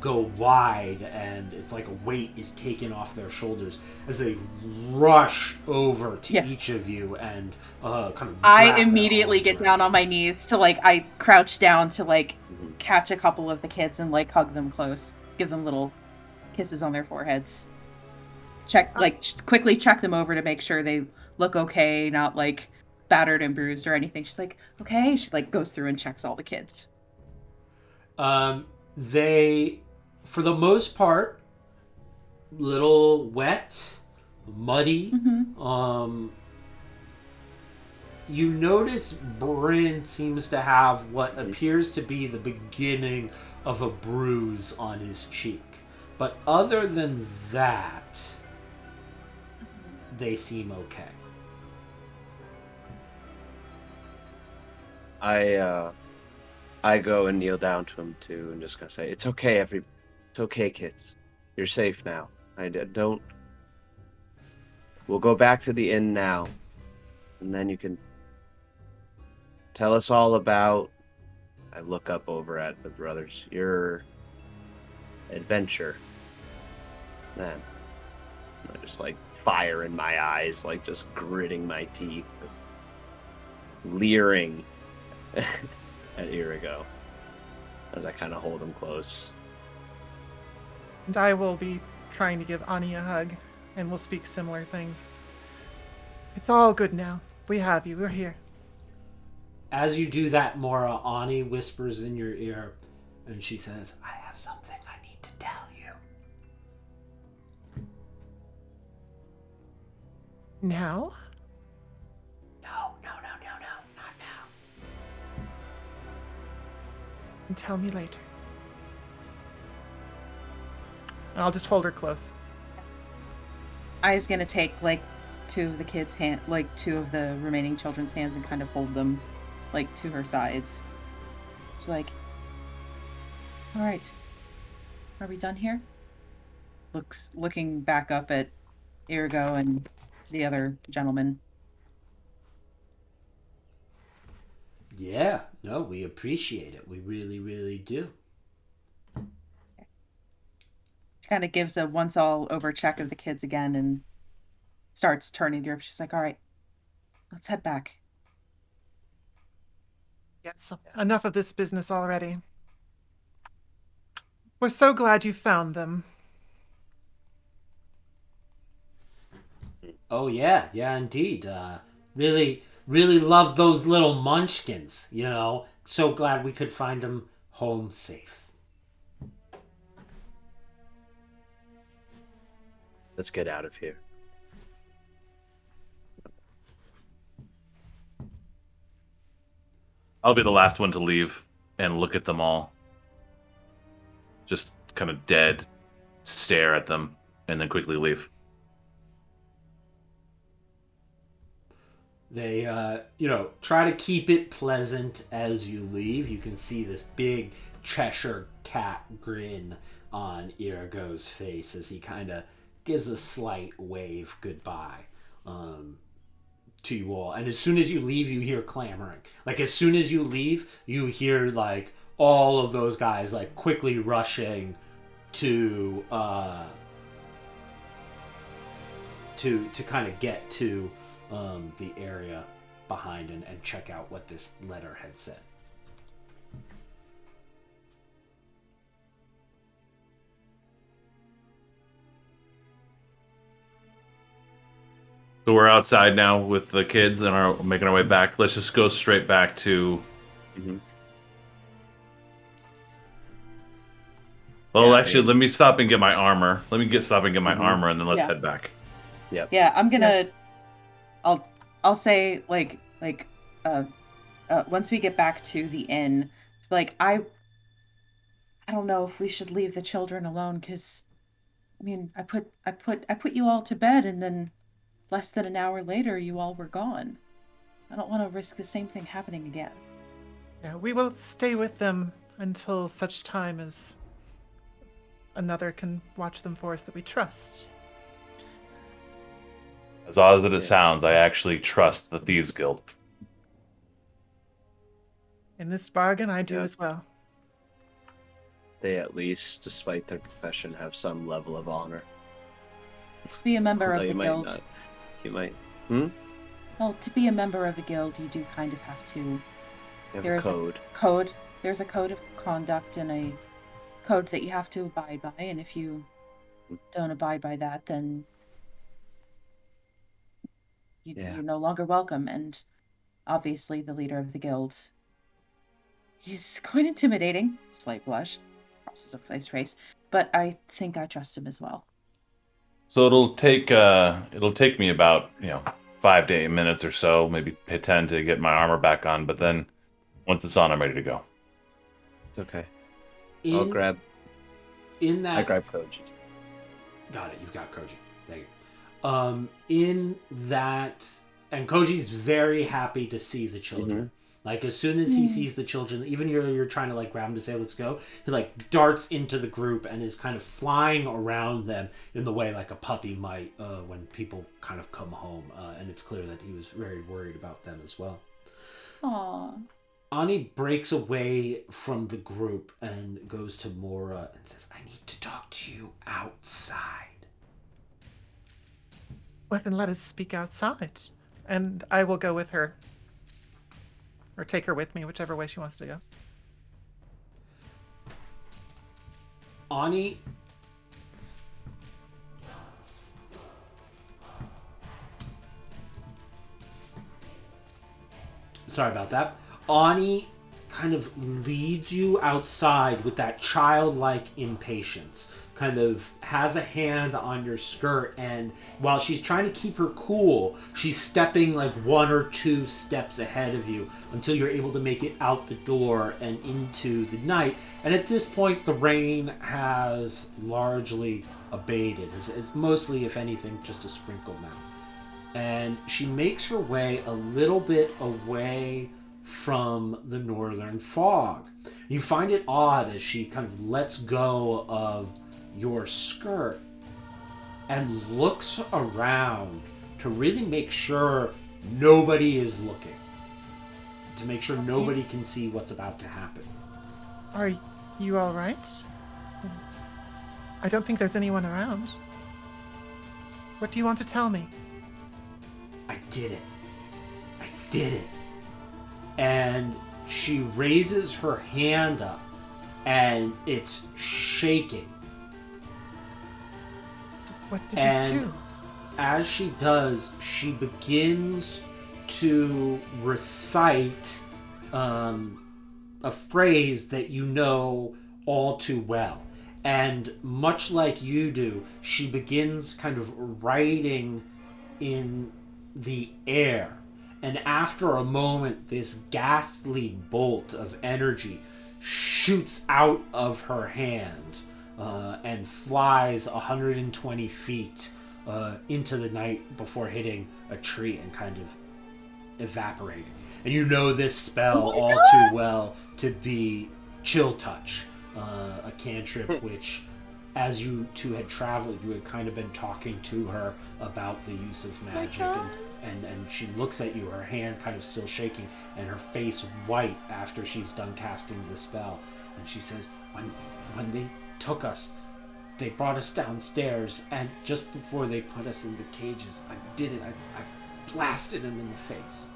go wide and it's like a weight is taken off their shoulders as they rush over to each of you and kind of I immediately get down on my knees to I crouch down to catch a couple of the kids and hug them close, give them little kisses on their foreheads, quickly check them over to make sure they look okay, not like battered and bruised or anything. She's like, okay. She like goes through and checks all the kids. They, for the most part, little wet, muddy. You notice Bryn seems to have what appears to be the beginning of a bruise on his cheek. But other than that, they seem okay. I go and kneel down to him too, and just gonna say, "It's okay, it's okay, kids. You're safe now. Don't. We'll go back to the inn now, and then you can tell us all about." I look up over at the brothers. Your adventure. Then I just like fire in my eyes, like just gritting my teeth, leering at Irigo as I kind of hold him close. And I will be trying to give Ani a hug, and we'll speak similar things. It's all good now. We have you. We're here. As you do that, Mora, Ani whispers in your ear, and she says, I have something I need to tell you. Now? No, not now. And tell me later. And I'll just hold her close. I's gonna take like two of the kids' hand, like two of the remaining children's hands, and kind of hold them like to her sides. She's like, all right, are we done here? Looking back up at Irigo and the other gentleman. Yeah, no, we appreciate it. We really, really do. Kind of gives a once all over check of the kids again and starts turning the group. She's like, all right, let's head back. Yes, enough of this business already. We're so glad you found them. Oh, yeah, indeed. Really, really loved those little munchkins, you know. So glad we could find them home safe. Let's get out of here. I'll be the last one to leave and look at them all. Just kind of dead, stare at them, and then quickly leave. They, try to keep it pleasant as you leave. You can see this big Cheshire cat grin on Irigo's face as he kind of gives a slight wave goodbye to you all. And as soon as you leave, you hear clamoring. Like, as soon as you leave, you hear, like, all of those guys, like, quickly rushing to kind of get to the area behind and check out what this letter had said. So we're outside now with the kids and are making our way back. Let's just go straight back to... Mm-hmm. Well, Yeah, actually, dude. let me stop and get my armor. Stop and get my armor, and then let's Yeah. head back. Yep. Yeah, I'm gonna. I'll say once we get back to the inn, like I don't know if we should leave the children alone, because I mean I put you all to bed, and then less than an hour later you all were gone. I don't want to risk the same thing happening again. Yeah, we will stay with them until such time as another can watch them for us that we trust. As odd as it sounds, I actually trust the Thieves Guild. In this bargain, I do Yeah. as well. They at least, despite their profession, have some level of honor. To be a member Although of the you might guild. not. You might. Well, to be a member of the guild, you do kind of have to. You have There's a code. Code. There's a code of conduct and a code that you have to abide by, and if you don't abide by that, then Yeah. You're no longer welcome. And obviously, the leader of the guild. He's quite intimidating. Slight blush crosses a face race, but I think I trust him as well. So it'll take me about 5 to 8 minutes or so, maybe 10 to get my armor back on. But then once it's on, I'm ready to go. It's okay. In, I'll grab. in that I grab Koji. Got it. You've got Koji. Thank you. In that, and Koji's very happy to see the children. Like, as soon as he sees the children, even you're trying to, like, grab him to say, let's go, he, like, darts into the group and is kind of flying around them in the way, like, a puppy might when people kind of come home. And it's clear that he was very worried about them as well. Aww. Ani breaks away from the group and goes to Mora and says, I need to talk to you outside. Well, then let us speak outside. And I will go with her. Or take her with me, whichever way she wants to go. Ani sorry about that. Ani kind of leads you outside with that childlike impatience. Kind of has a hand on your skirt, and while she's trying to keep her cool, she's stepping like 1 or 2 steps ahead of you until you're able to make it out the door and into the night. And at this point, the rain has largely abated. It's mostly, if anything, just a sprinkle now. And she makes her way a little bit away from the northern fog. You find it odd as she kind of lets go of your skirt and looks around to really make sure nobody is looking, to make sure nobody can see what's about to happen. Are you all right? I don't think there's anyone around. What do you want to tell me? I did it. I did it. And she raises her hand up and it's shaking. What did you do? As she does, she begins to recite a phrase that you know all too well. And much like you do, she begins kind of writing in the air. And after a moment, this ghastly bolt of energy shoots out of her hand and flies 120 feet into the night before hitting a tree and kind of evaporating. And you know this spell all too well to be Chill Touch, a cantrip which, as you two had traveled, you had kind of been talking to her about the use of magic. And she looks at you, her hand kind of still shaking, and her face white after she's done casting the spell. And she says, when they took us, they brought us downstairs, and just before they put us in the cages, I did it. I blasted him in the face.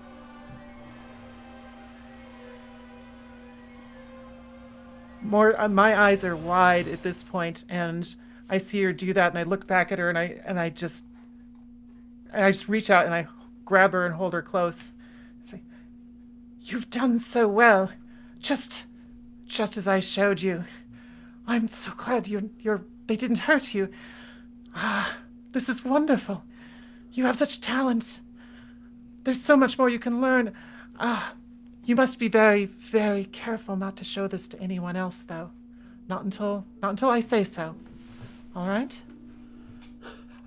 My eyes are wide at this point, and I see her do that, and I look back at her, and I just reach out and I grab her and hold her close. I say, "You've done so well, just as I showed you. I'm so glad they didn't hurt you. This is wonderful. You have such talent. There's so much more you can learn. You must be very, very careful not to show this to anyone else, though. Not until I say so. All right?"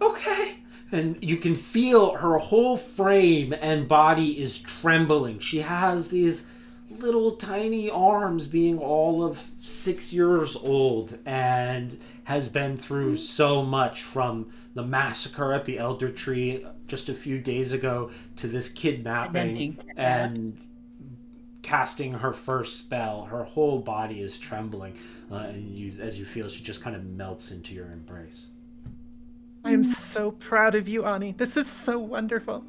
Okay. And you can feel her whole frame and body is trembling. She has these little tiny arms, being all of 6 years old, and has been through so much, from the massacre at the Elder Tree just a few days ago to this kidnapping and casting her first spell. Her whole body is trembling, and as you feel, she just kind of melts into your embrace. I am so proud of you, Ani. This is so wonderful.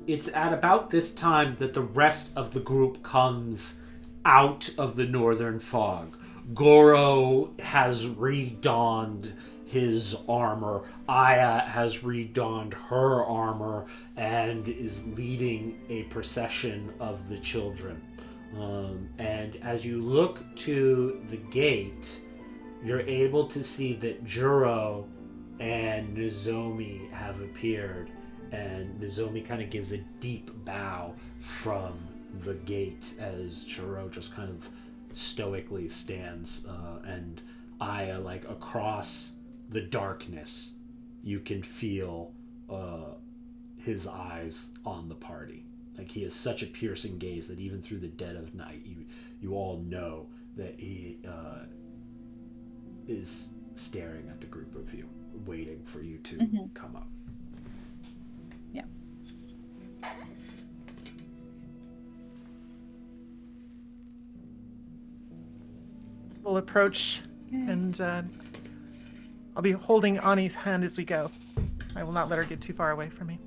It's at about this time that the rest of the group comes out of the northern fog. Goro has redonned his armor. Aya has redonned her armor and is leading a procession of the children. And as you look to the gate, you're able to see that Juro and Nozomi have appeared, and Nozomi kind of gives a deep bow from the gate as Juro just kind of stoically stands, and Aya, like, across the darkness, you can feel his eyes on the party. Like, he has such a piercing gaze that even through the dead of night, you all know that he is staring at the group of you, waiting for you to come up. Yeah. We'll approach, and I'll be holding Ani's hand as we go. I will not let her get too far away from me.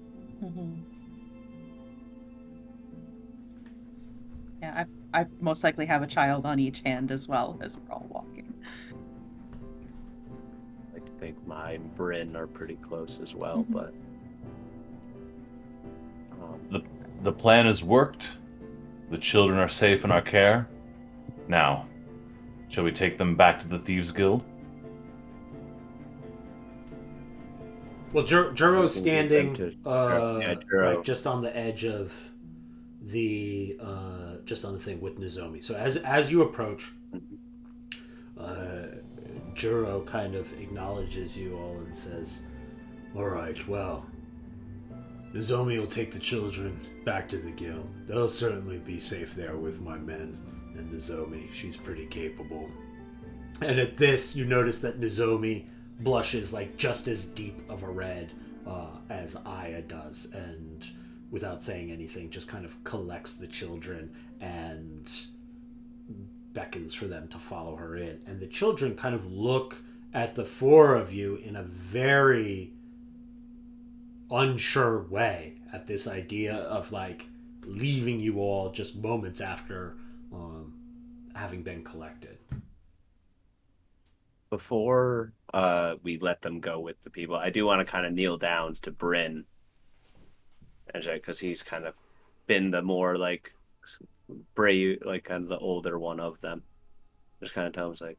Yeah, I most likely have a child on each hand as well as we're all walking. I like to think mine and Bryn are pretty close as well, but The plan has worked. The children are safe in our care. Now, shall we take them back to the Thieves Guild? Well, Juro's We can get them standing Juro. like just on the edge of the just on the thing with Nozomi. So as you approach, Juro kind of acknowledges you all and says, "All right, well, Nozomi will take the children back to the guild. They'll certainly be safe there with my men and Nozomi. She's pretty capable." And at this, you notice that Nozomi blushes like just as deep of a red as Aya does, and without saying anything, just kind of collects the children and beckons for them to follow her in. And the children kind of look at the four of you in a very unsure way at this idea of like leaving you all just moments after having been collected. before we let them go with the people, I do want to kind of kneel down to Bryn, because he's kind of been the more like brave, like kind of the older one of them. Just kind of tell him, like,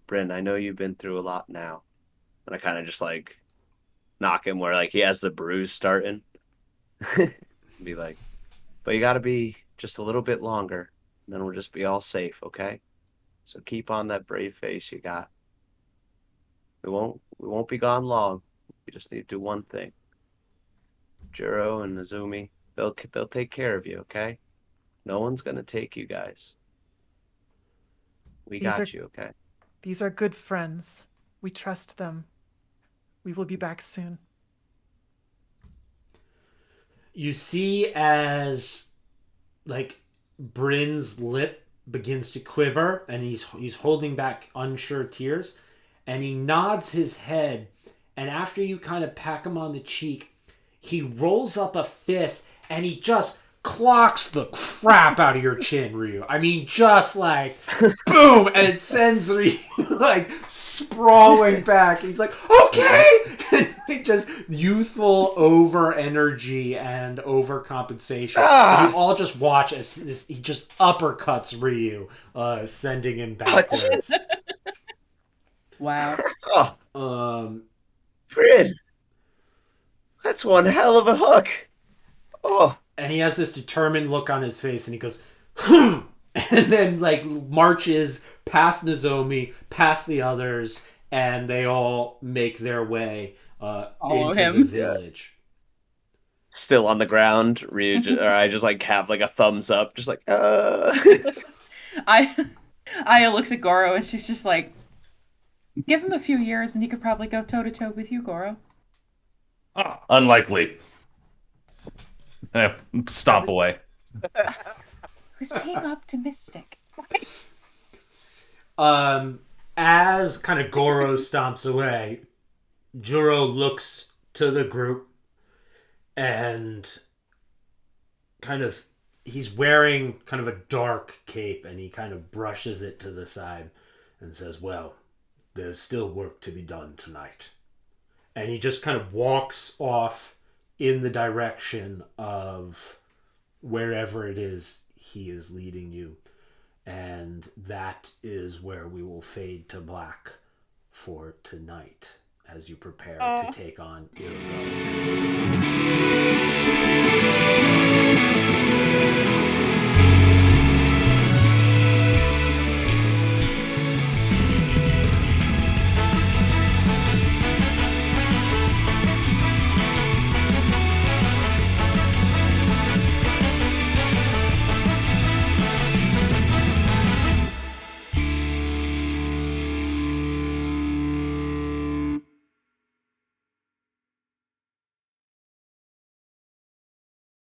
Bryn, I know you've been through a lot now, and I kind of just like knock him where like he has the bruise starting. Be like, but you got to be just a little bit longer, and then we'll just be all safe, okay? So keep on that brave face you got. We won't be gone long. We just need to do one thing. Juro and Nozomi, they'll take care of you, okay? No one's gonna take you guys. We got you, okay? These are good friends. We trust them. We will be back soon. You see as like Bryn's lip begins to quiver and he's holding back unsure tears, and he nods his head, and after you kind of pack him on the cheek, he rolls up a fist and he just clocks the crap out of your chin, Ryu. I mean, just like boom, and it sends Ryu like sprawling back. He's like, okay, and like just youthful over energy and overcompensation. And you all just watch as he just uppercuts Ryu, sending him backwards. Wow. Bryn, that's one hell of a hook. Oh. And he has this determined look on his face, and he goes, and then like marches past Nozomi, past the others, and they all make their way into the village. Still on the ground, Ryu, or I just like have like a thumbs up, just like Aya looks at Goro and she's just like, give him a few years and he could probably go toe to toe with you, Goro. Unlikely. Stomp away. Who's being optimistic, right? As kind of Goro stomps away, Juro looks to the group and kind of, he's wearing kind of a dark cape, and he kind of brushes it to the side and says, well, There's still work to be done tonight. And he just kind of walks off in the direction of wherever it is he is leading you. And that is where we will fade to black for tonight as you prepare to take on Irago.